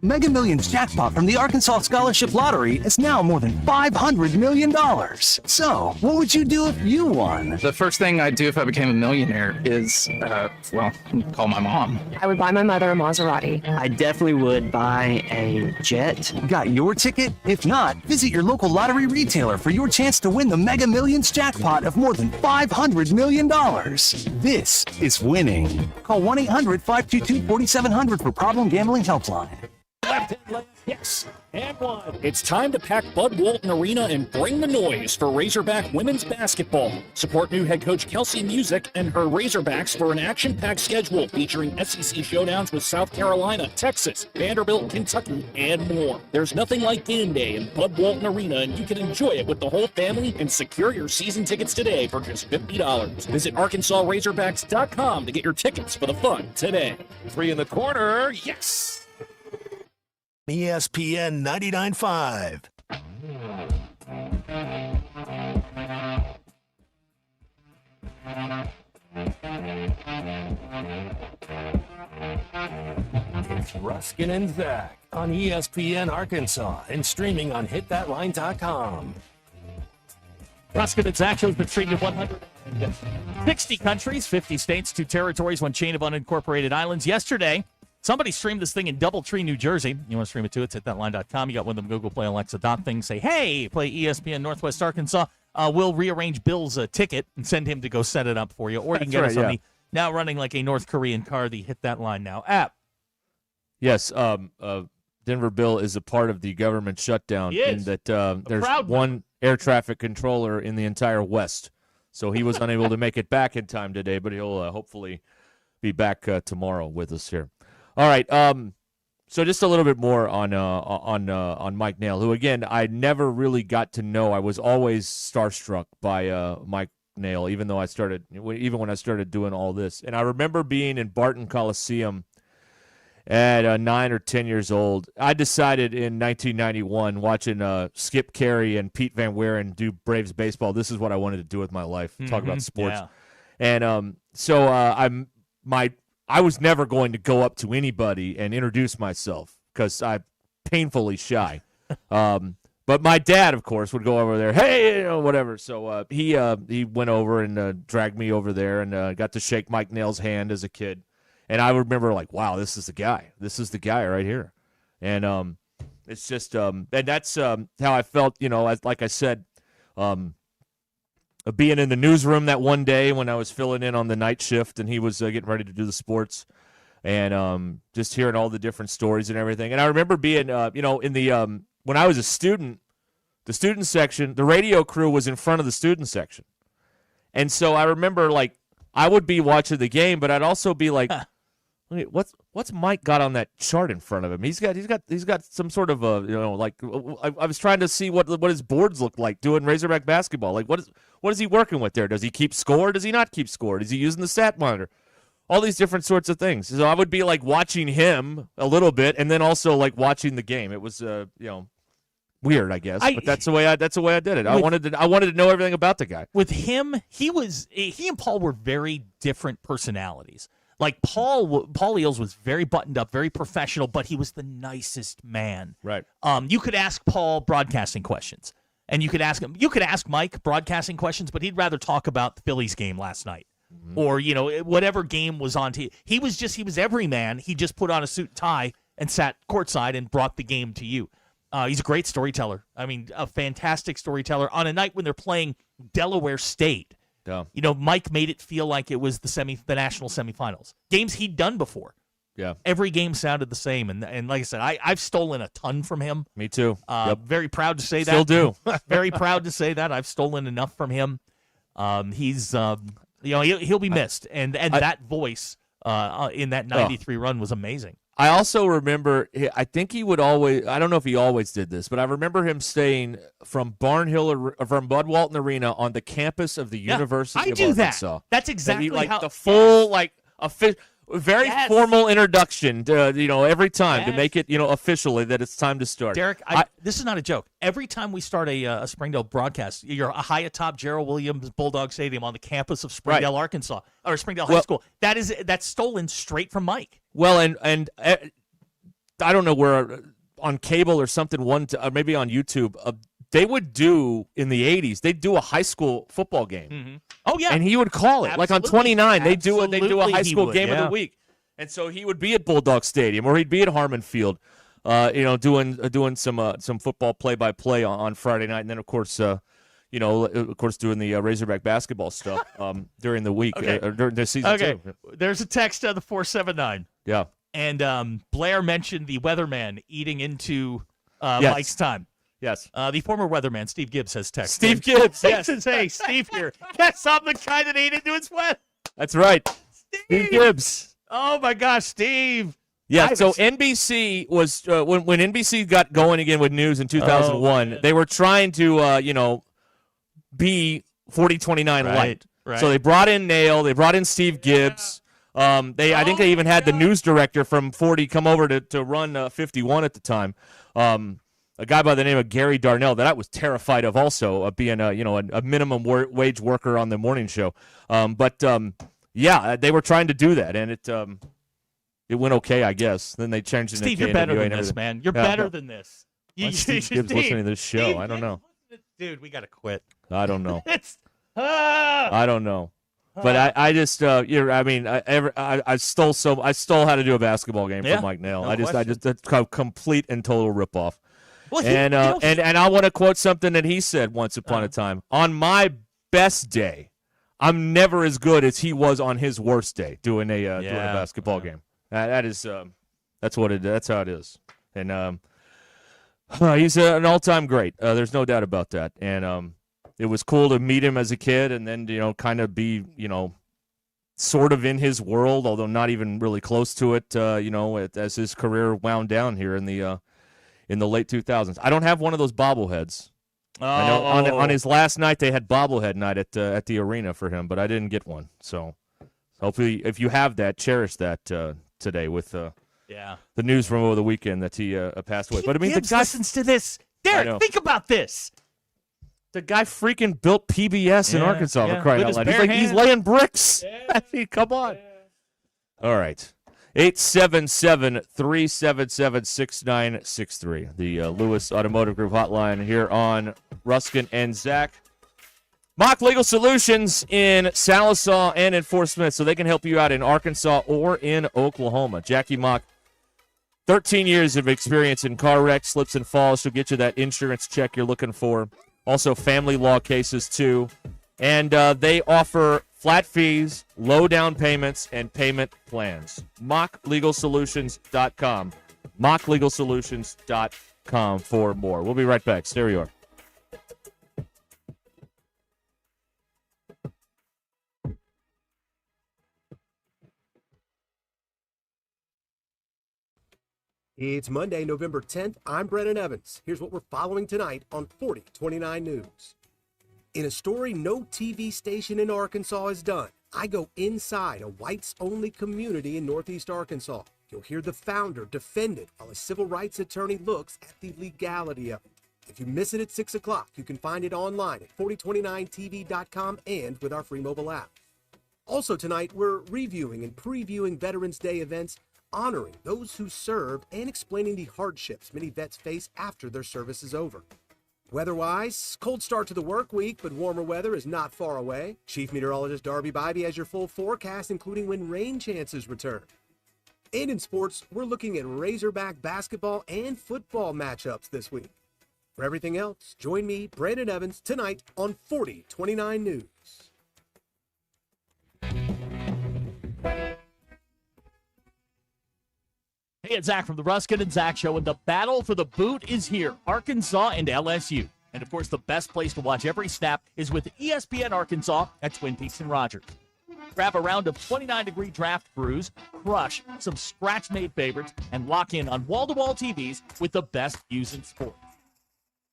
Mega Millions jackpot from the Arkansas Scholarship Lottery is now more than $500 million. So, what would you do if you won? The first thing I'd do if I became a millionaire is, call my mom. I would buy my mother a Maserati. I definitely would buy a jet. Got your ticket? If not, visit your local lottery retailer for your chance to win the Mega Millions jackpot of more than $500 million. This is winning. Call 1-800-522-4700 for Problem Gambling Helpline. Yes, and one. It's time to pack Bud Walton Arena and bring the noise for Razorback women's basketball. Support new head coach Kelsey Music and her Razorbacks for an action-packed schedule featuring SEC showdowns with South Carolina, Texas, Vanderbilt, Kentucky, and more. There's nothing like game day in Bud Walton Arena, and you can enjoy it with the whole family and secure your season tickets today for just $50. Visit ArkansasRazorbacks.com to get your tickets for the fun today. 3 in the corner, yes! ESPN 99.5. It's Ruskin and Zach on ESPN Arkansas and streaming on hitthatline.com. Ruscin and Zach shows been streamed in 160 countries, 50 states, 2 territories, 1 chain of unincorporated islands. Yesterday, somebody streamed this thing in Doubletree, New Jersey. You want to stream it too? It's hitthatline.com. You got one of them Google Play, Alexa dot things. Say, hey, play ESPN Northwest Arkansas. We'll rearrange Bill's ticket and send him to go set it up for you. Or you can get us on the now running like a North Korean car, the Hit That Line Now app. Yes, Denver Bill is a part of the government shutdown in that there's one air traffic controller in the entire West. So he was unable to make it back in time today, but he'll hopefully be back tomorrow with us here. All right, so just a little bit more on Mike Nail, who again I never really got to know. I was always starstruck by Mike Nail, even when I started doing all this. And I remember being in Barton Coliseum at 9 or 10 years old. I decided in 1991, watching Skip Carey and Pete Van Wieren do Braves baseball, this is what I wanted to do with my life. Talk about sports. Yeah. And so my I was never going to go up to anybody and introduce myself because I'm painfully shy. But my dad, of course, would go over there, hey, whatever. So he went over and dragged me over there and got to shake Mike Nail's hand as a kid. And I remember like, wow, this is the guy. This is the guy right here. And it's just and that's how I felt, like I said, being in the newsroom that one day when I was filling in on the night shift and he was getting ready to do the sports and just hearing all the different stories and everything. And I remember being, in the when I was a student, the student section, the radio crew was in front of the student section. And so I remember, like, I would be watching the game, but I'd also be like, wait, what's Mike got on that chart in front of him? He's got some sort of I was trying to see what his boards look like doing Razorback basketball. Like what is he working with there? Does he keep score? Does he not keep score? Is he using the stat monitor? All these different sorts of things. So I would be like watching him a little bit, and then also like watching the game. It was weird, I guess, but that's the way I did it. I wanted to know everything about the guy. With him, he and Paul were very different personalities. Like Paul Eels was very buttoned up, very professional, but he was the nicest man. Right. You could ask Paul broadcasting questions, and you could ask Mike broadcasting questions, but he'd rather talk about the Phillies game last night. Mm-hmm. Or, whatever game was on. He was every man. He just put on a suit and tie and sat courtside and brought the game to you. He's a great storyteller. I mean, a fantastic storyteller. On a night when they're playing Delaware State, yeah. Mike made it feel like it was the national semifinals. Games he'd done before. Yeah. Every game sounded the same. And like I said, I've stolen a ton from him. Me too. Yep. Very proud to say that. Still do. Very proud to say that. I've stolen enough from him. He's... he'll be missed, and that voice in that 93 run was amazing. I also remember, I think he would always, I don't know if he always did this, but I remember him staying from from Bud Walton Arena on the campus of the University of Arkansas. That's exactly how. The full, very formal introduction, every time to make it, officially that it's time to start. Derek, this is not a joke. Every time we start a Springdale broadcast, you're high atop Gerald Williams Bulldog Stadium on the campus of Springdale, Arkansas, or Springdale High School. That's stolen straight from Mike. Well, and I don't know where on cable or something, maybe on YouTube. They would do in the 80s. They'd do a high school football game. Mm-hmm. Oh yeah, and he would call it. Absolutely. Like on 29. They do a high school game yeah. of the week, and so he would be at Bulldog Stadium or he'd be at Harmon Field, doing some football play-by-play on Friday night, and then of course doing the Razorback basketball stuff during the week during the season. Okay, too. There's a text on the 479. Yeah, and Blair mentioned the weatherman eating into Yes. Mike's time. Yes. The former weatherman, Steve Gibbs, has texted. Steve Gibbs, He yes. says, hey, Steve here. Guess I'm the guy that ate into his sweat. That's right. Steve Gibbs. Oh, my gosh, Steve. Yeah, so NBC was when NBC got going again with news in 2001, they were trying to, be 40-29 light. Right. So they brought in Nail. They brought in Steve Gibbs. I think they even had the news director from 40 come over to run 51 at the time. A guy by the name of Gary Darnell that I was terrified of also, being a minimum wage worker on the morning show. They were trying to do that, and it went okay, I guess. Then they changed it. Steve, you're better than this, man. You're better than this. Steve Gibbs listening to this show? I don't know. Dude, we got to quit. I don't know. I don't know. But I just I stole how to do a basketball game from Mike Nail. No I just that's a complete and total ripoff. Well, and I want to quote something that he said once upon a time. On my best day, I'm never as good as he was on his worst day doing a basketball game. That's how it is. And he's an all-time great. There's no doubt about that. And it was cool to meet him as a kid and then kind of be sort of in his world, although not even really close to it. As his career wound down here in the late 2000s. I don't have one of those bobbleheads. I know on his last night they had bobblehead night at the arena for him, but I didn't get one. So hopefully, if you have that, cherish that today with the news from over the weekend that he passed away. But I mean, Gibbs the guy listens to this. Derek, think about this. The guy freaking built PBS in Arkansas for crying out loud. He's laying bricks. I mean, come on. All right. 877-377-6963. The Lewis Automotive Group hotline here on Ruscin and Zach. Mock Legal Solutions in Sallisaw and in Fort Smith, so they can help you out in Arkansas or in Oklahoma. Jackie Mock, 13 years of experience in car wrecks, slips and falls. She'll get you that insurance check you're looking for. Also family law cases, too. And they offer flat fees, low down payments, and payment plans. MockLegalSolutions.com. MockLegalSolutions.com for more. We'll be right back. Stay where you are. It's Monday, November 10th. I'm Brennan Evans. Here's what we're following tonight on 4029 News. In a story no TV station in Arkansas has done, I go inside a whites-only community in Northeast Arkansas. You'll hear the founder defend it while a civil rights attorney looks at the legality of it. If you miss it at 6 o'clock, you can find it online at 4029tv.com and with our free mobile app. Also tonight, we're reviewing and previewing Veterans Day events, honoring those who served and explaining the hardships many vets face after their service is over. Weather-wise, cold start to the work week, but warmer weather is not far away. Chief Meteorologist Darby Bybee has your full forecast, including when rain chances return. And in sports, we're looking at Razorback basketball and football matchups this week. For everything else, join me, Brandon Evans, tonight on 4029 News. Hey, it's Zach from the Ruscin and Zach Show, and the battle for the boot is here. Arkansas and LSU. And, of course, the best place to watch every snap is with ESPN Arkansas at Twin Peaks and Rogers. Grab a round of 29-degree draft brews, crush some scratch-made favorites, and lock in on wall-to-wall TVs with the best views in sports.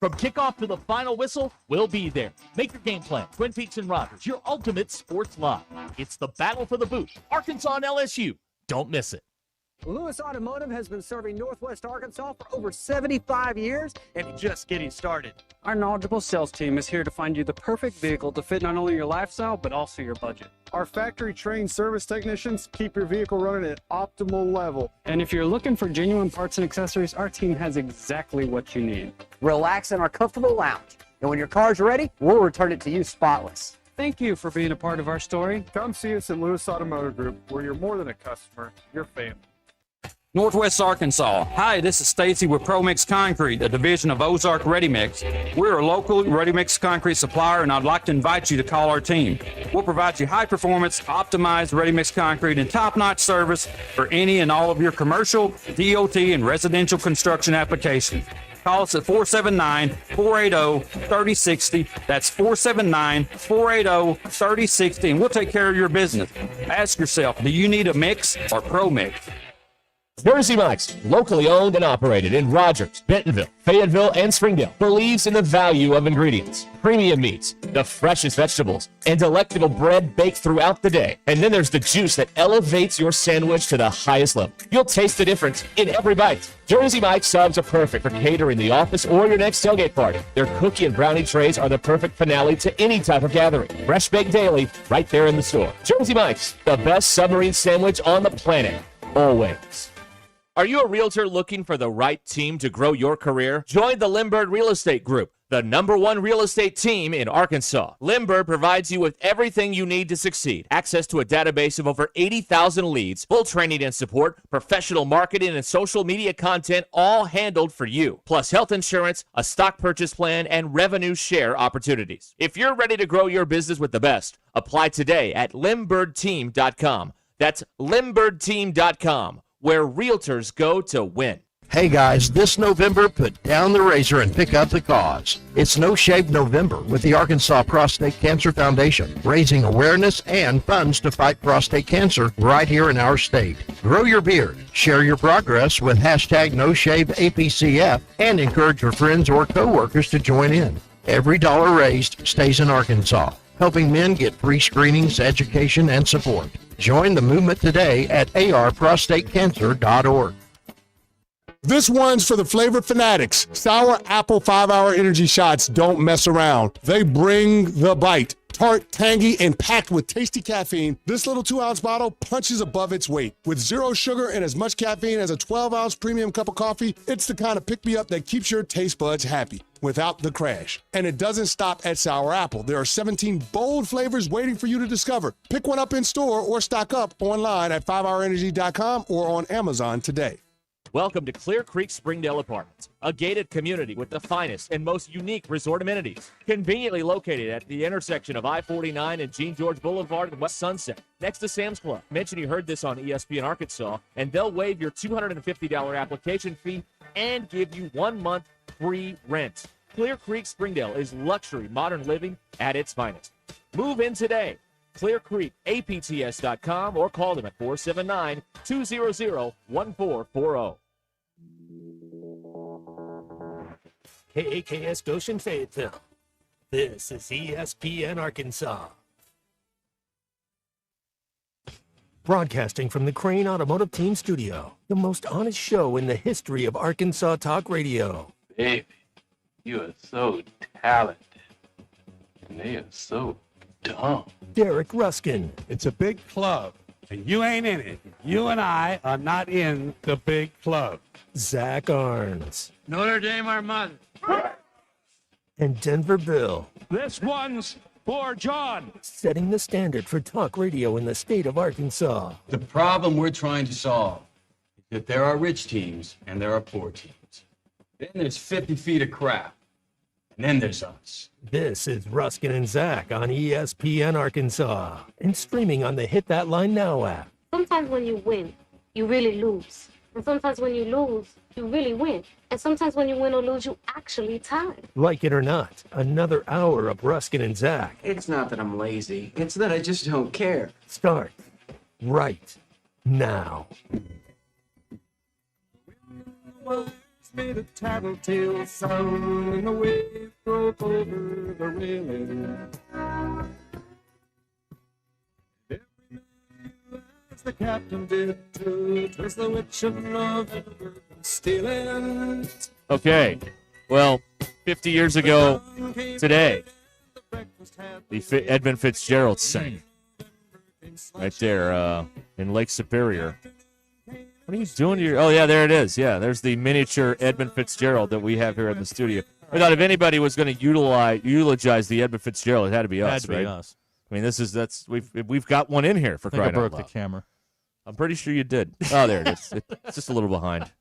From kickoff to the final whistle, we'll be there. Make your game plan. Twin Peaks and Rogers, your ultimate sports live. It's the battle for the boot. Arkansas and LSU. Don't miss it. Lewis Automotive has been serving Northwest Arkansas for over 75 years and just getting started. Our knowledgeable sales team is here to find you the perfect vehicle to fit not only your lifestyle, but also your budget. Our factory-trained service technicians keep your vehicle running at optimal level. And if you're looking for genuine parts and accessories, our team has exactly what you need. Relax in our comfortable lounge. And when your car's ready, we'll return it to you spotless. Thank you for being a part of our story. Come see us at Lewis Automotive Group, where you're more than a customer, you're family. Northwest Arkansas. Hi, this is Stacy with ProMix Concrete, a division of Ozark Ready Mix. We're a local ready mix concrete supplier, and I'd like to invite you to call our team. We'll provide you high performance, optimized ready mix concrete and top-notch service for any and all of your commercial, DOT, and residential construction applications. Call us at 479-480-3060. That's 479-480-3060, and we'll take care of your business. Ask yourself, do you need a mix or ProMix? Jersey Mike's, locally owned and operated in Rogers, Bentonville, Fayetteville, and Springdale, believes in the value of ingredients, premium meats, the freshest vegetables, and delectable bread baked throughout the day. And then there's the juice that elevates your sandwich to the highest level. You'll taste the difference in every bite. Jersey Mike's subs are perfect for catering the office or your next tailgate party. Their cookie and brownie trays are the perfect finale to any type of gathering. Fresh baked daily, right there in the store. Jersey Mike's, the best submarine sandwich on the planet. Always. Are you a realtor looking for the right team to grow your career? Join the Limbird Real Estate Group, the #1 real estate team in Arkansas. Limbird provides you with everything you need to succeed. Access to a database of over 80,000 leads, full training and support, professional marketing and social media content, all handled for you. Plus health insurance, a stock purchase plan, and revenue share opportunities. If you're ready to grow your business with the best, apply today at limbirdteam.com. That's limbirdteam.com. where realtors go to win. Hey guys, this November, put down the razor and pick up the cause. It's No Shave November with the Arkansas Prostate Cancer Foundation, raising awareness and funds to fight prostate cancer right here in our state. Grow your beard, share your progress with hashtag NoShaveAPCF, and encourage your friends or coworkers to join in. Every dollar raised stays in Arkansas, helping men get free screenings, education, and support. Join the movement today at arprostatecancer.org. This one's for the flavor fanatics. Sour Apple 5-Hour Energy Shots don't mess around. They bring the bite. tart, tangy, and packed with tasty caffeine, this little 2-ounce bottle punches above its weight. With 0 sugar and as much caffeine as a 12-ounce premium cup of coffee, it's the kind of pick-me-up that keeps your taste buds happy without the crash. And it doesn't stop at sour apple. There are 17 bold flavors waiting for you to discover. Pick one up in store or stock up online at 5hourenergy.com or on Amazon today. Welcome to Clear Creek Springdale Apartments, a gated community with the finest and most unique resort amenities. Conveniently located at the intersection of I-49 and Jean George Boulevard and West Sunset, next to Sam's Club. Mention you heard this on ESPN Arkansas, and they'll waive your $250 application fee and give you 1 month free rent. Clear Creek Springdale is luxury modern living at its finest. Move in today. ClearCreekAPTS.com or call them at 479-200-1440. KAKS Goshen Fayetteville. This is ESPN Arkansas. Broadcasting from the Crane Automotive Team Studio, the most honest show in the history of Arkansas Talk Radio. Baby, you are so talented, and they are so dumb. Derek Ruskin. It's a big club, and you ain't in it. You and I are not in the big club. Zach Arns. Notre Dame, our mother. And Denver Bill. This one's for John. Setting the standard for talk radio in the state of Arkansas. The problem we're trying to solve is that there are rich teams and there are poor teams. Then there's 50 feet of crap. And then there's us. This is Ruskin and Zach on ESPN Arkansas and streaming on the Hit That Line Now app. Sometimes when you win, you really lose. And sometimes when you lose, you really win. And sometimes when you win or lose, you actually tie. Like it or not, another hour of Ruskin and Zach. It's not that I'm lazy. It's that I just don't care. Start right now. Made a tattletale sound and the wave broke over the railing. Every man, as the captain did too, it was the witch of November stealing. Okay, well, 50 years ago today, the Edmund Fitzgerald sang right there in Lake Superior. What are you doing here? Oh, yeah, there it is. Yeah, there's the miniature Edmund Fitzgerald that we have here in the studio. I thought if anybody was going to eulogize the Edmund Fitzgerald, it had to be us, right? Us. I mean, we've got one in here for crying out loud. I broke the camera. I'm pretty sure you did. Oh, there it is. It's just a little behind.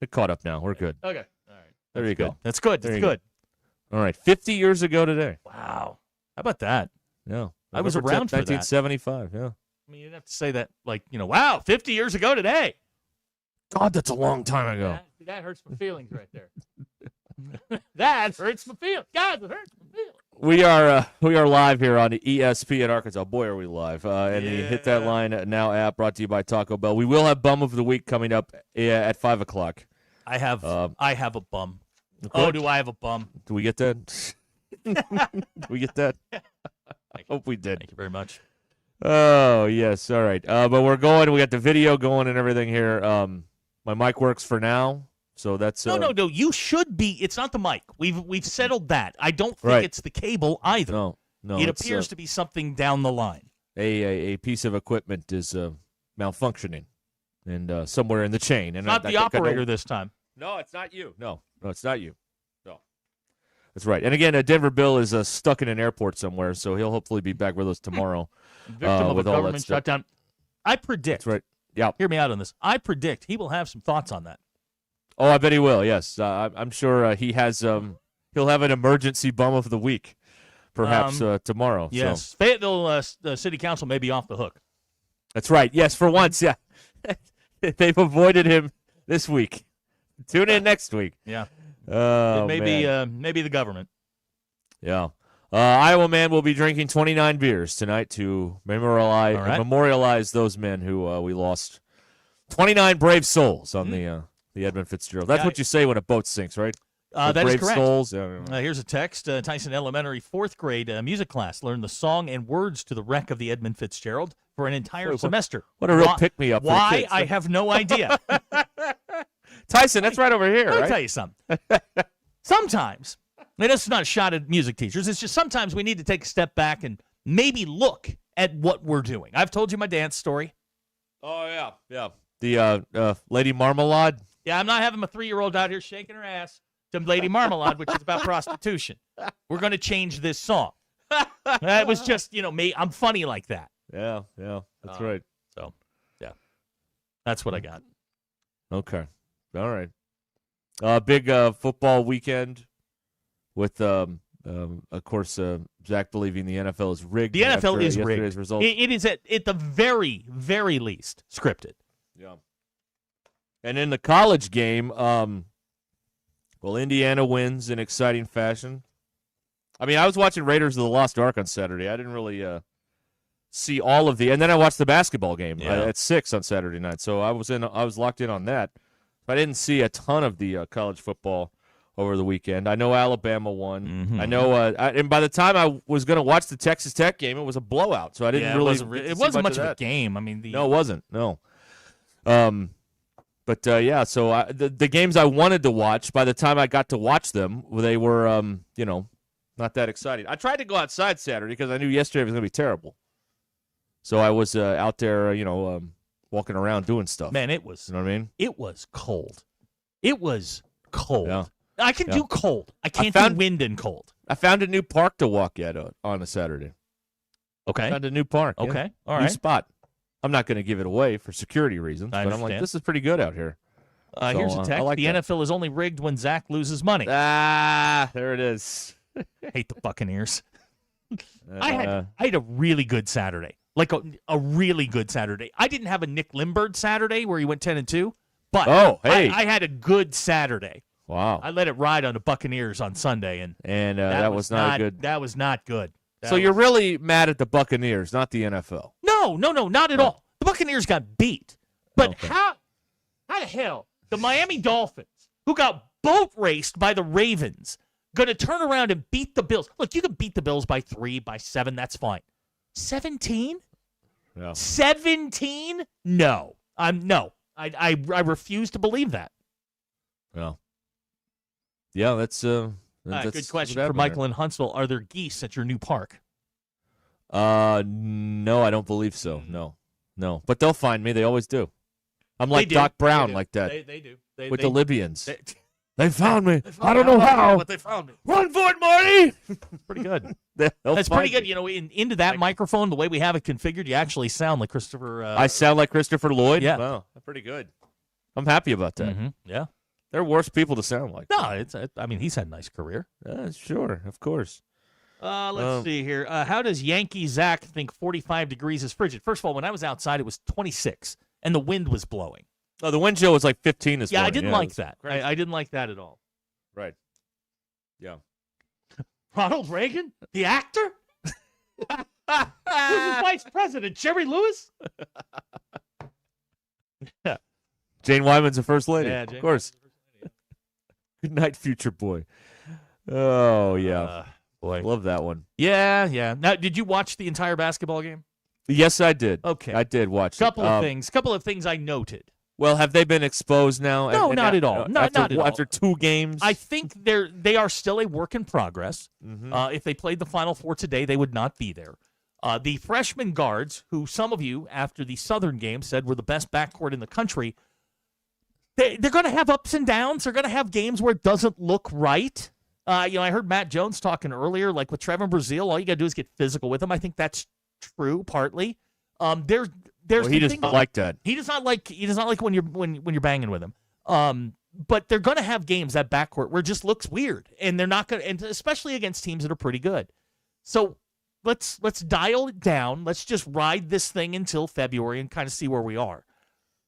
It caught up now. We're good. Okay. All right. There you go. That's good. That's good. All right. 50 years ago today. Wow. How about that? Yeah. I was around for that. 1975, yeah. I mean, you'd have to say that, like, wow, 50 years ago today. God, that's a long time ago. That hurts my feelings right there. That hurts my feelings. God, that hurts my feelings. We are live here on the ESPN Arkansas. Boy, are we live. And the Hit That Line Now app brought to you by Taco Bell. We will have Bum of the Week coming up at 5 o'clock. I have a bum. Okay. Oh, do I have a bum? Do we get that? Do we get that? I hope we did. Thank you very much. Oh, yes. All right. But we're going. We got the video going and everything here. My mic works for now, so that's no. You should be. It's not the mic. We've settled that. I don't think it's the cable either. No. It appears to be something down the line. A piece of equipment is malfunctioning, and somewhere in the chain. And not the operator this time. No, it's not you. No, it's not you. No, that's right. And again, Denver Bill is stuck in an airport somewhere, so he'll hopefully be back with us tomorrow. Victim of a government shutdown. I predict. That's right. Yeah. Hear me out on this. I predict he will have some thoughts on that. Oh, I bet he will. Yes, I'm sure he has. He'll have an emergency bum of the week, perhaps tomorrow. Yes, so. Fayetteville City Council may be off the hook. That's right. Yes, for once. Yeah, they've avoided him this week. Tune in next week. Yeah. Oh, maybe the government. Yeah. Iowa man will be drinking 29 beers tonight to memorialize those men who we lost. 29 brave souls on the Edmund Fitzgerald. That's what you say when a boat sinks, right? That brave is correct. Souls. Here's a text. Tyson Elementary 4th grade music class learned the song and words to the wreck of the Edmund Fitzgerald for an entire semester. What a real pick-me-up. Why? I have no idea. Tyson, that's right over here, Let me right? tell you something. Sometimes, and it's not a shot at music teachers, it's just sometimes we need to take a step back and maybe look at what we're doing. I've told you my dance story. Oh, yeah. Yeah. The Lady Marmalade. Yeah, I'm not having my 3-year-old out here shaking her ass to Lady Marmalade, which is about prostitution. We're going to change this song. That was just, me. I'm funny like that. Yeah, that's right. So, yeah, that's what I got. Okay. All right. Big football weekend with, of course, Zach believing the NFL is rigged. The NFL is rigged. Results. It is at the very, very least scripted. Yeah. And in the college game, Indiana wins in exciting fashion. I mean, I was watching Raiders of the Lost Ark on Saturday. I didn't really see all of and then I watched the basketball game at 6 on Saturday night. So I was locked in on that. I didn't see a ton of the college football over the weekend. I know Alabama won. Mm-hmm. I know, and by the time I was going to watch the Texas Tech game, it was a blowout. So I didn't really. It wasn't much of a game. I mean, no, it wasn't. No. But so the games I wanted to watch, by the time I got to watch them, they were, not that exciting. I tried to go outside Saturday because I knew yesterday was going to be terrible. So I was out there, walking around doing stuff. Man, it was. You know what I mean? It was cold. It was cold. Yeah. I can do cold. I can't do wind and cold. I found a new park to walk at on a Saturday. Okay. Found a new park. Okay. Yeah. All right. New spot. I'm not going to give it away for security reasons, I but I'm like, this is pretty good out here. Here's a text. The NFL is only rigged when Zach loses money. There it is. Hate the Buccaneers. I had a really good Saturday. Like a really good Saturday. I didn't have a Nick Limbird Saturday where he went 10-2, but I had a good Saturday. Wow. I let it ride on the Buccaneers on Sunday, and that was not good. That was not good. So you're really mad at the Buccaneers, not the NFL? No, not at all. The Buccaneers got beat. But how the hell the Miami Dolphins, who got boat raced by the Ravens, going to turn around and beat the Bills? Look, you can beat the Bills by 3, by 7, that's fine. 17? Yeah. 17? No. I refuse to believe that. Well. Yeah, that's good question for Michael in Huntsville. Are there geese at your new park? No, I don't believe so. No. But they'll find me. They always do. I'm like Doc Brown like that. They do. With the Libyans. They found me. I don't know how. But they found me. Run for it, Marty. Pretty good. They'll That's pretty find good. me. Into that microphone, the way we have it configured, you actually sound like Christopher. I sound like Christopher Lloyd? Yeah. Wow, pretty good. I'm happy about that. Mm-hmm. Yeah. They're worse people to sound like. No, he's had a nice career. Sure, of course. Let's see here. How does Yankee Zach think 45 degrees is frigid? First of all, when I was outside, it was 26, and the wind was blowing. Oh, the wind chill was like 15 this morning. I didn't like that. I didn't like that at all. Right. Yeah. Ronald Reagan, the actor? Who's his vice president? Jerry Lewis? Jane Wyman's the first lady. Yeah, of course. Good night, future boy. Oh, yeah. Boy. Love that one. Yeah. Now, did you watch the entire basketball game? Yes, I did. Okay. I did watch Couple of things I noted. Well, have they been exposed now? No, not at all. Not at all. After 2 games? I think they are still a work in progress. Mm-hmm. If they played the Final Four today, they would not be there. The freshman guards, who some of you, after the Southern game, said were the best backcourt in the country, they're going to have ups and downs. They're going to have games where it doesn't look right. I heard Matt Jones talking earlier, like with Trevor Brazile, all you got to do is get physical with him. I think that's true, partly. He doesn't like that. He does not like when you're banging with him. But they're going to have games, that backcourt, where it just looks weird, and they're not going to, and especially against teams that are pretty good. So let's dial it down. Let's just ride this thing until February and kind of see where we are.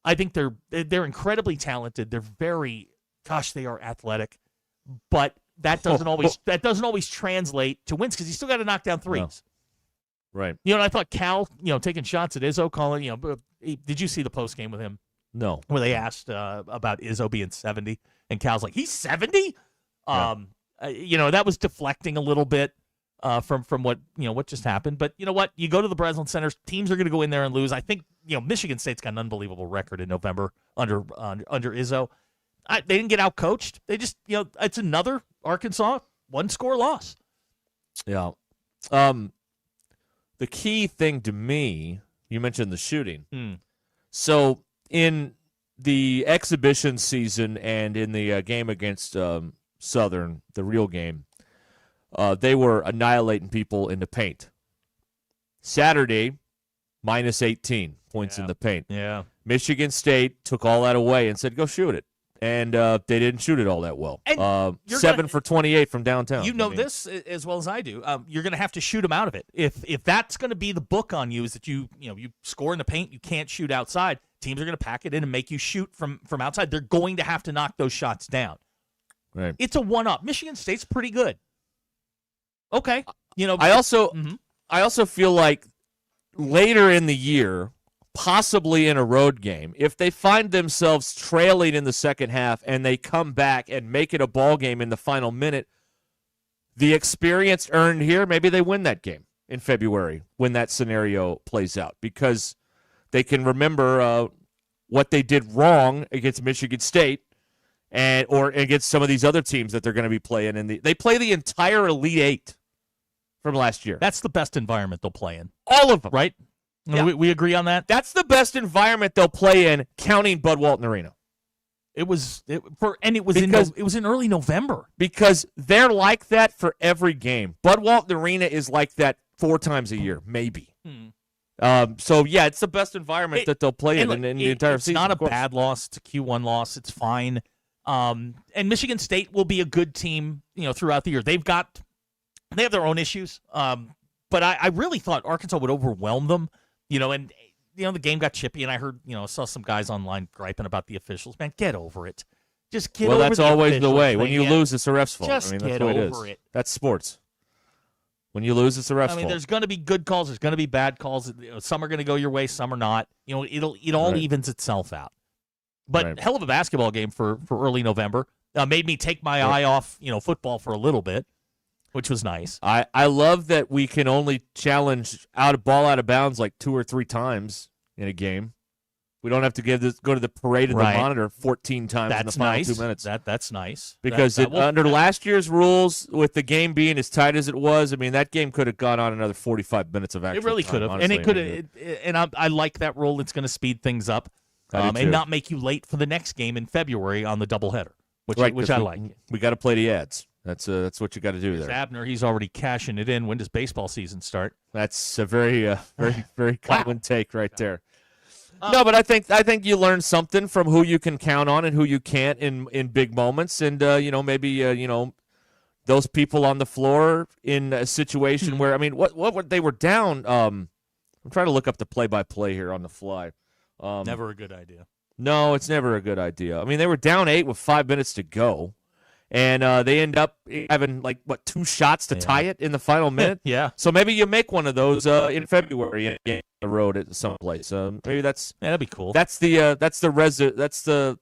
I think they're incredibly talented. They're they are athletic, but that doesn't always translate to wins because you still got to knock down threes. No. Right. I thought Cal, taking shots at Izzo, calling, did you see the post game with him? No. Where they asked about Izzo being 70, and Cal's like, he's 70? Yeah. That was deflecting a little bit from what just happened. But you know what? You go to the Breslin Center, teams are going to go in there and lose. I think Michigan State's got an unbelievable record in November under Izzo. They didn't get out coached. They just it's another Arkansas 1-score loss. Yeah. the key thing to me, you mentioned the shooting. Hmm. So in the exhibition season and in the game against Southern, the real game, they were annihilating people in the paint. Saturday, minus 18 points in the paint. Yeah. Michigan State took all that away and said, go shoot it. And they didn't shoot it all that well. And 7 for 28 from downtown. You know this as well as I do. You're going to have to shoot them out of it. If that's going to be the book on you, is that you score in the paint, you can't shoot outside. Teams are going to pack it in and make you shoot from outside. They're going to have to knock those shots down. Right. It's a one-up. Michigan State's pretty good. Okay. I also feel like later in the year, possibly in a road game, if they find themselves trailing in the second half and they come back and make it a ball game in the final minute, the experience earned here, maybe they win that game in February when that scenario plays out, because they can remember what they did wrong against Michigan State or against some of these other teams that they're going to be playing. And they play the entire Elite Eight from last year. That's the best environment they'll play in. All of them. Right? Yeah. We agree on that? That's the best environment they'll play in, counting Bud Walton Arena. It was in early November. Because they're like that for every game. Bud Walton Arena is like that 4 times a year, maybe. So yeah, it's the best environment that they'll play in the entire season. It's not a bad loss. It's a Q1 loss. It's fine. And Michigan State will be a good team, throughout the year. They have their own issues. But I really thought Arkansas would overwhelm them. The game got chippy, and I heard, saw some guys online griping about the officials. Man, get over it. Just get over it. Well, that's always the way. When you lose, it's a ref's fault. Just that's get what over it. That's sports. When you lose, it's a ref's fault. There's going to be good calls. There's going to be bad calls. Some are going to go your way. Some are not. It all evens itself out. But hell of a basketball game for early November. Made me take my eye off, football for a little bit, which was nice. I love that we can only challenge out of bounds like 2 or 3 times in a game. We don't have to go to the parade of the monitor 14 times in the final 2 minutes. That's nice. Because under last year's rules, with the game being as tight as it was, that game could have gone on another 45 minutes of actual It really time, could have, honestly. and it could have. And I like that rule. It's going to speed things up, and not make you late for the next game in February on the doubleheader, which I like. We got to play the ads. That's what you got to do there. Abner, he's already cashing it in. When does baseball season start? That's a very, very common take right there. No, but I think you learn something from who you can count on and who you can't in big moments, and maybe those people on the floor in a situation where what they were down. I'm trying to look up the play-by-play here on the fly. Never a good idea. No, it's never a good idea. They were down 8 with 5 minutes to go. And they end up having 2 shots to tie it in the final minute. Yeah. So maybe you make one of those in February in a game on the road at someplace. Maybe that'd be cool. That's the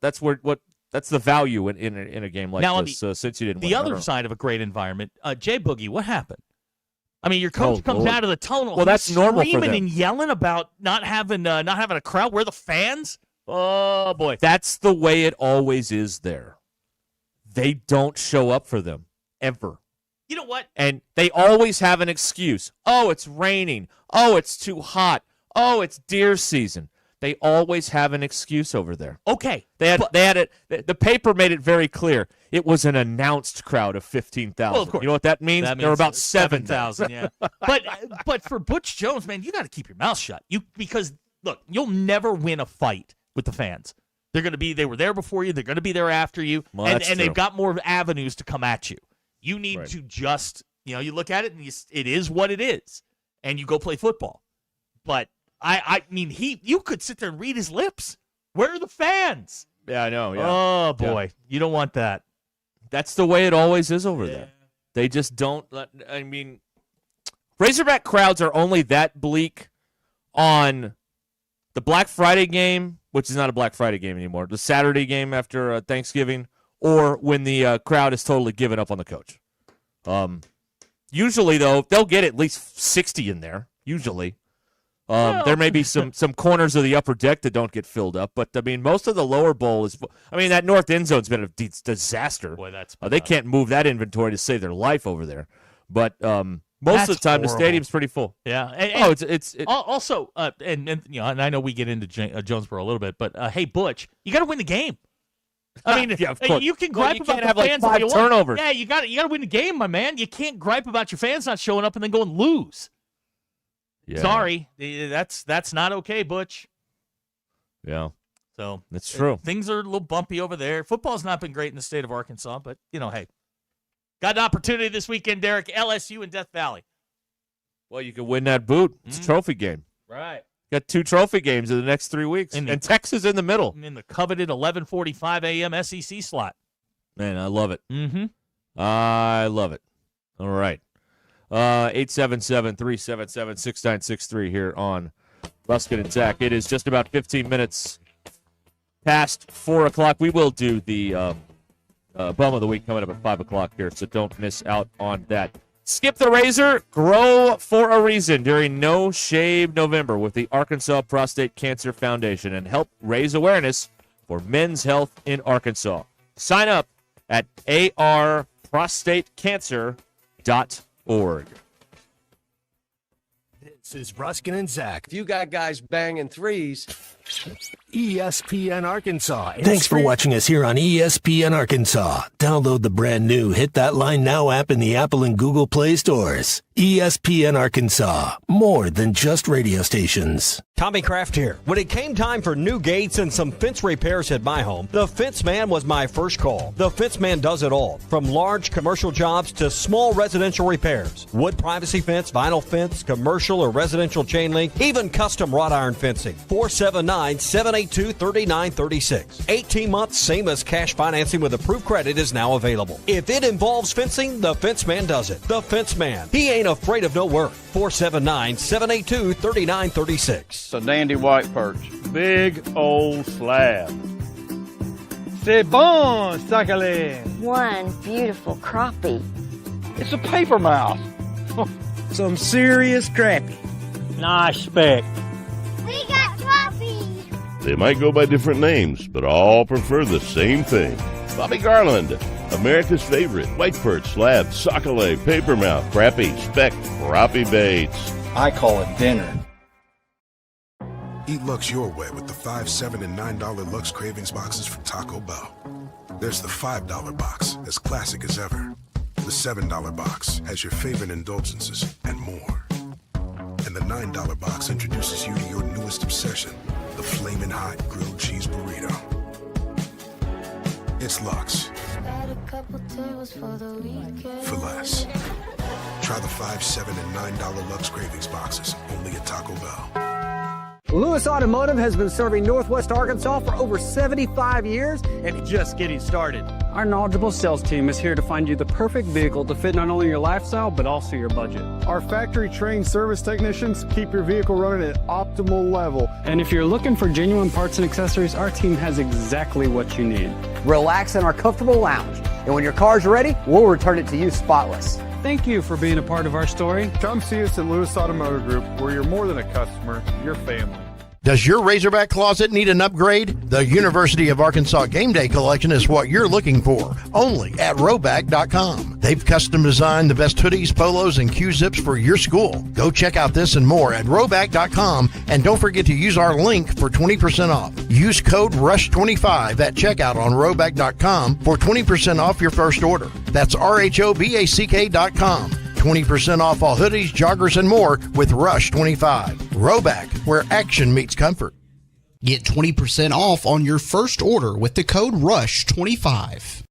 value in a game like this. Since you didn't. The other side of a great environment, Jay Boogie, what happened? Your coach comes out of the tunnel. Well, that's normal for them. Screaming and yelling about not having a crowd. Where are the fans? Oh boy. That's the way it always is there. They don't show up for them, ever. You know what? And they always have an excuse. Oh, it's raining. Oh, it's too hot. Oh, it's deer season. They always have an excuse over there. Okay. They had it. The paper made it very clear. It was an announced crowd of 15,000. Well, of course. You know what that means? There were about 7,000. Yeah. But for Butch Jones, man, you got to keep your mouth shut. Because look, you'll never win a fight with the fans. They were there before you. They're going to be there after you. Well, and they've got more avenues to come at you. You need to just, you look at it and it is what it is. And you go play football. But, you could sit there and read his lips. Where are the fans? Yeah, I know. Yeah. Oh, boy. Yeah. You don't want that. That's the way it always is over there. They just don't. Razorback crowds are only that bleak on the Black Friday game, which is not a Black Friday game anymore, the Saturday game after Thanksgiving, or when the crowd has totally given up on the coach. Usually, though, they'll get at least 60 in there, usually. There may be some corners of the upper deck that don't get filled up, but, most of the lower bowl is – that north end zone's been a disaster. Boy, that's they can't move that inventory to save their life over there. But, Most of the That's time, horrible. the stadium's pretty full. Yeah. And, it's also, and I know we get into Jonesboro a little bit, but hey, Butch, you got to win the game. I mean, yeah, of course. you can Well, gripe you about can't the have, like, fans 5 if you want. turnovers. Yeah, you got to win the game, my man. You can't gripe about your fans not showing up and then go and lose. Yeah. Sorry, that's not okay, Butch. Yeah. So that's true. Things are a little bumpy over there. Football's not been great in the state of Arkansas, but hey, got an opportunity this weekend, Derek. LSU and Death Valley. Well, you can win that boot. It's a trophy game. Right. Got 2 trophy games in the next 3 weeks, and Texas in the middle. In the coveted 11:45 a.m. SEC slot. Man, I love it. Mm-hmm. I love it. All right. 877-377-6963 here on Ruscin and Zach. It is just about 15 minutes past 4 o'clock. We will do the Bum of the Week coming up at 5 o'clock here, so don't miss out on that. Skip the razor, grow for a reason during No Shave November with the Arkansas Prostate Cancer Foundation and help raise awareness for men's health in Arkansas. Sign up at arprostatecancer.org. This is Ruscin and Zach. If you got guys banging threes, ESPN Arkansas. Thanks for watching us here on ESPN Arkansas. Download the brand new Hit That Line Now app in the Apple and Google Play stores. ESPN Arkansas. More than just radio stations. Tommy Kraft here. When it came time for new gates and some fence repairs at my home, the Fence Man was my first call. The Fence Man does it all, from large commercial jobs to small residential repairs. Wood privacy fence, vinyl fence, commercial or residential chain link, even custom wrought iron fencing. 479-782-3936. 18 months, same as cash financing with approved credit is now available. If it involves fencing, the Fence Man does it. The Fence Man. He ain't afraid of no work. 479-782-3936. It's a dandy white perch. Big old slab. C'est bon, sacale. One beautiful crappie. It's a paper mouse. Some serious crappie. Nice speck. We got crappie. They might go by different names, but all prefer the same thing. Bobby Garland, America's favorite white perch, slab, sockeye, papermouth, crappie, speck, crappie baits. I call it dinner. Eat Lux your way with the $5, $7, and $9 Lux Cravings boxes from Taco Bell. There's the $5 box, as classic as ever. The $7 box has your favorite indulgences and more. And the $9 box introduces you to your newest obsession, the Flamin' Hot Grilled Cheese Burrito. It's Lux. For less. Try the $5, $7, and $9 Lux Cravings boxes, only at Taco Bell. Lewis Automotive has been serving Northwest Arkansas for over 75 years and it's just getting started. Our knowledgeable sales team is here to find you the perfect vehicle to fit not only your lifestyle, but also your budget. Our factory-trained service technicians keep your vehicle running at optimal level. And if you're looking for genuine parts and accessories, our team has exactly what you need. Relax in our comfortable lounge. And when your car's ready, we'll return it to you spotless. Thank you for being a part of our story. Come see us at Lewis Automotive Group, where you're more than a customer, you're family. Does your Razorback closet need an upgrade? The University of Arkansas Game Day Collection is what you're looking for, only at Roback.com. They've custom designed the best hoodies, polos, and Q-zips for your school. Go check out this and more at Roback.com, and don't forget to use our link for 20% off. Use code RUSH25 at checkout on Roback.com for 20% off your first order. That's RHOBACK.com. 20% off all hoodies, joggers, and more with Rush 25. Roback, where action meets comfort. Get 20% off on your first order with the code RUSH25.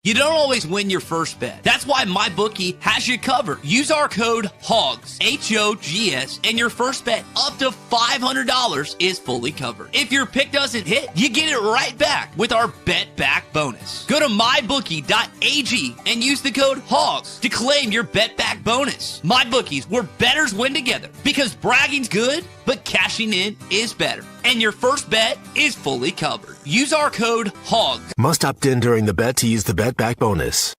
You don't always win your first bet. That's why MyBookie has you covered. Use our code HOGS, H-O-G-S, and your first bet up to $500 is fully covered. If your pick doesn't hit, you get it right back with our Bet Back bonus. Go to mybookie.ag and use the code HOGS to claim your Bet Back bonus. MyBookie's where bettors win together because bragging's good, but cashing in is better. And your first bet is fully covered. Use our code HOGS. Must opt in during the bet to use the Bet Back bonus.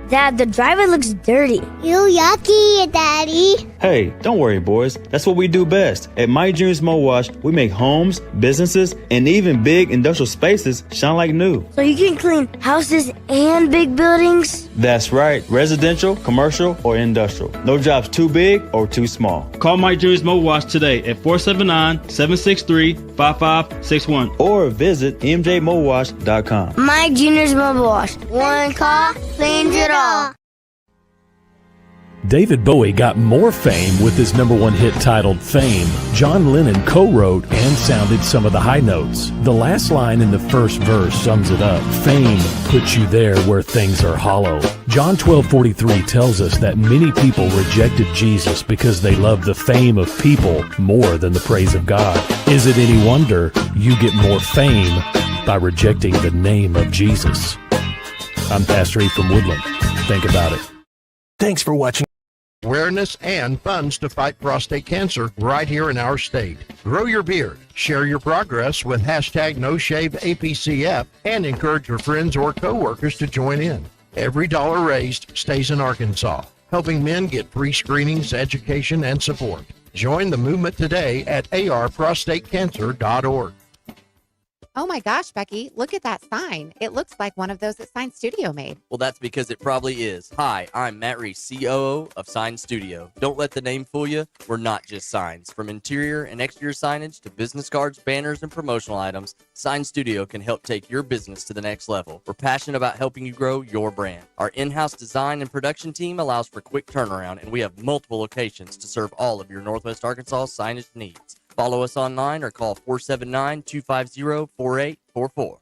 Dad, the driver looks dirty. Ew, yucky, Daddy. Hey, don't worry, boys. That's what we do best. At My Dreams Mo Wash, we make homes, businesses, and even big industrial spaces shine like new. So you can clean houses and big buildings? That's right. Residential, commercial, or industrial. No job's too big or too small. Call My Dreams Mo Wash today at 479-763-5561 or visit mjmowash.com. My Junior's Mobile Wash. One call cleans it all. David Bowie got more fame with his #1 hit titled Fame. John Lennon co-wrote and sounded some of the high notes. The last line in the first verse sums it up. Fame puts you there where things are hollow. John 12:43 tells us that many people rejected Jesus because they loved the fame of people more than the praise of God. Is it any wonder you get more fame by rejecting the name of Jesus? I'm Pastor E from Woodland. Think about it. Thanks for watching. Awareness and funds to fight prostate cancer right here in our state. Grow your beard, share your progress with hashtag #NoShaveAPCF, and encourage your friends or coworkers to join in. Every dollar raised stays in Arkansas, helping men get free screenings, education, and support. Join the movement today at arprostatecancer.org. Oh my gosh, Becky, look at that sign. It looks like one of those that Sign Studio made. Well, that's because it probably is. Hi, I'm Matt Reese, COO of Sign Studio. Don't let the name fool you. We're not just signs. From interior and exterior signage to business cards, banners, and promotional items, Sign Studio can help take your business to the next level. We're passionate about helping you grow your brand. Our in-house design and production team allows for quick turnaround, and we have multiple locations to serve all of your Northwest Arkansas signage needs. Follow us online or call 479-250-4844.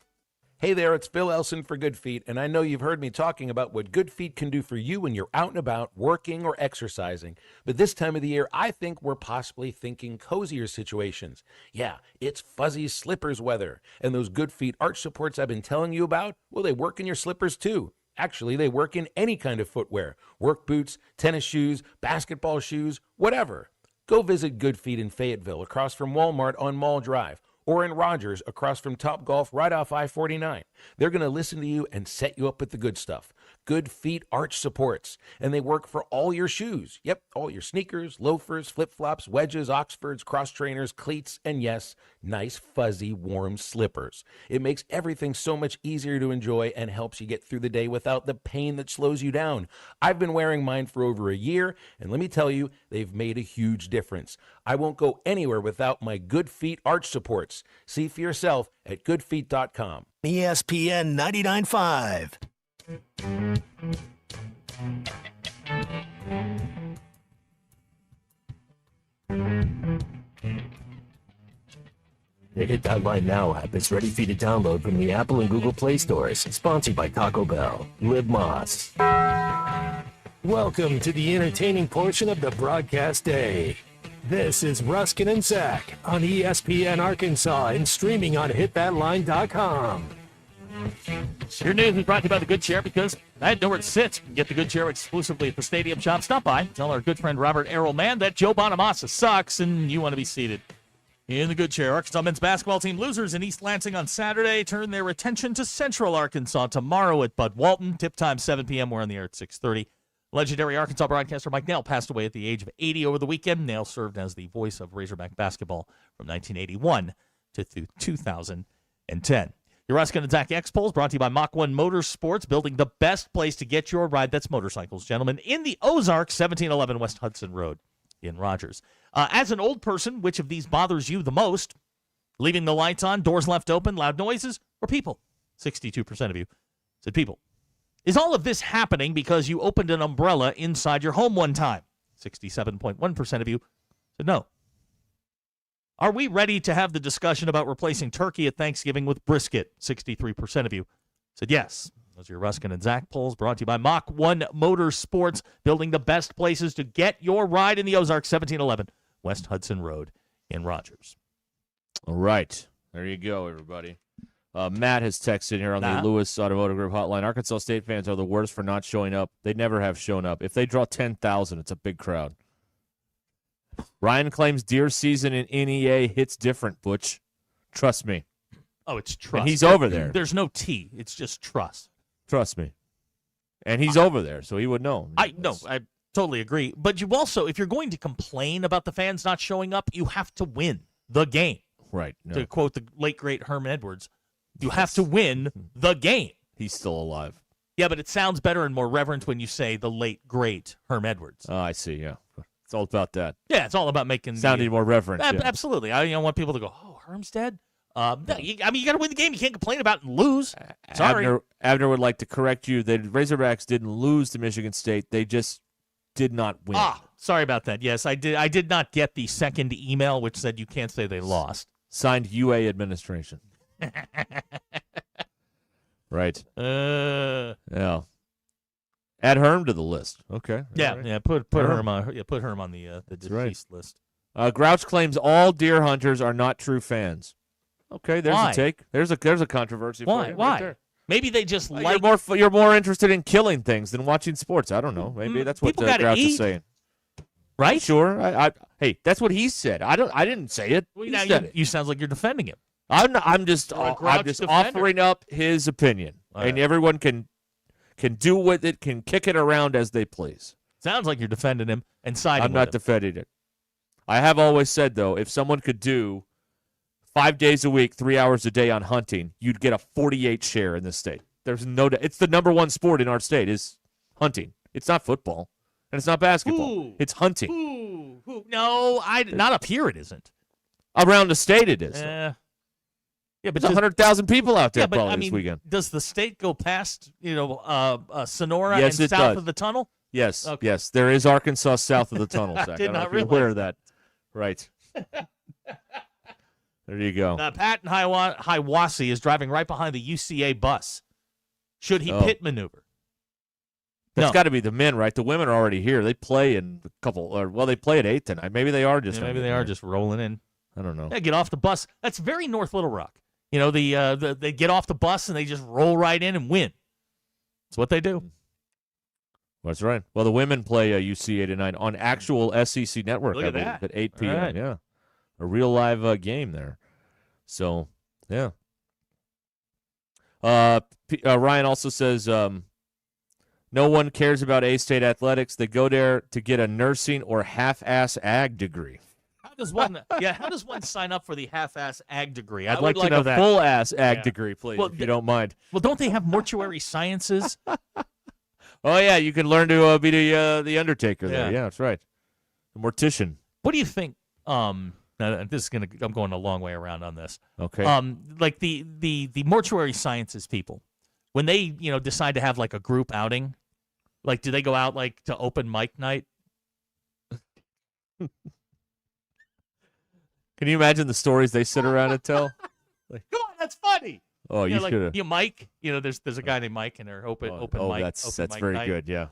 Hey there, it's Bill Elson for Good Feet, and I know you've heard me talking about what Good Feet can do for you when you're out and about, working or exercising. But this time of the year, I think we're possibly thinking cozier situations. Yeah, it's fuzzy slippers weather, and those Good Feet arch supports I've been telling you about, well, they work in your slippers too. Actually, they work in any kind of footwear, work boots, tennis shoes, basketball shoes, whatever. Go visit Good Feet in Fayetteville across from Walmart on Mall Drive, or in Rogers across from Top Golf right off I-49. They're going to listen to you and set you up with the good stuff. Good Feet arch supports, and they work for all your shoes. Yep, all your sneakers, loafers, flip-flops, wedges, Oxfords, cross trainers, cleats, and yes, nice fuzzy warm slippers. It makes everything so much easier to enjoy and helps you get through the day without the pain that slows you down. I've been wearing mine for over a year, and let me tell you, they've made a huge difference. I won't go anywhere without my Good Feet arch supports. See for yourself at goodfeet.com. ESPN 99.5. The Hit That Line Now app is ready for you to download from the Apple and Google Play stores. Sponsored by Taco Bell. Live Moss. Welcome to the entertaining portion of the broadcast day. This is Ruscin and Zach on ESPN Arkansas and streaming on hitthatline.com. Your news is brought to you by the Good Chair because I had nowhere to sit. Get the Good Chair exclusively at the Stadium Shop. Stop by. Tell our good friend Robert Errolman that Joe Bonamassa sucks and you want to be seated in the Good Chair. Arkansas men's basketball team losers in East Lansing on Saturday turn their attention to Central Arkansas tomorrow at Bud Walton. Tip time 7 p.m. We're on the air at 6:30. Legendary Arkansas broadcaster Mike Nell passed away at the age of 80 over the weekend. Nell served as the voice of Razorback basketball from 1981 to 2010. Your Ruscin and Zach X Polls brought to you by Mach 1 Motorsports, building the best place to get your ride. That's motorcycles, gentlemen, in the Ozarks, 1711 West Hudson Road in Rogers. As an old person, which of these bothers you the most? Leaving the lights on, doors left open, loud noises, or people? 62% of you said people. Is all of this happening because you opened an umbrella inside your home one time? 67.1% of you said no. Are we ready to have the discussion about replacing turkey at Thanksgiving with brisket? 63% of you said yes. Those are your Ruscin and Zach polls brought to you by Mach 1 Motorsports, building the best places to get your ride in the Ozarks, 1711 West Hudson Road in Rogers. All right. There you go, everybody. Matt has texted here on the Lewis Automotive Group hotline. Arkansas State fans are the worst for not showing up. They never have shown up. If they draw 10,000, it's a big crowd. Ryan claims deer season in NEA hits different, Butch. Trust me. Oh, it's trust. And he's over there. There's no T. It's just trust. Trust me. And he's over there, so he would know. Totally agree. But you also, if you're going to complain about the fans not showing up, you have to win the game. Right. No. To quote the late, great Herman Edwards, you have to win the game. He's still alive. Yeah, but it sounds better and more reverent when you say the late, great Herm Edwards. Oh, I see, yeah. It's all about that. Yeah, it's all about making sounding more reverent. Yeah. Absolutely. I don't want people to go, oh, Herm's dead? You got to win the game. You can't complain about it and lose. Sorry. Abner would like to correct you. The Razorbacks didn't lose to Michigan State. They just did not win. Sorry about that. Yes, I did. I did not get the second email, which said you can't say they lost. Signed UA administration. Right. Yeah. Add Herm to the list. Okay. Yeah. Right. Yeah. Put Herm on. Yeah. Put Herm on the deceased list. Grouch claims all deer hunters are not true fans. Okay. There's a take. There's a controversy. Why? For you Why? right there. Maybe they just like. You're more interested in killing things than watching sports. I don't know. Maybe that's what Grouch is saying. Right? Sure. Hey, that's what he said. I didn't say it. Well, He now said it. you sound like you're defending him. I'm just defender. offering up his opinion, and everyone can do with it, can kick it around as they please. Sounds like you're defending him and siding I'm with not him. defending it. I have always said, though, if someone could do 5 days a week, 3 hours a day on hunting, you'd get a 48 share in this state. There's no doubt. It's the number one sport in our state is hunting. It's not football, and it's not basketball. It's hunting. No, not up here it isn't. Around the state it is. Yeah, but there's 100,000 people out there but, probably I mean, this weekend. Does the state go past Sonora Yes, and it south does. of the tunnel? Yes, Okay. yes. There is Arkansas south of the tunnel, Zach. I I did don't know not if you're realize aware of that. Right. There you go. Pat in Hiawassee is driving right behind the UCA bus. Should he pit maneuver? That's No. got to be the men, right? The women are already here. They play in a couple, they play at 8 tonight. Maybe they are just. Maybe they are just rolling in. I don't know. Yeah, get off the bus. That's very North Little Rock. You know, they get off the bus and they just roll right in and win. That's what they do. That's right. Well, the women play UCA tonight on actual SEC network. Look at I believe, that. at 8 p.m. Right. Yeah, a real live game there. So, yeah. Ryan also says no one cares about A-State athletics. They go there to get a nursing or half-ass ag degree. How does one? How does one sign up for the half-ass ag degree? I'd I like would to know a that. full-ass ag Yeah. degree, please, Well, if you don't mind. Well, don't they have mortuary sciences? Oh yeah, you can learn to be the undertaker there. Yeah. Yeah, that's right. The mortician. What do you think? Now, this is gonna. I'm going a long way around on this. Okay. Like the mortuary sciences people, when they decide to have like a group outing, like do they go out like to open mic night? Can you imagine the stories they sit around and tell? Come on, that's funny. Oh, you like, should have. Mike. There's a guy named Mike, and they're open mic. That's open mic very night. good. Yeah.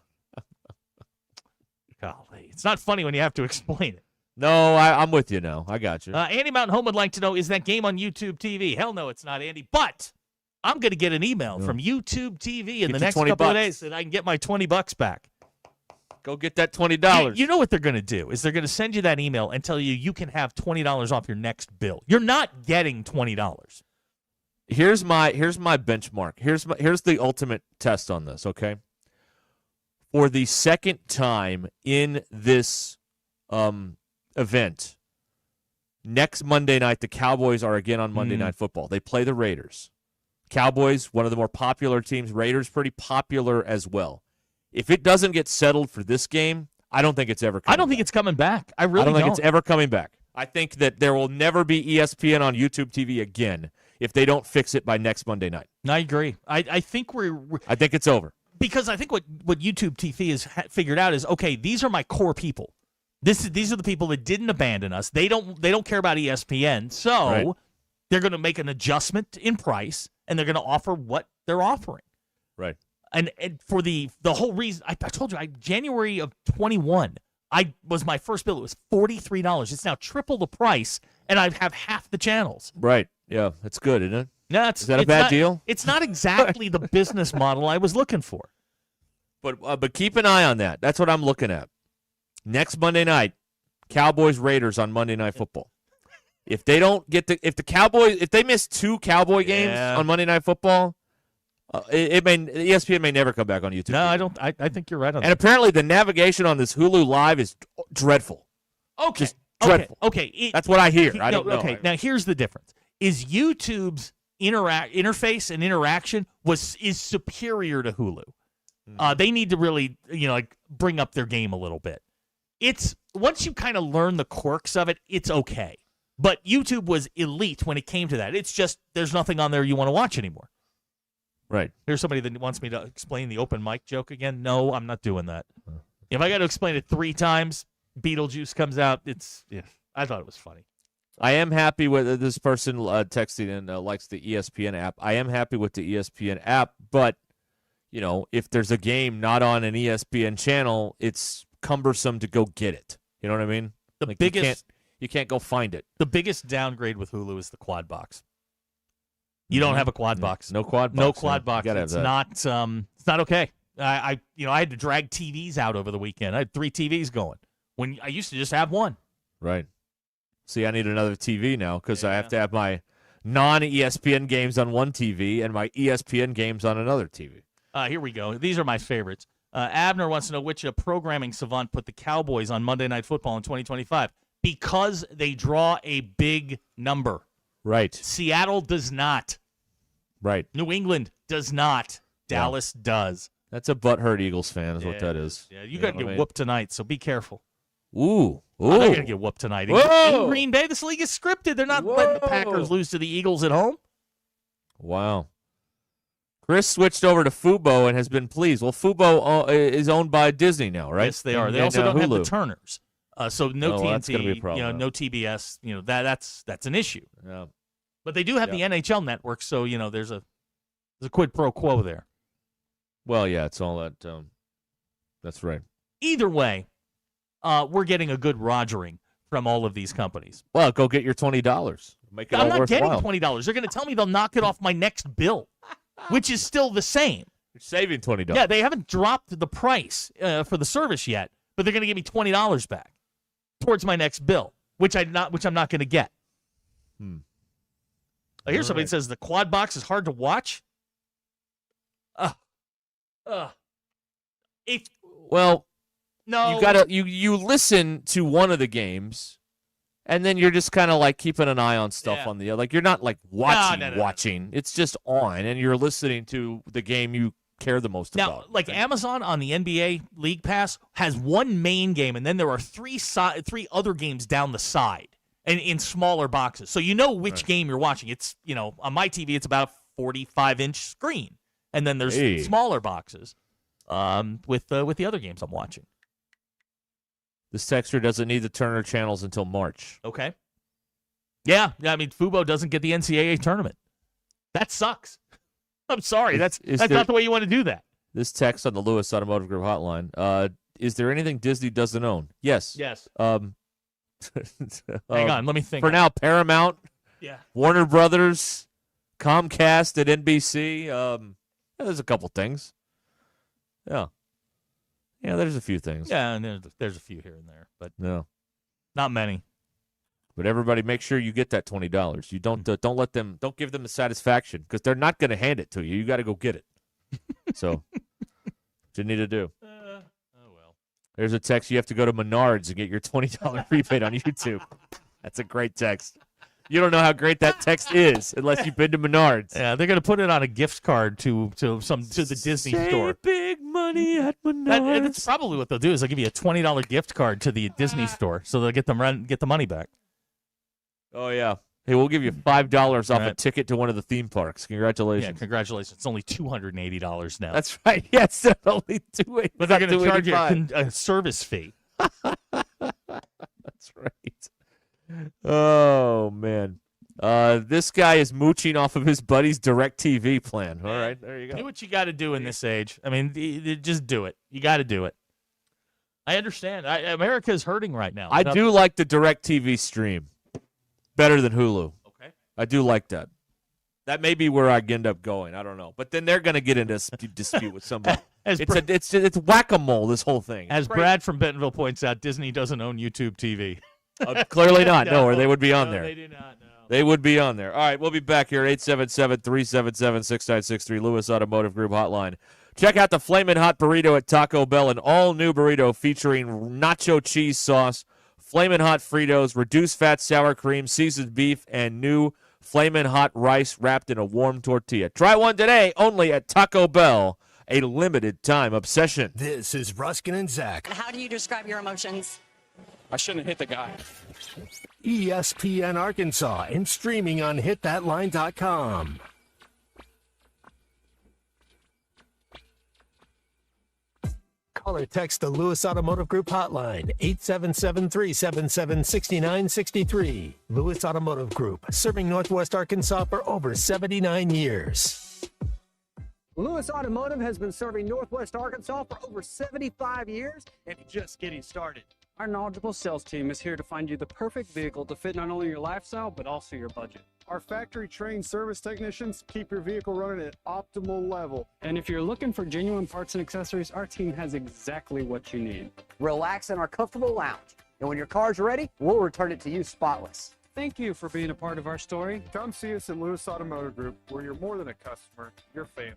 Golly, it's not funny when you have to explain it. No, I'm with you now. I got you. Andy Mountain Home would like to know, is that game on YouTube TV? Hell no, it's not, Andy. But I'm going to get an email from YouTube TV in Get the your next 20 couple of bucks. days that I can get my $20 back. Go get that $20. You know what they're going to do is they're going to send you that email and tell you can have $20 off your next bill. You're not getting $20. Here's my benchmark. Here's the ultimate test on this. Okay. For the second time in this event, next Monday night, the Cowboys are again on Monday Night Football. They play the Raiders. Cowboys, one of the more popular teams. Raiders, pretty popular as well. If it doesn't get settled for this game, I don't think it's ever coming I don't think it's coming back. I really don't think it's ever coming back. I think that there will never be ESPN on YouTube TV again if they don't fix it by next Monday night. I agree. I think I think it's over. Because I think what YouTube TV has figured out is, okay, these are my core people. These are the people that didn't abandon us. They don't care about ESPN, so they're going to make an adjustment in price, and they're going to offer what they're offering. Right. And for the whole reason, I told you, January of 21, was my first bill. It was $43. It's now triple the price, and I have half the channels. Right. Yeah, that's good, isn't it? No, is that a bad deal? It's not exactly the business model I was looking for. But keep an eye on that. That's what I'm looking at. Next Monday night, Cowboys Raiders on Monday Night Football. If they don't get if they miss 2 Cowboy games on Monday Night Football, ESPN may never come back on YouTube. No, I don't. I think you're right on And that. apparently the navigation on this Hulu Live is dreadful. Okay. Just dreadful. Okay. That's what I hear. I don't know. Okay. Now here's the difference: is YouTube's interface and interaction is superior to Hulu. They need to really, bring up their game a little bit. It's once you kind of learn the quirks of it, it's okay. But YouTube was elite when it came to that. It's just there's nothing on there you want to watch anymore. Right. Here's somebody that wants me to explain the open mic joke again. No, I'm not doing that. If I got to explain it 3 times, Beetlejuice comes out. I thought it was funny. I am happy with this person texting and likes the ESPN app. I am happy with the ESPN app, but if there's a game not on an ESPN channel, it's cumbersome to go get it. You know what I mean? The biggest you can't go find it. The biggest downgrade with Hulu is the quad box. You don't have a quad box. No quad box. No quad box. It's not okay. I had to drag TVs out over the weekend. I had 3 TVs going when I used to just have one. Right. See, I need another TV now because I have to have my non-ESPN games on one TV and my ESPN games on another TV. Here we go. These are my favorites. Abner wants to know which programming savant put the Cowboys on Monday Night Football in 2025 because they draw a big number. Right. Seattle does not. Right. New England does not. Dallas does. That's a butthurt Eagles fan is what that is. Yeah, you got to get whooped tonight, so be careful. Ooh. They're going to get whooped tonight. In Green Bay, this league is scripted. They're not letting the Packers lose to the Eagles at home. Wow. Chris switched over to Fubo and has been pleased. Well, Fubo is owned by Disney now, right? Yes, they are. They also don't have the Hulu. Turners. So no TNT, that's gonna be a problem, no TBS. That's an issue. Yeah. But they do have the NHL network, so there's a quid pro quo there. Well, yeah, it's all that. That's right. Either way, we're getting a good rogering from all of these companies. Well, go get your $20. Make it I'm all not getting worthwhile. $20. They're going to tell me they'll knock it off my next bill, which is still the same. You're saving $20. Yeah, they haven't dropped the price for the service yet, but they're going to give me $20 back towards my next bill, which I'm not going to get. Here's somebody that says the quad box is hard to watch. Well, no, you gotta you listen to one of the games, and then you're just kind of like keeping an eye on stuff on the other. Like you're not like watching. It's just on, and you're listening to the game you care the most now, about. Like Amazon on the NBA League Pass has one main game, and then there are 3 other games down the side and in smaller boxes. So you know which game you're watching. It's on my TV, it's about a 45-inch screen, and then there's smaller boxes with the other games I'm watching. This texter doesn't need the Turner channels until March. Okay. Yeah, I mean Fubo doesn't get the NCAA tournament. That sucks. I'm sorry. That's not the way you want to do that. This text on the Lewis Automotive Group hotline. Is there anything Disney doesn't own? Yes. Yes. Hang on, let me think. For now, Paramount, Yeah. Warner Brothers, Comcast, and NBC. There's a couple things. Yeah. Yeah, there's a few things. Yeah, and there's a few here and there, but no, not many. But everybody, make sure you get that $20. You don't don't give them the satisfaction because they're not going to hand it to you. You got to go get it. So, what you need to do. Oh well. There's a text. You have to go to Menards and get your $20 rebate on YouTube. That's a great text. You don't know how great that text is unless you've been to Menards. Yeah, they're going to put it on a gift card to the Disney store. Big money at Menards. That's probably what they'll do is they'll give you a $20 gift card to the Disney store, so they'll get the money back. Oh yeah. Hey, we'll give you $5 off a ticket to one of the theme parks. Congratulations. Yeah, congratulations. It's only $280 now. That's right. Yes, it's only $280. But they're going to charge you a service fee. That's right. Oh man. This guy is mooching off of his buddy's DirecTV plan. All right, there you go. Do what you got to do in this age. I mean, just do it. You got to do it. I understand. America is hurting right now. I do like the DirecTV stream better than Hulu. Okay. I do like that. That may be where I end up going. I don't know. But then they're going to get into a dispute with somebody. It's whack-a-mole, this whole thing. As Brad from Bentonville points out, Disney doesn't own YouTube TV. Clearly not, no, or they would be on there. They do not, no. They would be on there. All right, we'll be back here, 877-377-6963, Lewis Automotive Group hotline. Check out the Flamin' Hot Burrito at Taco Bell, an all-new burrito featuring nacho cheese sauce, Flamin' Hot Fritos, reduced fat sour cream, seasoned beef, and new Flamin' Hot rice wrapped in a warm tortilla. Try one today, only at Taco Bell, a limited time obsession. This is Ruscin and Zach. How do you describe your emotions? I shouldn't have hit the guy. ESPN Arkansas and streaming on hitthatline.com. Call or text the Lewis Automotive Group hotline, 877-377-6963. Lewis Automotive Group, serving Northwest Arkansas for over 79 years. Lewis Automotive has been serving Northwest Arkansas for over 75 years and just getting started. Our knowledgeable sales team is here to find you the perfect vehicle to fit not only your lifestyle, but also your budget. Our factory-trained service technicians keep your vehicle running at optimal level. And if you're looking for genuine parts and accessories, our team has exactly what you need. Relax in our comfortable lounge. And when your car's ready, we'll return it to you spotless. Thank you for being a part of our story. Come see us at Lewis Automotive Group, where you're more than a customer, you're family.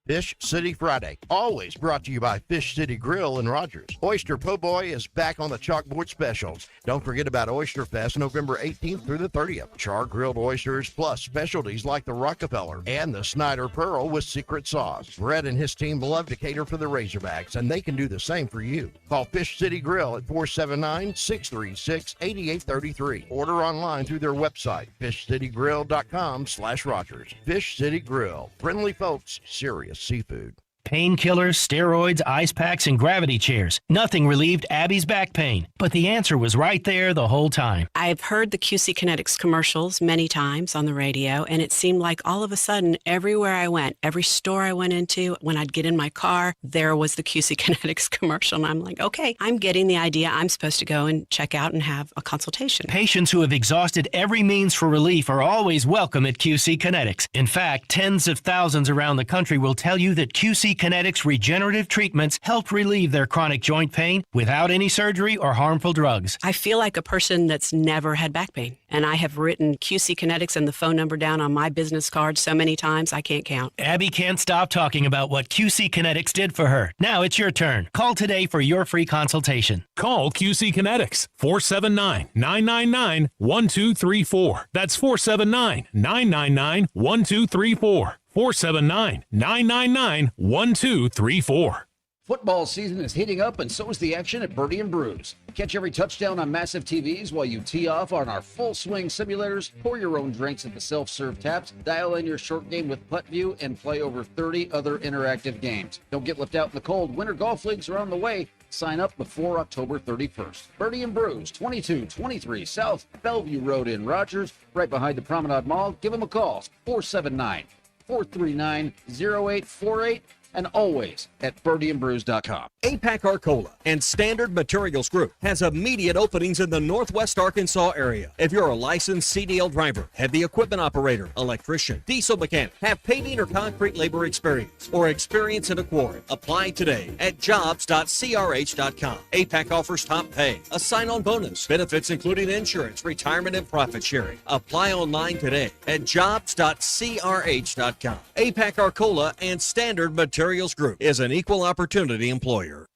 Fish City Friday, always brought to you by Fish City Grill in Rogers. Oyster Po' Boy is back on the chalkboard specials. Don't forget about Oyster Fest, November 18th through the 30th. Char-grilled oysters plus specialties like the Rockefeller and the Snyder Pearl with secret sauce. Brett and his team love to cater for the Razorbacks, and they can do the same for you. Call Fish City Grill at 479-636-8833. Order online through their website, fishcitygrill.com/Rogers. Fish City Grill. Friendly folks, serious seafood. Painkillers, steroids, ice packs, and gravity chairs. Nothing relieved Abby's back pain, but the answer was right there the whole time. I've heard the QC Kinetics commercials many times on the radio, and it seemed like all of a sudden, everywhere I went, every store I went into, when I'd get in my car, there was the QC Kinetics commercial, and I'm like, okay, I'm getting the idea. I'm supposed to go and check out and have a consultation. Patients who have exhausted every means for relief are always welcome at QC Kinetics. In fact, tens of thousands around the country will tell you that QC Kinetics regenerative treatments help relieve their chronic joint pain without any surgery or harmful drugs. I feel like a person that's never had back pain, and I have written QC Kinetics and the phone number down on my business card so many times I can't count. Abby can't stop talking about what QC Kinetics did for her. Now it's your turn. Call today for your free consultation. Call QC Kinetics, 479-999-1234. That's 479-999-1234. 479-999-1234. Football season is heating up, and so is the action at Birdie and Brews. Catch every touchdown on massive TVs while you tee off on our full swing simulators, pour your own drinks at the self-serve taps, dial in your short game with Putt View, and play over 30 other interactive games. Don't get left out in the cold. Winter golf leagues are on the way. Sign up before October 31st. Birdie and Brews, 2223 South Bellevue Road in Rogers, right behind the Promenade Mall. Give them a call, 479-439-0848. And always at birdieandbrews.com. APAC Arcola and Standard Materials Group has immediate openings in the Northwest Arkansas area. If you're a licensed CDL driver, heavy equipment operator, electrician, diesel mechanic, have paving or concrete labor experience, or experience in a quarry, apply today at jobs.crh.com. APAC offers top pay, a sign-on bonus, benefits including insurance, retirement, and profit sharing. Apply online today at jobs.crh.com. APAC Arcola and Standard Materials Group is an equal opportunity employer.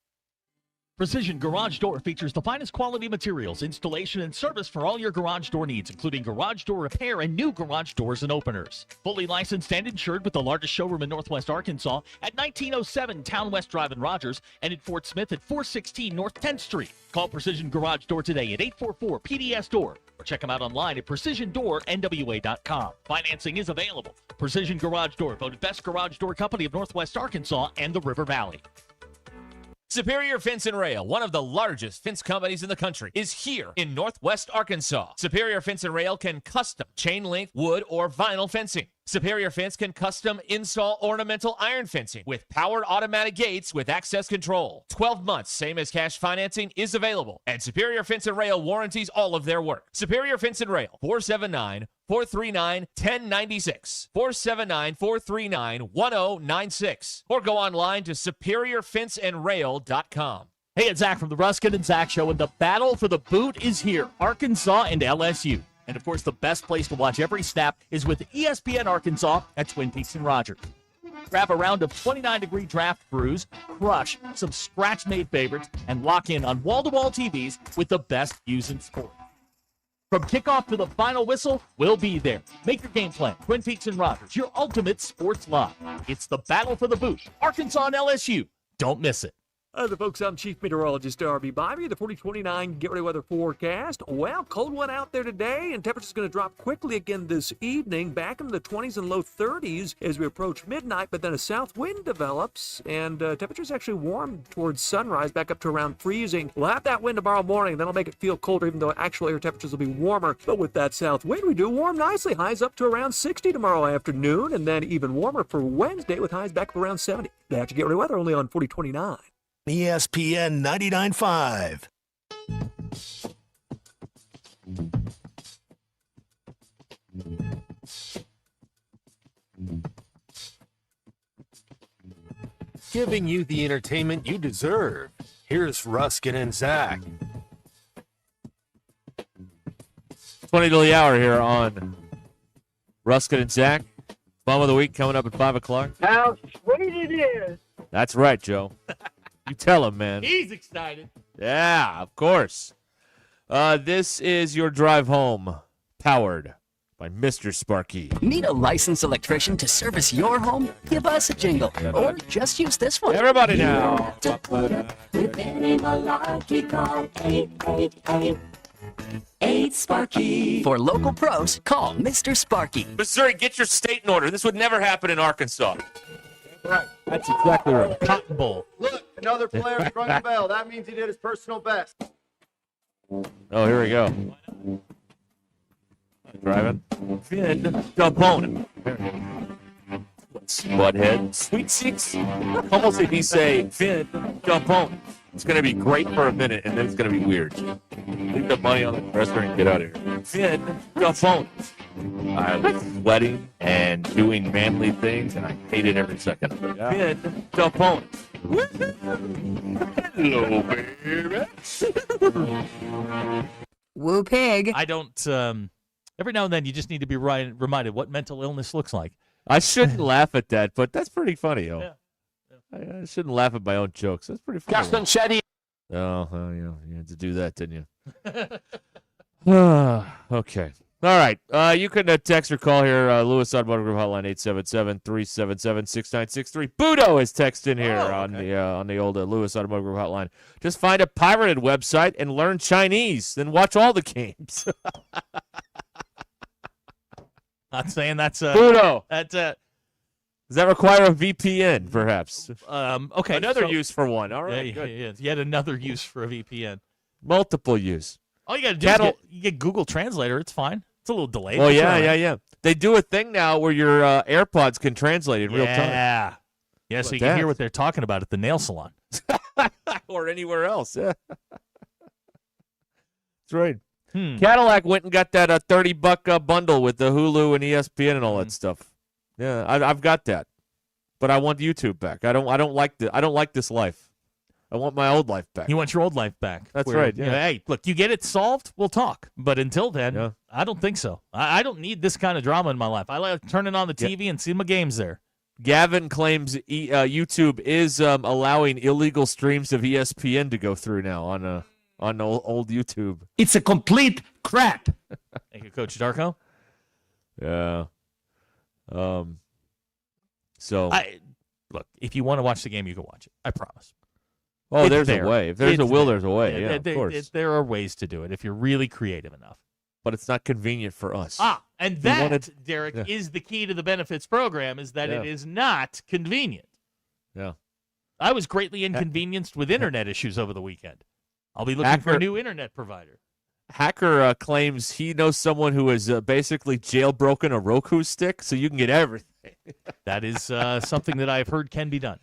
Precision Garage Door features the finest quality materials, installation, and service for all your garage door needs, including garage door repair and new garage doors and openers. Fully licensed and insured with the largest showroom in Northwest Arkansas at 1907 Town West Drive in Rogers and in Fort Smith at 416 North 10th Street. Call Precision Garage Door today at 844-PDS-DOOR or check them out online at PrecisionDoorNWA.com. Financing is available. Precision Garage Door, voted best garage door company of Northwest Arkansas and the River Valley. Superior Fence and Rail, one of the largest fence companies in the country, is here in Northwest Arkansas. Superior Fence and Rail can custom chain link, wood, or vinyl fencing. Superior Fence can custom install ornamental iron fencing with powered automatic gates with access control. 12 months, same as cash financing, is available. And Superior Fence and Rail warranties all of their work. Superior Fence and Rail, 479-439-1096. 479-439-1096. Or go online to superiorfenceandrail.com. Hey, it's Zach from the Ruscin and Zach Show, and the battle for the boot is here. Arkansas and LSU. And, of course, the best place to watch every snap is with ESPN Arkansas at Twin Peaks and Rogers. Grab a round of 29-degree draft brews, crush some scratch-made favorites, and lock in on wall-to-wall TVs with the best views in sport. From kickoff to the final whistle, we'll be there. Make your game plan. Twin Peaks and Rogers, your ultimate sports live. It's the battle for the boot. Arkansas and LSU. Don't miss it. The folks, I'm Chief Meteorologist R.B. Bobby. The 4029 Get Ready Weather forecast. Well, cold one out there today, and temperature's going to drop quickly again this evening, back into the 20s and low 30s as we approach midnight, but then a south wind develops, and temperatures actually warm towards sunrise, back up to around freezing. We'll have that wind tomorrow morning. That'll make it feel colder, even though actual air temperatures will be warmer. But with that south wind, we do warm nicely. Highs up to around 60 tomorrow afternoon, and then even warmer for Wednesday with highs back up around 70. That's your Get Ready Weather only on 4029. ESPN 99.5. Giving you the entertainment you deserve. Here's Ruscin and Zach. 20 to the hour here on Ruscin and Zach. Bum of the week coming up at 5 o'clock. How sweet it is. That's right, Joe. You tell him, man. He's excited. Yeah, of course. This is your drive home, powered by Mr. Sparky. Need a licensed electrician to service your home? Give us a jingle, or just use this one. Everybody now. To put up with any malarkey, call 888-8 For local pros, call Mr. Sparky. Missouri, get your state in order. This would never happen in Arkansas. Right. That's exactly right. Cotton Bowl. Look, another player sprung the bell. That means he did his personal best. Oh, here we go. Driving. Finn Dubone. Butthead. Sweet Six. Almost if you say Finn Dubone. It's going to be great for a minute, and then it's going to be weird. Leave the money on the dresser and get out of here. Finn Dubone. I was sweating and doing manly things, and I hated every second of it. Yeah. Finn Dubone. Hello, baby. Woo pig. I don't, every now and then you just need to be reminded what mental illness looks like. I shouldn't laugh at that, but that's pretty funny, though. Yeah. I shouldn't laugh at my own jokes. That's pretty funny. Justin Shetty. Oh, yeah, you had to do that, didn't you? Okay. All right. You can text or call here. Lewis Automotive Group Hotline 877-377-6963. Budo is texting here on the old Lewis Automotive Group Hotline. Just find a pirated website and learn Chinese, then watch all the games. Not saying that's Budo. That's Does that require a VPN, perhaps? Okay. Another use for one. All right. Good. Yeah, yet another use for a VPN. Multiple use. All you got to do is you get Google Translator. It's fine. It's a little delayed. Well, yeah. They do a thing now where your AirPods can translate in real time. Yeah. Yeah, so you can hear what they're talking about at the nail salon. Or anywhere else. Yeah. That's right. Cadillac went and got that $30 bundle with the Hulu and ESPN and all that stuff. Yeah, I've got that, but I want YouTube back. I don't like this life. I want my old life back. You want your old life back. That's right. Yeah. Hey, look, you get it solved, we'll talk. But until then, I don't think so. I don't need this kind of drama in my life. I like turning on the TV and see my games there. Gavin claims YouTube is allowing illegal streams of ESPN to go through now on old YouTube. It's a complete crap. Thank you, Coach Darko. Yeah. So look, if you want to watch the game, you can watch it. I promise. Oh, there's a way. If there's a will, there's a way. Yeah, of course. There are ways to do it if you're really creative enough. But it's not convenient for us. And that, Derek, is the key to the benefits program, is that it is not convenient. Yeah. I was greatly inconvenienced with internet issues over the weekend. I'll be looking for a new internet provider. Hacker claims he knows someone who has basically jailbroken a Roku stick, so you can get everything. That is something that I've heard can be done.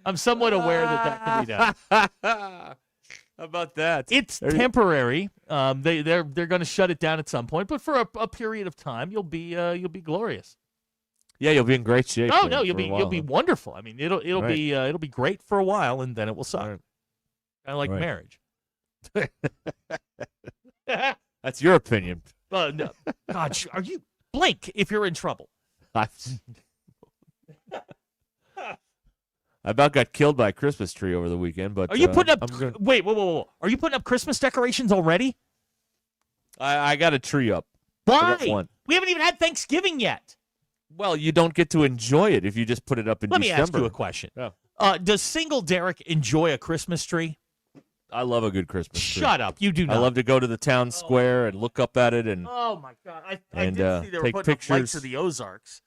I'm somewhat aware that can be done. How about that? It's temporary. They're going to shut it down at some point, but for a period of time, you'll be glorious. Yeah, you'll be in great shape. Oh no, you'll be wonderful. I mean, it'll be great for a while, and then it will suck. Kind of like marriage. That's your opinion. No. God, are you blink if you're in trouble? I about got killed by a Christmas tree over the weekend, but Are you putting up? Wait, whoa! Are you putting up Christmas decorations already? I got a tree up. Why? One. We haven't even had Thanksgiving yet. Well, you don't get to enjoy it if you just put it up in Let December. me ask you a question. Yeah. Does single Derek enjoy a Christmas tree? I love a good Christmas tree. Shut up! You do not. I love to go to the town square and look up at it and. Oh my God! I and, did see they were take putting pictures. up lights of the Ozarks.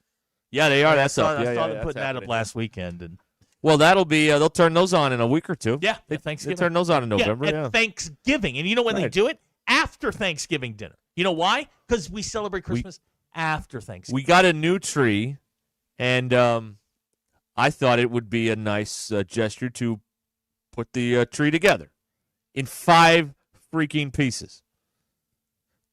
Yeah, they are. I That's saw, up. I Yeah, saw yeah, them that's putting that up happening. last weekend, and Well, that'll be. They'll turn those on in a week or two. yeah, they Thanksgiving. turn those on in November. at Yeah. Thanksgiving, and you know when they Right. do it? After Thanksgiving dinner. You know why? Because we celebrate Christmas after Thanksgiving. We got a new tree, and I thought it would be a nice gesture to put the tree together in 5 freaking pieces.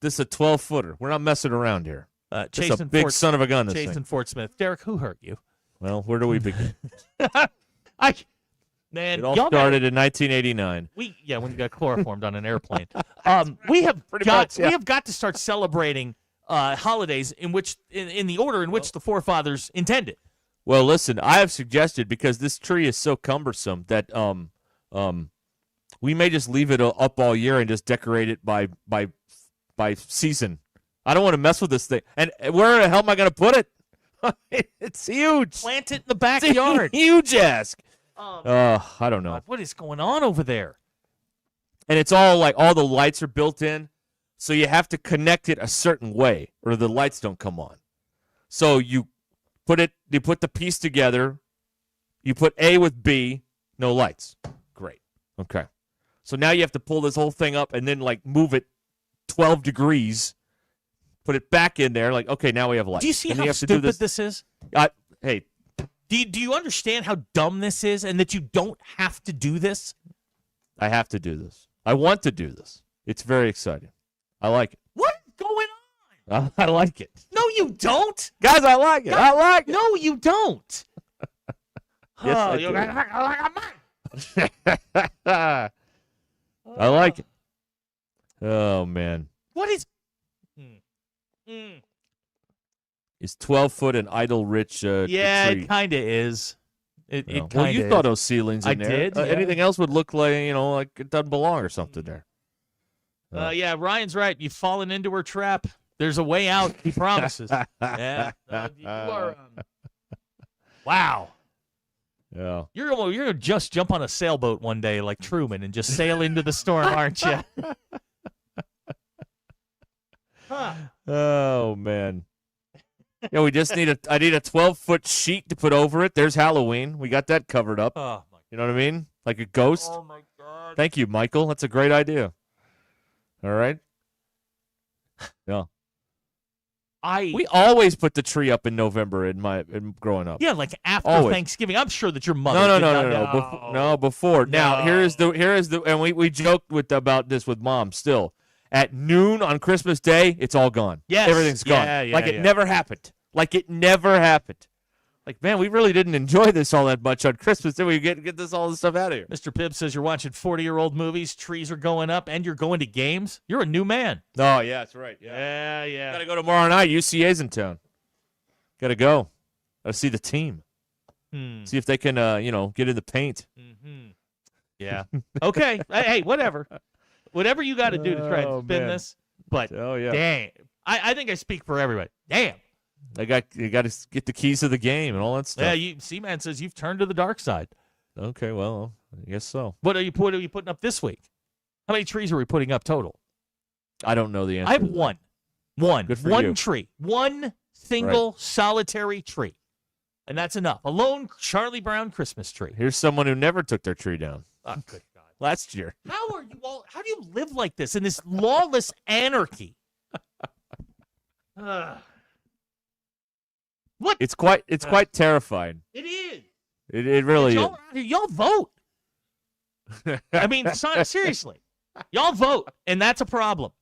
This is a 12-footer. We're not messing around here. It's a Chasing big Fort, son of a gun. This Chasing thing. Fort Smith. Derek, who hurt you? Well, where do we begin? Man, It all y'all started in 1989. when you got chloroformed on an airplane. We have got to start celebrating holidays in which in the order in which the forefathers intended. Well, listen, I have suggested, because this tree is so cumbersome, that we may just leave it up all year and just decorate it by season. I don't want to mess with this thing. And where the hell am I going to put it? It's huge. Plant it in the backyard. Huge ask. I don't know. God, what is going on over there? And it's all like all the lights are built in, so you have to connect it a certain way, or the lights don't come on. So you put the piece together, you put A with B, no lights. Great. Okay. So now you have to pull this whole thing up and then like move it 12 degrees, put it back in there. Like, okay, now we have lights. Do you see and how you have to stupid do this is? Hey. Do you understand how dumb this is and that you don't have to do this? I have to do this. I want to do this. It's very exciting. I like it. What is going on? I like it. No, you don't. Guys, I like it. I like it. No, you don't. Yes, I do. I like it. Oh, man. What is... Is 12-foot an idle-rich Yeah, tree? it kind of is. It Well, kind of you thought those ceilings in I there. did. Yeah. Anything else would look like, like it doesn't belong or something there. Yeah, Ryan's right. You've fallen into her trap. There's a way out, he promises. Yeah. You are... wow. Yeah. You're gonna just jump on a sailboat one day like Truman and just sail into the storm, aren't you? Oh, man. Yeah, we just need I need a 12-foot sheet to put over it. There's Halloween. We got that covered up. Oh, my You know what I mean? Like a ghost. Oh, my God. Thank you, Michael. That's a great idea. All right. Yeah. We always put the tree up in November in growing up. Yeah, like after Always. Thanksgiving. I'm sure that your mother. No, before. Now here is the and we joked about this with Mom. Still, at noon on Christmas Day, it's all gone. Yes. Everything's gone. Like it never happened. Like it never happened. Like, man, we really didn't enjoy this all that much on Christmas. Did we get all this stuff out of here? Mr. Pibb says you're watching 40-year-old movies, trees are going up, and you're going to games. You're a new man. Oh, yeah, that's right. Yeah. Got to go tomorrow night. UCA's in town. Got to go. Got to see the team. See if they can, get in the paint. Mm-hmm. Yeah. Okay. Hey, whatever. Whatever you got to do to try and spin this. But, damn. I think I speak for everybody. Damn. You got to get the keys to the game and all that stuff. Yeah, C-Man says you've turned to the dark side. Okay, well, I guess so. What are you putting up this week? How many trees are we putting up total? I don't know the answer. I have one. Good for you. Tree. One single solitary tree. And that's enough. A lone Charlie Brown Christmas tree. Here's someone who never took their tree down. Oh, good God. Last year. How do you live like this in this lawless anarchy? What? It's quite terrifying. It is. It really is. Y'all vote. I mean, seriously. Y'all vote, and that's a problem.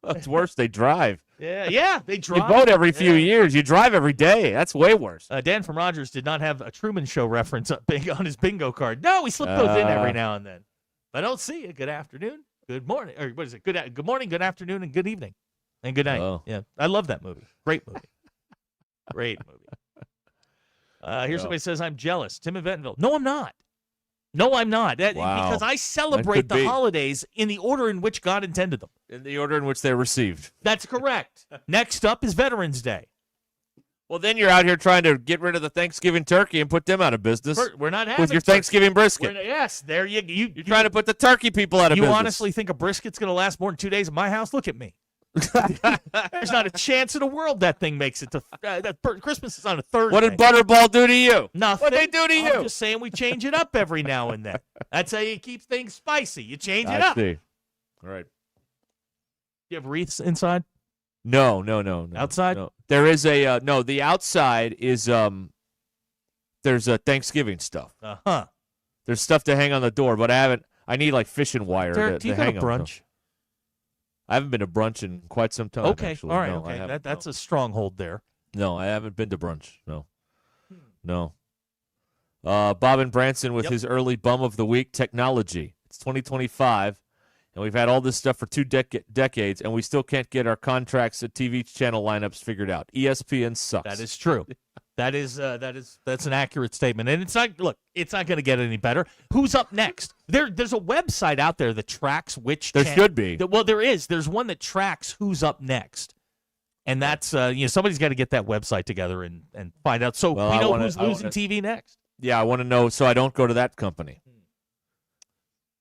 Well, it's worse. They drive. Yeah, they drive. You vote every few years. You drive every day. That's way worse. Dan from Rogers did not have a Truman Show reference on his bingo card. No, we slip those in every now and then. I don't see it. Good afternoon. Good morning, or what is it? Good morning, good afternoon, and good evening, and good night. Oh. Yeah, I love that movie. Great movie. Great movie. Here's somebody says I'm jealous. Tim in Bentonville. No, I'm not. No, I'm not. Wow. Because I celebrate the holidays in the order in which God intended them. In the order in which they're received. That's correct. Next up is Veterans Day. Well, then you're out here trying to get rid of the Thanksgiving turkey and put them out of business. We're not having with your Thanksgiving brisket. Yes, there you're trying to put the turkey people out of business. You honestly think a brisket's going to last more than 2 days in my house? Look at me. There's not a chance in the world that thing makes it to Christmas is on a Thursday. What did Butterball do to you? Nothing. What'd they do to you? I'm just saying we change it up every now and then. That's how you keep things spicy. You change it I up. see. All right. You have wreaths inside? No. Outside? No. There is a no. The outside is there's a Thanksgiving stuff. There's stuff to hang on the door, but I need like fishing wire Derek, to do you hang go to on. brunch? I haven't been to brunch in quite some time. Okay, actually. all right, No, okay. That's a stronghold there. No, I haven't been to brunch. No. Bob and Branson with his early bum of the week technology. It's 2025, and we've had all this stuff for 2 decades, and we still can't get our contracts at TV channel lineups figured out. ESPN sucks. That is true. That's an accurate statement, and it's not going to get any better. Who's up next? There's a website out there that tracks which. There should be. Well, there is. There's one that tracks who's up next, and that's somebody's got to get that website together and find out. So we know who's losing TV next. Yeah, I want to know so I don't go to that company.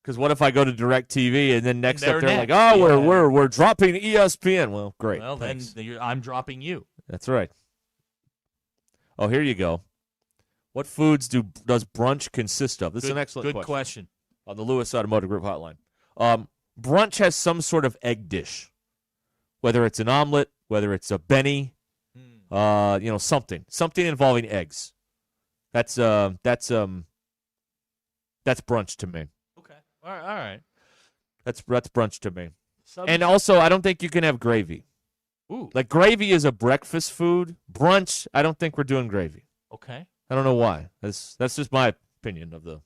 Because what if I go to DirecTV and then next up they're like, oh, we're dropping ESPN. Well, great. Well, thanks. then I'm dropping you. That's right. Oh, here you go. What foods does brunch consist of? This is an excellent question. On the Lewis Automotive Group hotline. Brunch has some sort of egg dish, whether it's an omelet, whether it's a Benny, something involving eggs. That's brunch to me. Okay. All right. That's brunch to me. And also, I don't think you can have gravy. Ooh. Like gravy is a breakfast food. Brunch, I don't think we're doing gravy. Okay. I don't know why. That's just my opinion of the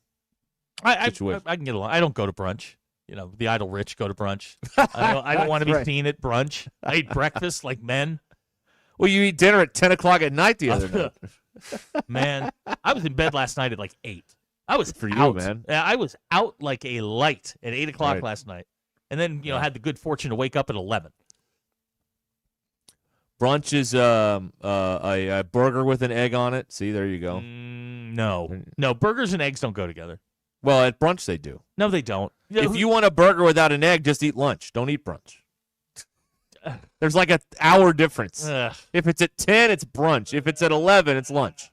situation. I can get along. I don't go to brunch. The idle rich go to brunch. I don't want to be seen at brunch. I eat breakfast like men. Well, you eat dinner at 10 o'clock at night the other night. Man, I was in bed last night at like 8. I was for out. You, man. I was out like a light at 8 o'clock last night, and then had the good fortune to wake up at 11. Brunch is a burger with an egg on it. See, there you go. No, burgers and eggs don't go together. Well, at brunch they do. No, they don't. If you want a burger without an egg, just eat lunch. Don't eat brunch. There's like an hour difference. If it's at 10, it's brunch. If it's at 11, it's lunch.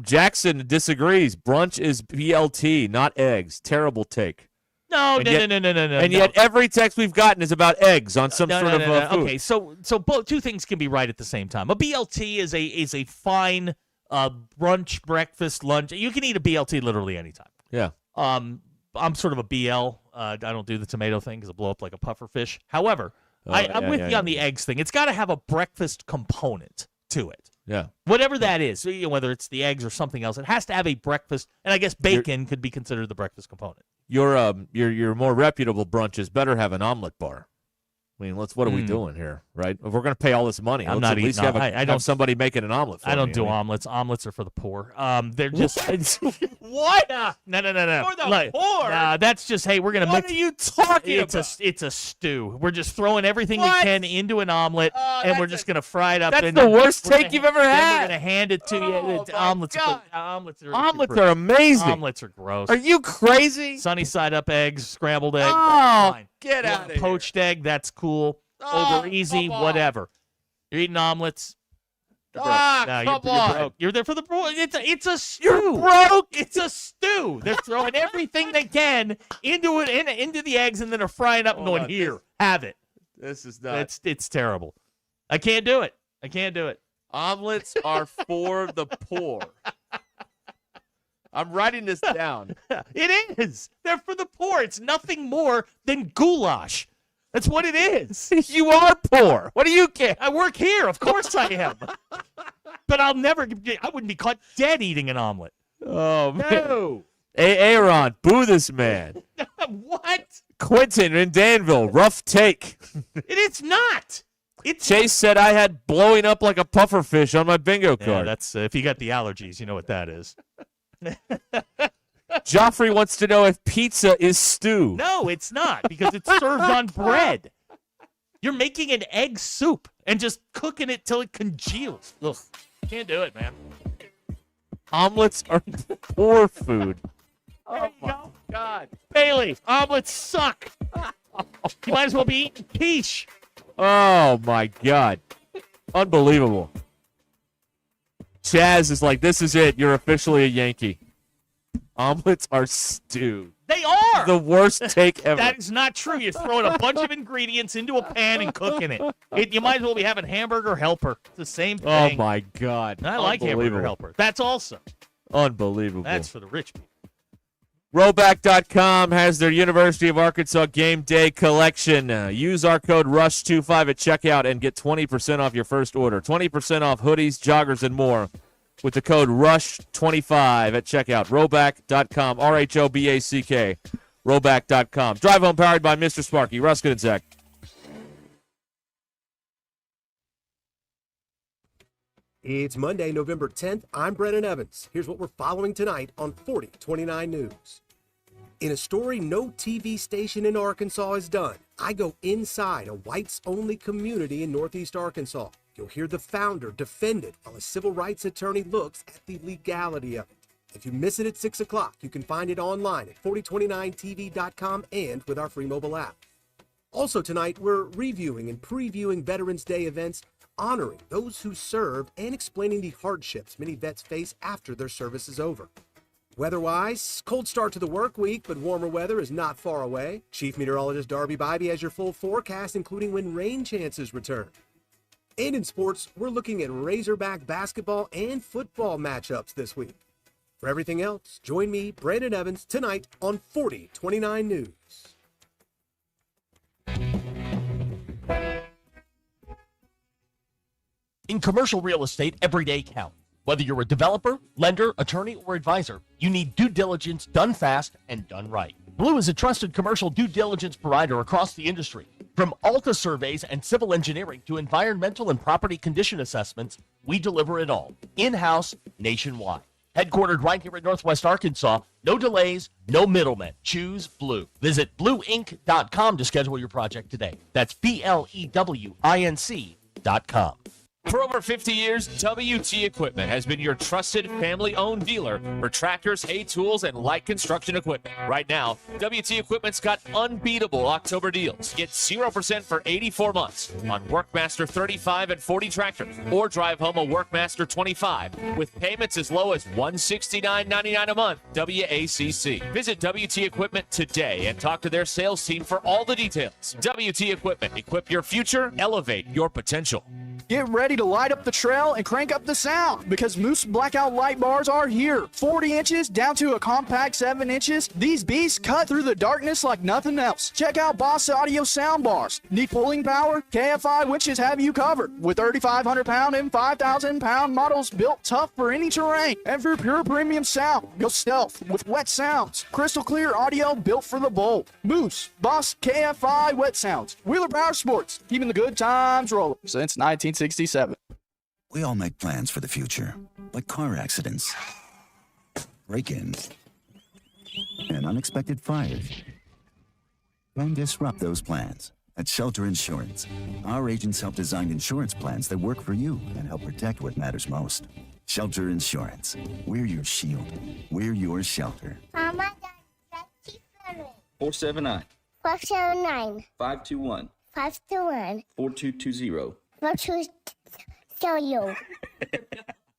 Jackson disagrees. Brunch is BLT, not eggs. Terrible take. No. And yet every text we've gotten is about eggs on some sort of food. Okay, so both two things can be right at the same time. A BLT is a fine brunch, breakfast, lunch. You can eat a BLT literally anytime. Yeah. I'm sort of a BL. I don't do the tomato thing because I blow up like a puffer fish. However, I'm with you on the eggs thing. It's got to have a breakfast component to it. Yeah. Whatever that is, whether it's the eggs or something else, it has to have a breakfast. And I guess bacon could be considered the breakfast component. Your more reputable brunches better have an omelet bar. I mean, what are we doing here, right? If we're going to pay all this money, I'm let's not at least eating. have somebody making an omelet for me. I don't do omelets. Omelets are for the poor. They're just What? No. For the poor? Nah, that's just we're gonna What mix. are you talking about? It's a stew. We're just throwing everything we What? can into an omelet, and we're just gonna fry it up. That's and the then worst we're take gonna- you've ever then had. We're gonna hand it to you. It's omelets. Omelets Omelets are amazing. Omelets are gross. Are you crazy? Sunny side up eggs, scrambled egg. Oh, fine. get out of here. Poached egg, that's cool. Over easy, whatever. You're eating omelets. You're broke. You're there for the broke. It's a stew. You're broke. It's a stew. They're throwing everything they can into it, into the eggs, and then they're frying up and going, here, have it. This is nuts. It's terrible. I can't do it. Omelets are for the poor. I'm writing this down. It is. They're for the poor. It's nothing more than goulash. That's what it is. You are poor. What do you care? I work here. Of course I am. But I wouldn't be caught dead eating an omelet. Oh, man. No. Hey, Aaron, boo this man. What? Quentin in Danville, rough take. It's not. Chase said I had blowing up like a puffer fish on my bingo Yeah, card. that's if you got the allergies, you know what that is. Joffrey wants to know if pizza is stew. No, it's not because it's served on bread. You're making an egg soup and just cooking it till it congeals. Ugh, can't do it, man. Omelets are poor food. There you go. God. Bailey, omelets suck. You might as well be eating quiche. Oh, my God. Unbelievable. Chaz is like, this is it. You're officially a Yankee. Omelets are stew. They are. The worst take ever. That is not true. You're throwing a bunch of ingredients into a pan and cooking it. You might as well be having hamburger helper. It's the same thing. Oh, my God. I like hamburger helper. That's awesome. Unbelievable. That's for the rich people. Rollback.com has their University of Arkansas Game Day collection. Use our code RUSH25 at checkout and get 20% off your first order. 20% off hoodies, joggers, and more with the code RUSH25 at checkout. Rollback.com, RHOBACK, rollback.com. Drive home powered by Mr. Sparky, Ruscin and Zach. It's Monday, November 10th. I'm Brennan Evans. Here's what we're following tonight on 4029 News. In a story no TV station in Arkansas has done, I go inside a whites-only community in Northeast Arkansas. You'll hear the founder defend it while a civil rights attorney looks at the legality of it. If you miss it at 6 o'clock, you can find it online at 4029tv.com and with our free mobile app. Also tonight, we're reviewing and previewing Veterans Day events, honoring those who served and explaining the hardships many vets face after their service is over. Weather-wise, cold start to the work week, but warmer weather is not far away. Chief Meteorologist Darby Bybee has your full forecast, including when rain chances return. And in sports, we're looking at Razorback basketball and football matchups this week. For everything else, join me, Brandon Evans, tonight on 4029 News. In commercial real estate, every day counts. Whether you're a developer, lender, attorney, or advisor, you need due diligence done fast and done right. Blue is a trusted commercial due diligence provider across the industry. From Alta surveys and civil engineering to environmental and property condition assessments, we deliver it all, in-house, nationwide. Headquartered right here in Northwest Arkansas, no delays, no middlemen. Choose Blue. Visit blueinc.com to schedule your project today. That's BLEWINC.com. For over 50 years, WT Equipment has been your trusted family-owned dealer for tractors, hay tools, and light construction equipment. Right now, WT Equipment's got unbeatable October deals. Get 0% for 84 months on Workmaster 35 and 40 tractors, or drive home a Workmaster 25 with payments as low as $169.99 a month. WACC. Visit WT Equipment today and talk to their sales team for all the details. WT Equipment. Equip your future. Elevate your potential. Get ready to light up the trail and crank up the sound because Moose Blackout light bars are here. 40 inches down to a compact 7 inches. These beasts cut through the darkness like nothing else. Check out Boss Audio sound bars. Need pulling power? KFI winches have you covered with 3,500 pound and 5,000 pound models built tough for any terrain. And for pure premium sound, go stealth with wet sounds. Crystal clear audio built for the bold. Moose, Boss, KFI wet sounds. Wheeler Power Sports, keeping the good times rolling since 1967. We all make plans for the future, like car accidents, break-ins, and unexpected fires. Don't disrupt those plans. At Shelter Insurance, our agents help design insurance plans that work for you and help protect what matters most. Shelter Insurance. We're your shield. We're your shelter. Mama, 479 479 521 521 4220.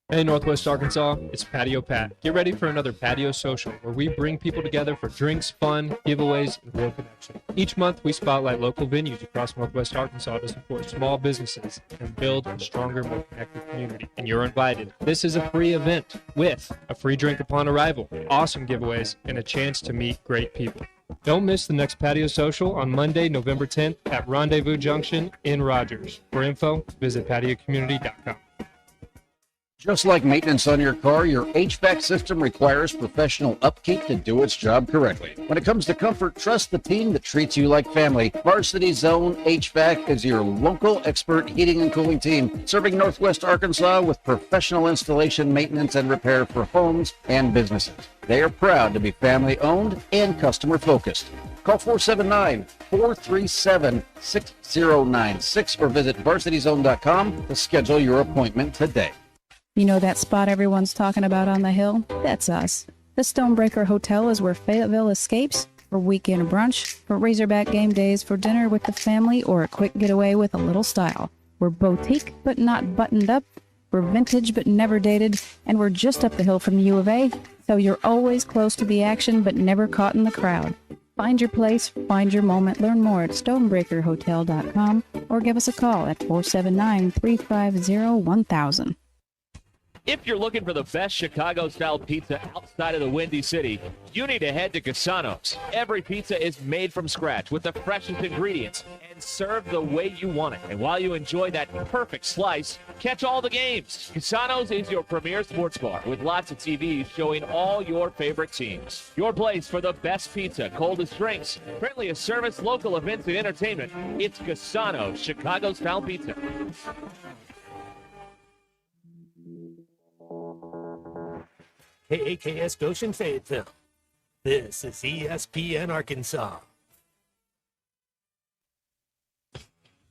Hey Northwest Arkansas, it's Patio Pat. Get ready for another Patio Social where we bring people together for drinks, fun, giveaways, and real connection. Each month we spotlight local venues across Northwest Arkansas to support small businesses and build a stronger, more connected community. And you're invited. This is a free event with a free drink upon arrival, awesome giveaways, and a chance to meet great people. Don't miss the next Patio Social on Monday, November 10th at Rendezvous Junction in Rogers. For info, visit patiocommunity.com. Just like maintenance on your car, your HVAC system requires professional upkeep to do its job correctly. When it comes to comfort, trust the team that treats you like family. Varsity Zone HVAC is your local expert heating and cooling team, serving Northwest Arkansas with professional installation, maintenance, and repair for homes and businesses. They are proud to be family-owned and customer-focused. Call 479-437-6096 or visit varsityzone.com to schedule your appointment today. You know that spot everyone's talking about on the hill? That's us. The Stonebreaker Hotel is where Fayetteville escapes for weekend brunch, for Razorback game days, for dinner with the family, or a quick getaway with a little style. We're boutique but not buttoned up. We're vintage but never dated. And we're just up the hill from the U of A, so you're always close to the action but never caught in the crowd. Find your place, find your moment. Learn more at stonebreakerhotel.com or give us a call at 479-350-1000. If you're looking for the best Chicago-style pizza outside of the Windy City, you need to head to Cassano's. Every pizza is made from scratch with the freshest ingredients and served the way you want it. And while you enjoy that perfect slice, catch all the games. Cassano's is your premier sports bar with lots of TVs showing all your favorite teams. Your place for the best pizza, coldest drinks, friendliest service, local events, and entertainment. It's Cassano's Chicago-style pizza. KAKS Goshen Fayetteville. This is ESPN Arkansas.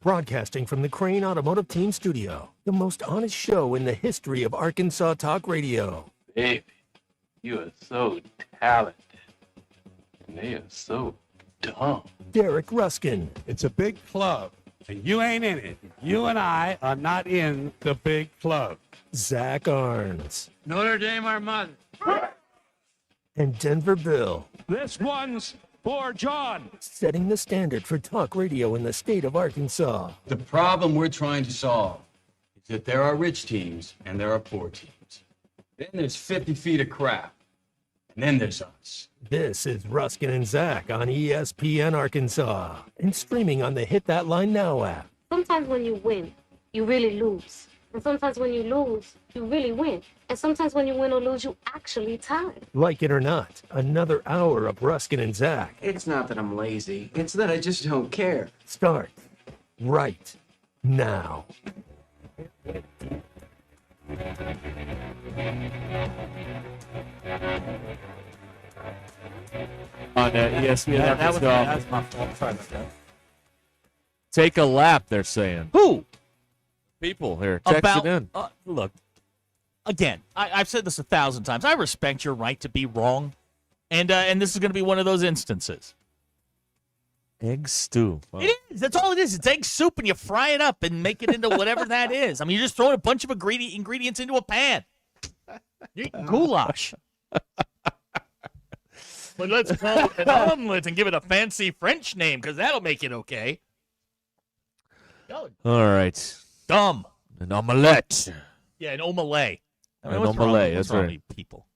Broadcasting from the Crane Automotive Team Studio, the most honest show in the history of Arkansas Talk Radio. Baby, you are so talented. And they are so dumb. Derek Ruskin. It's a big club, and you ain't in it. You and I are not in the big club. Zach Arns. Notre Dame Armada. And Denver Bill. This one's for John. Setting the standard for talk radio in the state of Arkansas. The problem we're trying to solve is that there are rich teams and there are poor teams. Then there's 50 feet of crap. And then there's us. This is Ruskin and Zach on ESPN Arkansas and streaming on the Hit That Line Now app. Sometimes when you win, you really lose. And sometimes when you lose, you really win. And sometimes when you win or lose, you actually tie. Like it or not, another hour of Ruskin and Zach. It's not that I'm lazy. It's that I just don't care. Start right now. On ESPN That was Arkansas. my fault. Sorry about that. Take a lap, they're saying. Who? People here. Text it in. Look, again, I've said this 1,000 times. I respect your right to be wrong, and this is going to be one of those instances. Egg stew. Wow. It is. That's all it is. It's egg soup, and you fry it up and make it into whatever that is. I mean, you're just throwing a bunch of ingredients into a pan. You're eating goulash. But let's call it an omelet and give it a fancy French name, because that'll make it okay. All right. Dumb. An omelette. Yeah, an omelette. I mean, An what's wrong- omelette, what's that's wrong right. with people?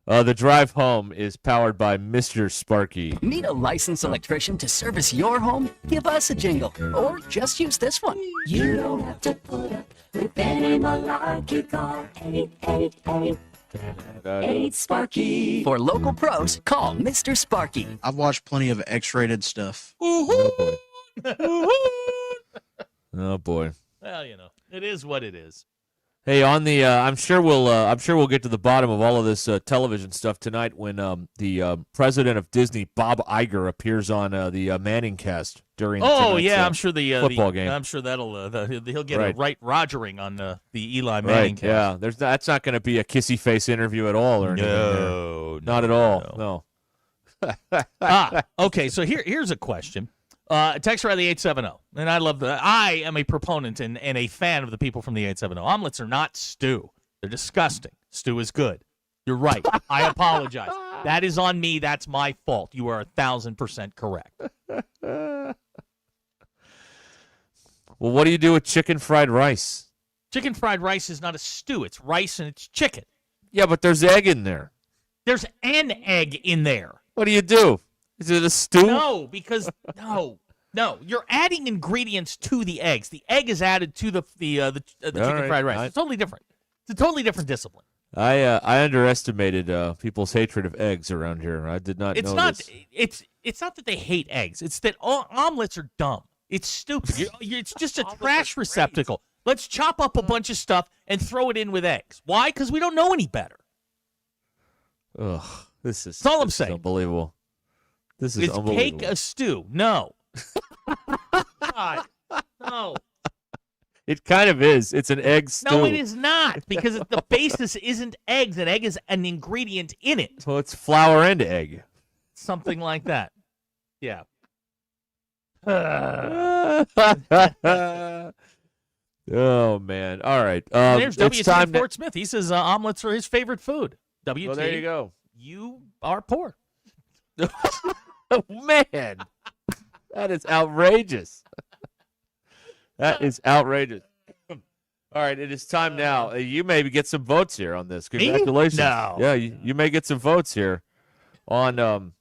The drive home is powered by Mr. Sparky. Need a licensed electrician to service your home? Give us a jingle. Or just use this one. You don't have to put up with any malarkey. Call 888 Sparky. For local pros, call Mr. Sparky. I've watched plenty of X-rated stuff. Oh boy. Well, you know, it is what it is. Hey, on the I'm sure we'll get to the bottom of all of this television stuff tonight when the president of Disney, Bob Iger, appears on the Manning cast during. Oh tonight's, yeah, I'm sure the football game. I'm sure that'll he'll get Right. a right Rogering on the Eli Manning Right. cast. Yeah. That's not going to be a kissy face interview at all, or anything. No, not at all. No. Okay. So here's a question. Text around the 870, and I am a proponent and a fan of the people from the 870. Omelets are not stew; they're disgusting. Stew is good. You're right. I apologize. That is on me. That's my fault. You are 1,000% correct. Well, what do you do with chicken fried rice? Chicken fried rice is not a stew. It's rice and it's chicken. Yeah, but there's egg in there. There's an egg in there. What do you do? Is it a stew? No, because no. No, you're adding ingredients to the eggs. The egg is added to the chicken right. fried rice. It's totally different. It's a totally different discipline. I underestimated people's hatred of eggs around here. I did not know this. It's not that they hate eggs. It's that omelets are dumb. It's stupid. It's just a trash receptacle. Let's chop up a bunch of stuff and throw it in with eggs. Why? Because we don't know any better. Ugh, this is all I'm saying. Unbelievable. This is It's unbelievable. cake a stew. No. God, no. It kind of is. It's an egg stew. No, it is not, because the basis isn't eggs. An egg is an ingredient in it. So it's flour and egg. Something like that. Yeah. Oh, man. All right. There's it's WT time Fort Smith. He says omelets are his favorite food. WT. Well, there you go. You are poor. Man, that is outrageous. That is outrageous. All right, it is time now. You maybe get some votes here on this. Congratulations. No. Yeah, you may get some votes here on. Oh,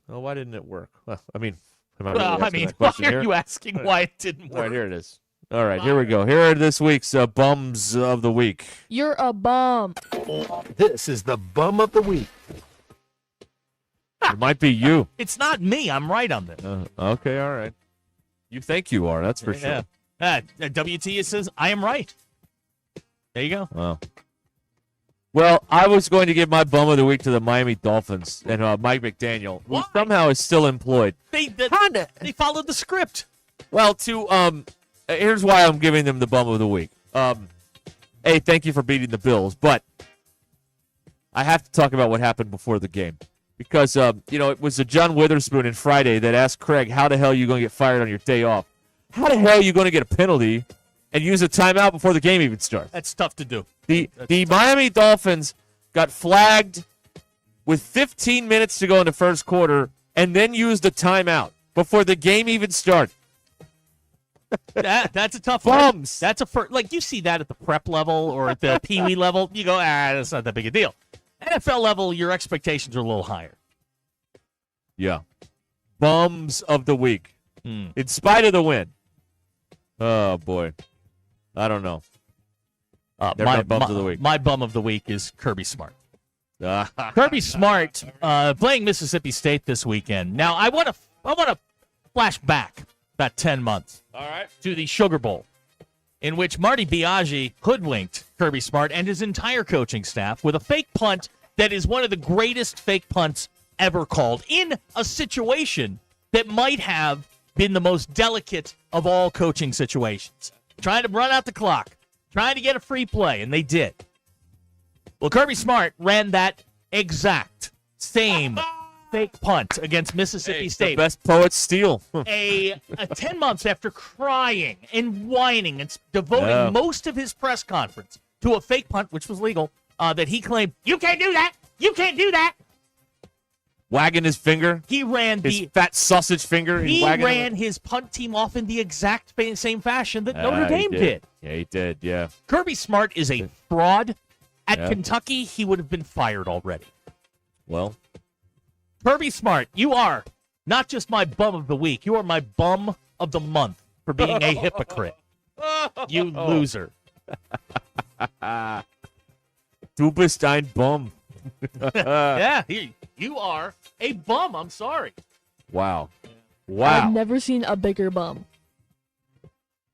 why didn't it work? Well, I mean, am I really asking that why question are here? you asking why it didn't All right, work? here it is. All right, here we go. Here are this week's bums of the week. You're a bum. This is the bum of the week. It might be you. It's not me. I'm right on this. Okay, all right. You think you are, that's for sure. WT says, I am right. There you go. Wow. Well, I was going to give my bum of the week to the Miami Dolphins and Mike McDaniel, who somehow is still employed. They followed the script. Well, here's why I'm giving them the bum of the week. Hey, thank you for beating the Bills, but I have to talk about what happened before the game. Because, it was a John Witherspoon in Friday that asked Craig, how the hell are you going to get fired on your day off? How the hell are you going to get a penalty and use a timeout before the game even starts? That's tough to do. The Miami Dolphins got flagged with 15 minutes to go in the first quarter and then used a timeout before the game even started. That's a tough Bums. That's a you see that at the prep level or at the Pee Wee level. You go, that's not that big a deal. NFL level, your expectations are a little higher. Yeah. Bums of the week. In spite of the win. Oh, boy. I don't know. They're my bums of the week. My bum of the week is Kirby Smart. Kirby Smart playing Mississippi State this weekend. Now, I want to flash back about 10 months. All right. To the Sugar Bowl, in which Marty Biaggi hoodwinked Kirby Smart and his entire coaching staff with a fake punt that is one of the greatest fake punts ever called in a situation that might have been the most delicate of all coaching situations. Trying to run out the clock, trying to get a free play, and they did. Well, Kirby Smart ran that exact same fake punt against Mississippi State. The best poets steal. 10 months after crying and whining and devoting most of his press conference to a fake punt, which was legal, that he claimed, you can't do that! You can't do that! Wagging his finger. He ran his fat sausage finger. He ran his punt team off in the exact same fashion that Notre Dame did. Yeah, he did, yeah. Kirby Smart is a fraud. At Kentucky, he would have been fired already. Well, Kirby Smart, you are not just my bum of the week. You are my bum of the month for being a hypocrite. You loser. Du bist ein Bum. Yeah, you are a bum. I'm sorry. Wow. I've never seen a bigger bum.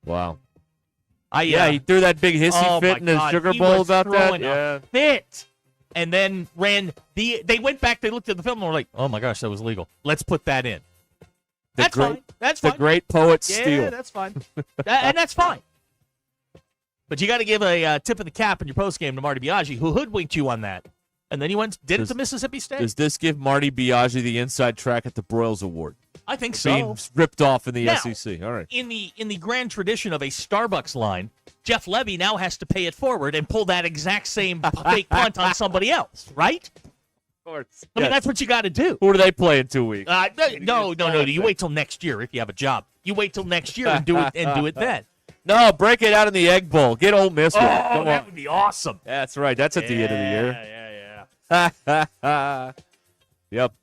Wow. Yeah, he threw that big hissy fit in the Sugar Bowl about that. Yeah, fit. And then they went back, they looked at the film and were like, oh my gosh, that was legal. Let's put that in. That's fine. That's fine. The great poet steal. Yeah, that's fine. And that's fine. But you got to give a tip of the cap in your postgame to Marty Biaggi, who hoodwinked you on that. And then he did it to Mississippi State. Does this give Marty Biaggi the inside track at the Broyles Award? I think so. Being ripped off in the now, SEC. All right. In the grand tradition of a Starbucks line, Jeff Levy now has to pay it forward and pull that exact same fake punt on somebody else, right? Of course. I mean, that's what you got to do. Who do they play in 2 weeks? No. You wait till next year if you have a job. You wait till next year and do it then. No, break it out in the Egg Bowl. Get Ole Miss. Oh, that would be awesome. That's right. That's at the end of the year. Yeah. Yep.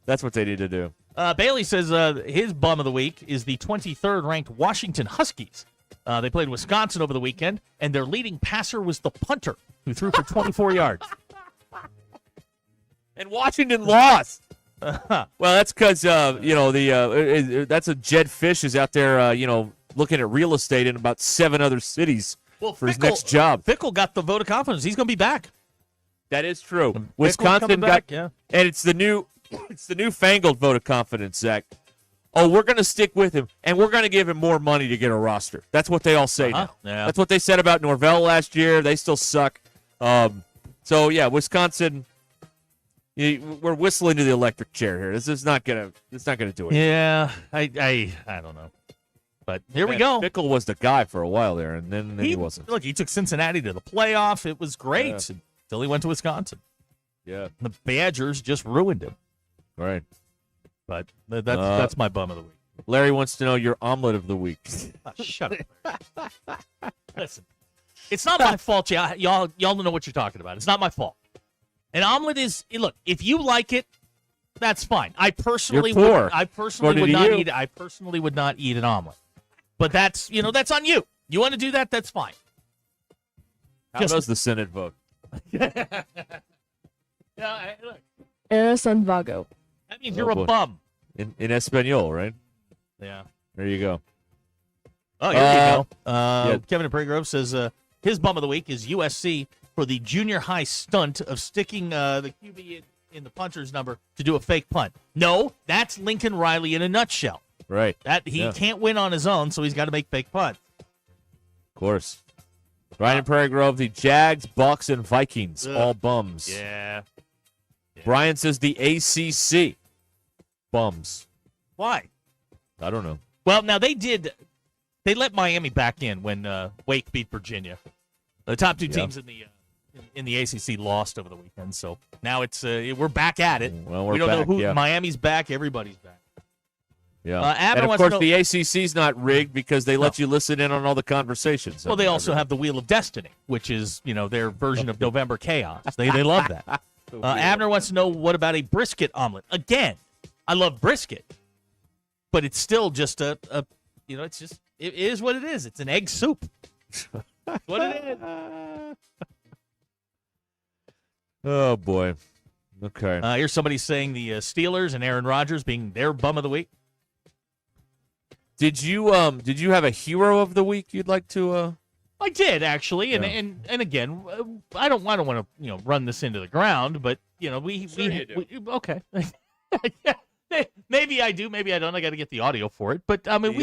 That's what they need to do. Bailey says his bum of the week is the 23rd ranked Washington Huskies. They played Wisconsin over the weekend, and their leading passer was the punter, who threw for 24 yards. And Washington lost. Well, that's because that's a Jed Fish is out there, looking at real estate in about 7 other cities for his next job. Fickle got the vote of confidence. He's going to be back. That is true. Fickle's Wisconsin coming back, yeah. And it's the newfangled vote of confidence, Zach. Oh, we're going to stick with him, and we're going to give him more money to get a roster. That's what they all say now. Yeah. That's what they said about Norvell last year. They still suck. So yeah, Wisconsin. We're whistling to the electric chair here. This is not gonna do it. Yeah, I don't know, but here we go. Fickle was the guy for a while there, and then he wasn't. Look, he took Cincinnati to the playoff. It was great until he went to Wisconsin. Yeah, the Badgers just ruined him. Right, but that's my bum of the week. Larry wants to know your omelet of the week. Shut up. Listen, it's not my fault. Y'all don't know what you're talking about. It's not my fault. An omelet is look. If you like it, that's fine. I personally would not eat an omelet. But that's on you. You want to do that? That's fine. How does the Senate vote? Look, Eres un vago. that means you're a bum. In Espanol, right? Yeah. There you go. Oh, here you go. Kevin in Prairie Grove says his bum of the week is USC for the junior high stunt of sticking the QB in the punter's number to do a fake punt. No, that's Lincoln Riley in a nutshell. Right. That he can't win on his own, so he's got to make fake punts. Of course. Ryan in Prairie Grove, the Jags, Bucks, and Vikings, all bums. Yeah. Brian says the ACC, bums. Why? I don't know. Well, now they let Miami back in when Wake beat Virginia. The top two teams in the ACC lost over the weekend, so now it's we're back at it. Well, we don't back, know who. Miami's back. Everybody's back. Yeah, Abner and of course the ACC's not rigged because they let you listen in on all the conversations. Well, they also have the Wheel of Destiny, which is their version of November Chaos. They love that. Abner wants to know, what about a brisket omelet? Again, I love brisket, but it's still just it is what it is. It's an egg soup. That's what it is. Oh boy. Okay. Here's somebody saying the Steelers and Aaron Rodgers being their bum of the week. Did you have a hero of the week you'd like to? I did actually, and again, I don't want to run this into the ground, but we okay. Maybe I do, maybe I don't. I got to get the audio for it, but I mean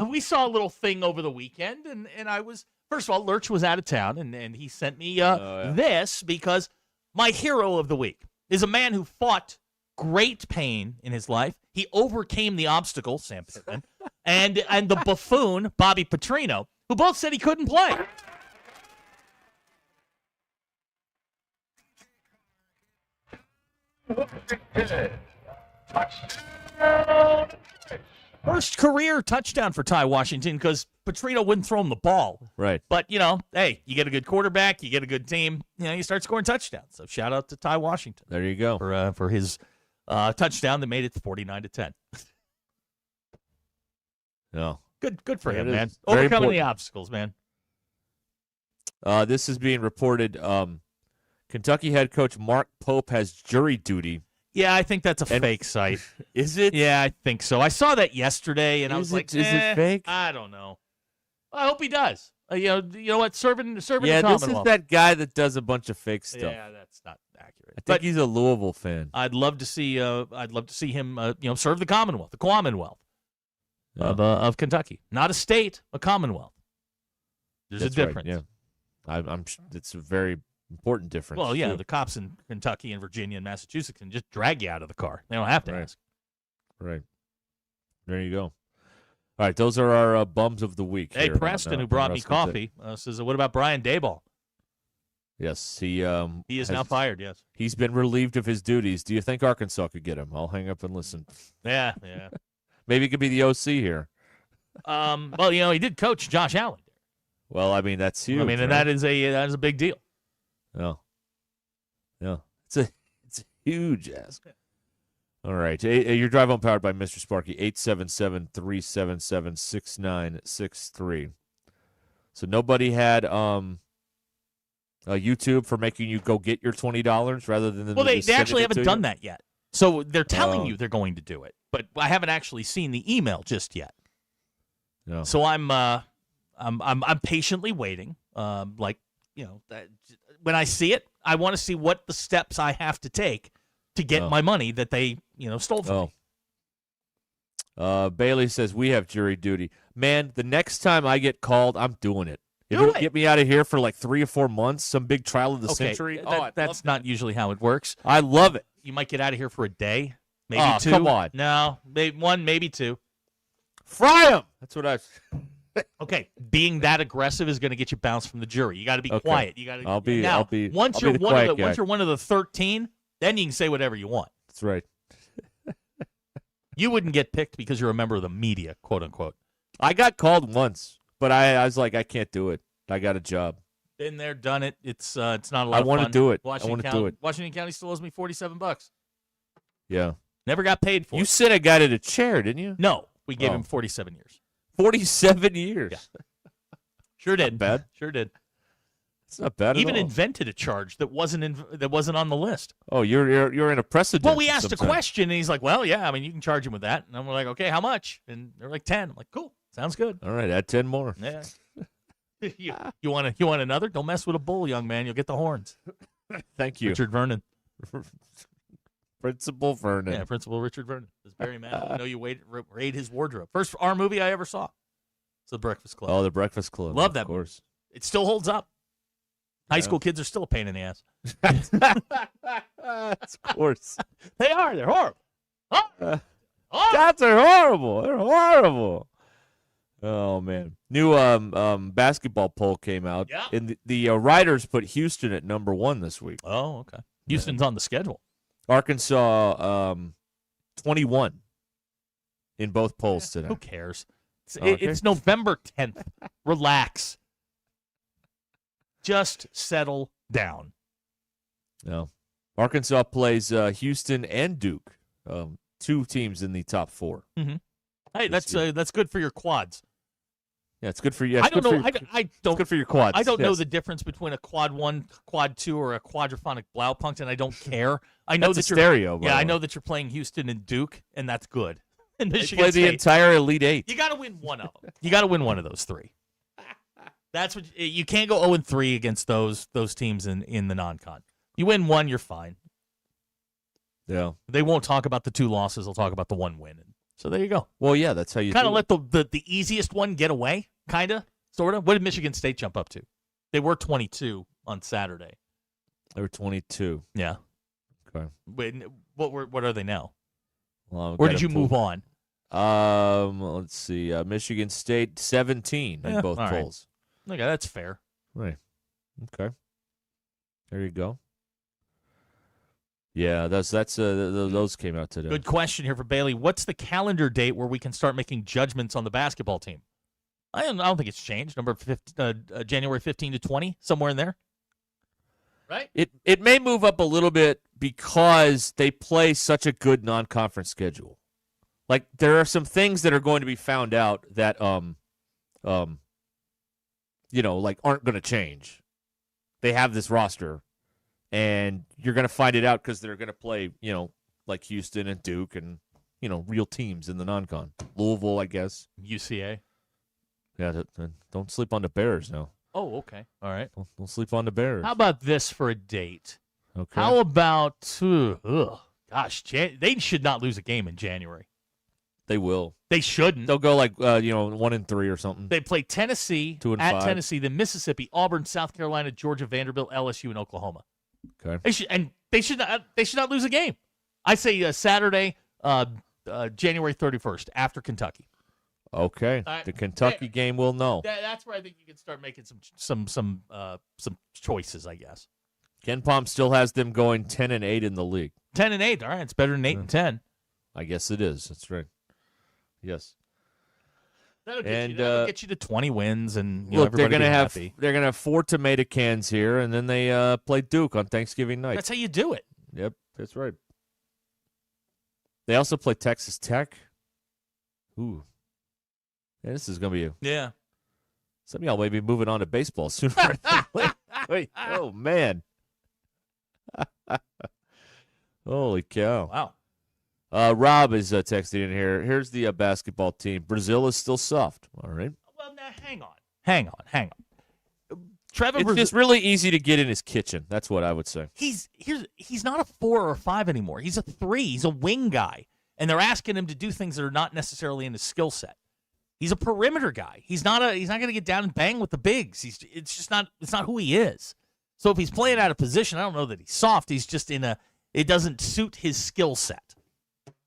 we saw a little thing over the weekend, and I was, first of all, Lurch was out of town, and he sent me this because my hero of the week is a man who fought great pain in his life. He overcame the obstacle, Sam Pittman, and the buffoon, Bobby Petrino, who both said he couldn't play. First career touchdown for Ty Washington because Petrino wouldn't throw him the ball. Right. But, hey, you get a good quarterback, you get a good team, you start scoring touchdowns. So shout out to Ty Washington. There you go. For his touchdown that made it 49-10. No. Good for him, is man. very Overcoming the important. obstacles, man. This is being reported. Kentucky head coach Mark Pope has jury duty. Yeah, I think that's a fake site. Is it? Yeah, I think so. I saw that yesterday, and I was like, is it fake? I don't know. I hope he does. You know what? Serving the Yeah, this is Commonwealth. that guy that does a bunch of fake stuff. Yeah, that's not accurate. I think he's a Louisville fan. I'd love to see. I'd love to see him. Serve the Commonwealth, of Kentucky, not a state, a Commonwealth. There's That's a difference. Right, yeah, it's a very important difference. Well, yeah, too. the cops in Kentucky and Virginia and Massachusetts can just drag you out of the car. They don't have to ask. Right. There you go. All right, those are our bums of the week. Hey, here Preston, on, who brought me Ruscin coffee, says, "What about Brian Daboll?" Yes, he is now fired. Yes, he's been relieved of his duties. Do you think Arkansas could get him? I'll hang up and listen. Yeah. Maybe he could be the OC here. Well, he did coach Josh Allen. Well, I mean that's huge. I mean, and right? that is a big deal. Yeah, it's a huge ask. All right. Your drive home powered by Mr. Sparky, 877-377-6963. So nobody had YouTube for making you go get your $20 rather than Well, they sending actually it to haven't you? done that yet. So they're telling you they're going to do it, but I haven't actually seen the email just yet. No. So I'm patiently waiting. When I see it, I want to see what the steps I have to take to get my money that they stole from me. Bailey says we have jury duty. Man, the next time I get called, I'm doing it. If Do it'll it. get me out of here for like 3 or 4 months, some big trial of the century. That's not usually how it works. I love it. You might get out of here for a day, maybe Oh, 2. come on. No, maybe 1, maybe 2. Fry them. That's what I. Okay, being that aggressive is going to get you bounced from the jury. You got to be quiet. You got to. I'll be Once the quiet guy. you're one of the 13, then you can say whatever you want. That's right. You wouldn't get picked because you're a member of the media, quote unquote. I got called once, but I was like, I can't do it. I got a job. Been there, done it. It's not a lot I of fun. want to do it. Washington I want to County, do it. Washington County still owes me $47. Yeah. Never got paid for You it. sent a guy to the chair, didn't you? No, we gave Oh. him 47 years. 47 years. Yeah. Sure did. bad. Sure did. It's not bad Even at all. invented a charge that wasn't on the list. Oh, you're in a precedent. Well, we asked a sometime. question, and he's like, "Well, yeah, I mean, you can charge him with that." And we're like, "Okay, how much?" And they're like, 10. I'm like, "Cool, sounds good." All right, add 10 more. Yeah. you want another? Don't mess with a bull, young man. You'll get the horns. Thank you, Richard Vernon. Principal Vernon. Yeah, Principal Richard Vernon. Does Barry Manilow know you raid his wardrobe? First R movie I ever saw. It's The Breakfast Club. Oh, The Breakfast Club. Love that of course. It still holds up. High school kids are still a pain in the ass. Of course. They are. They're horrible. Cats are horrible. They're horrible. Oh man. New basketball poll came out. Yeah. And the writers put Houston at number 1 this week. Oh, okay. Houston's on the schedule. Arkansas 21 in both polls today. Who cares? Okay. It's November 10th. Relax. Just settle down. No. Arkansas plays Houston and Duke. 2 teams in the top 4. Mm-hmm. Hey, that's good for your quads. Yeah, it's good for you. I don't know. I It's don't. good for your quads. I don't know yes. the difference between a quad 1, quad 2, or a quadraphonic Blaupunkt, and I don't care. I know That's that a stereo. Yeah, I know that you're playing Houston and Duke, and that's good. And They Michigan play the State. entire Elite 8. You got to win one of them. You got to win one of those 3. That's what you can't go 0-3 against those teams in the non-con. You win one, you're fine. Yeah. They won't talk about the 2 losses. They'll talk about the 1 win. So there you go. Well, yeah, that's how you Kind of do let the easiest one get away, kind of, sort of. What did Michigan State jump up to? They were 22 on Saturday. They were 22. Yeah. Okay. Wait, what are they now? Well, Or did you move on? Let's see. Michigan State 17 in both all right. polls. Okay, that's fair. Right. Okay. There you go. Yeah, those came out today. Good question here for Bailey. What's the calendar date where we can start making judgments on the basketball team? I don't think it's changed. January 15 to 20, somewhere in there. Right? It may move up a little bit because they play such a good non-conference schedule. Like there are some things that are going to be found out that like aren't going to change. They have this roster, and you're going to find it out because they're going to play, like Houston and Duke and real teams in the non-con. Louisville, I guess. UCA. Yeah, don't sleep on the Bears now. Oh, okay. All right. Don't sleep on the Bears. How about this for a date? Okay. How about, they should not lose a game in January. They will. They shouldn't. They'll go like 1-3 or something. They play Tennessee 2-5. at Tennessee, then Mississippi, Auburn, South Carolina, Georgia, Vanderbilt, LSU, and Oklahoma. Okay. They should not lose a game. I say Saturday, January 31st, after Kentucky. Okay. All right. The Kentucky game will know. That's where I think you can start making some choices, I guess. Ken Palm still has them going 10-8 in the league. 10-8. All right, it's better than 8-10. I guess it is. That's right. Yes. That'll get you to 20 wins, and look, they're everybody gonna be happy. they're gonna have 4 tomato cans here, and then they play Duke on Thanksgiving night. That's how you do it. Yep, that's right. They also play Texas Tech. Ooh. Yeah, this is going to be Yeah. Some of y'all may be moving on to baseball sooner than later. Wait, oh, man. Holy cow. Wow. Rob is texting in here. Here's the basketball team. Brazil is still soft. All right. Well, now, hang on. Trevor It's just really easy to get in his kitchen. That's what I would say. He's not a 4 or a 5 anymore. He's a 3. He's a wing guy. And they're asking him to do things that are not necessarily in his skill set. He's a perimeter guy. He's not going to get down and bang with the bigs. It's not who he is. So if he's playing out of position, I don't know that he's soft. He's just it doesn't suit his skill set.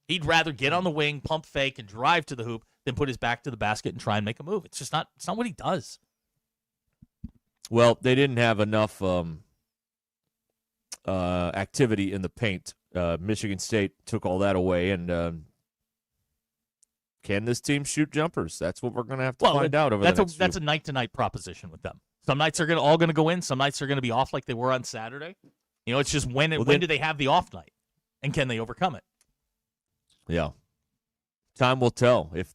He'd rather get on the wing, pump fake, and drive to the hoop than put his back to the basket and try and make a move. It's not what he does. Well, they didn't have enough activity in the paint. Michigan State took all that away, and can this team shoot jumpers? That's what we're going to have to find out over the next That's a night-to-night proposition with them. Some nights are all going to go in. Some nights are going to be off like they were on Saturday. It's just when do they have the off night, and can they overcome it? Yeah, time will tell if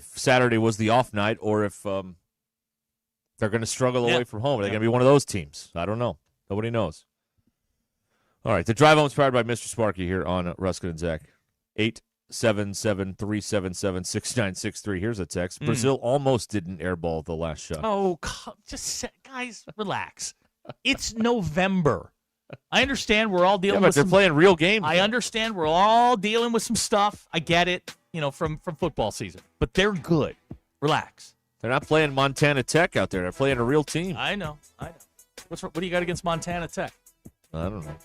Saturday was the off night or if they're going to struggle away from home. Are they going to be one of those teams? I don't know. Nobody knows. All right, the drive home is powered by Mr. Sparky here on Ruscin and Zach. 877-377-6963. Here's a text. Brazil almost didn't airball the last shot. Oh, guys, relax. It's November. I understand we're all dealing with they're playing real games. I understand we're all dealing with some stuff. I get it, from football season. But they're good. Relax. They're not playing Montana Tech out there. They're playing a real team. I know. What do you got against Montana Tech? I don't know.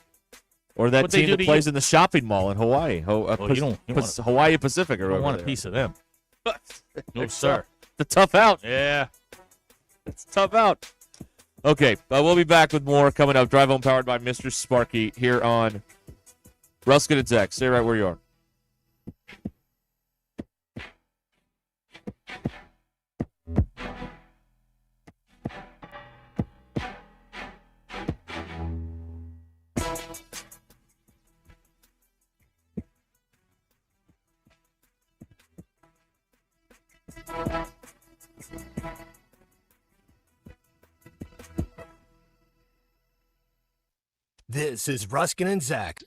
Or that team that plays in the shopping mall in Hawaii. Hawaii Pacific. I want a piece of them. No, sir. It's a tough out. Yeah. It's a tough out. Okay, we'll be back with more coming up. Drive Home powered by Mr. Sparky here on Ruscin and Zach. Stay right where you are. This is Ruscin and Zach.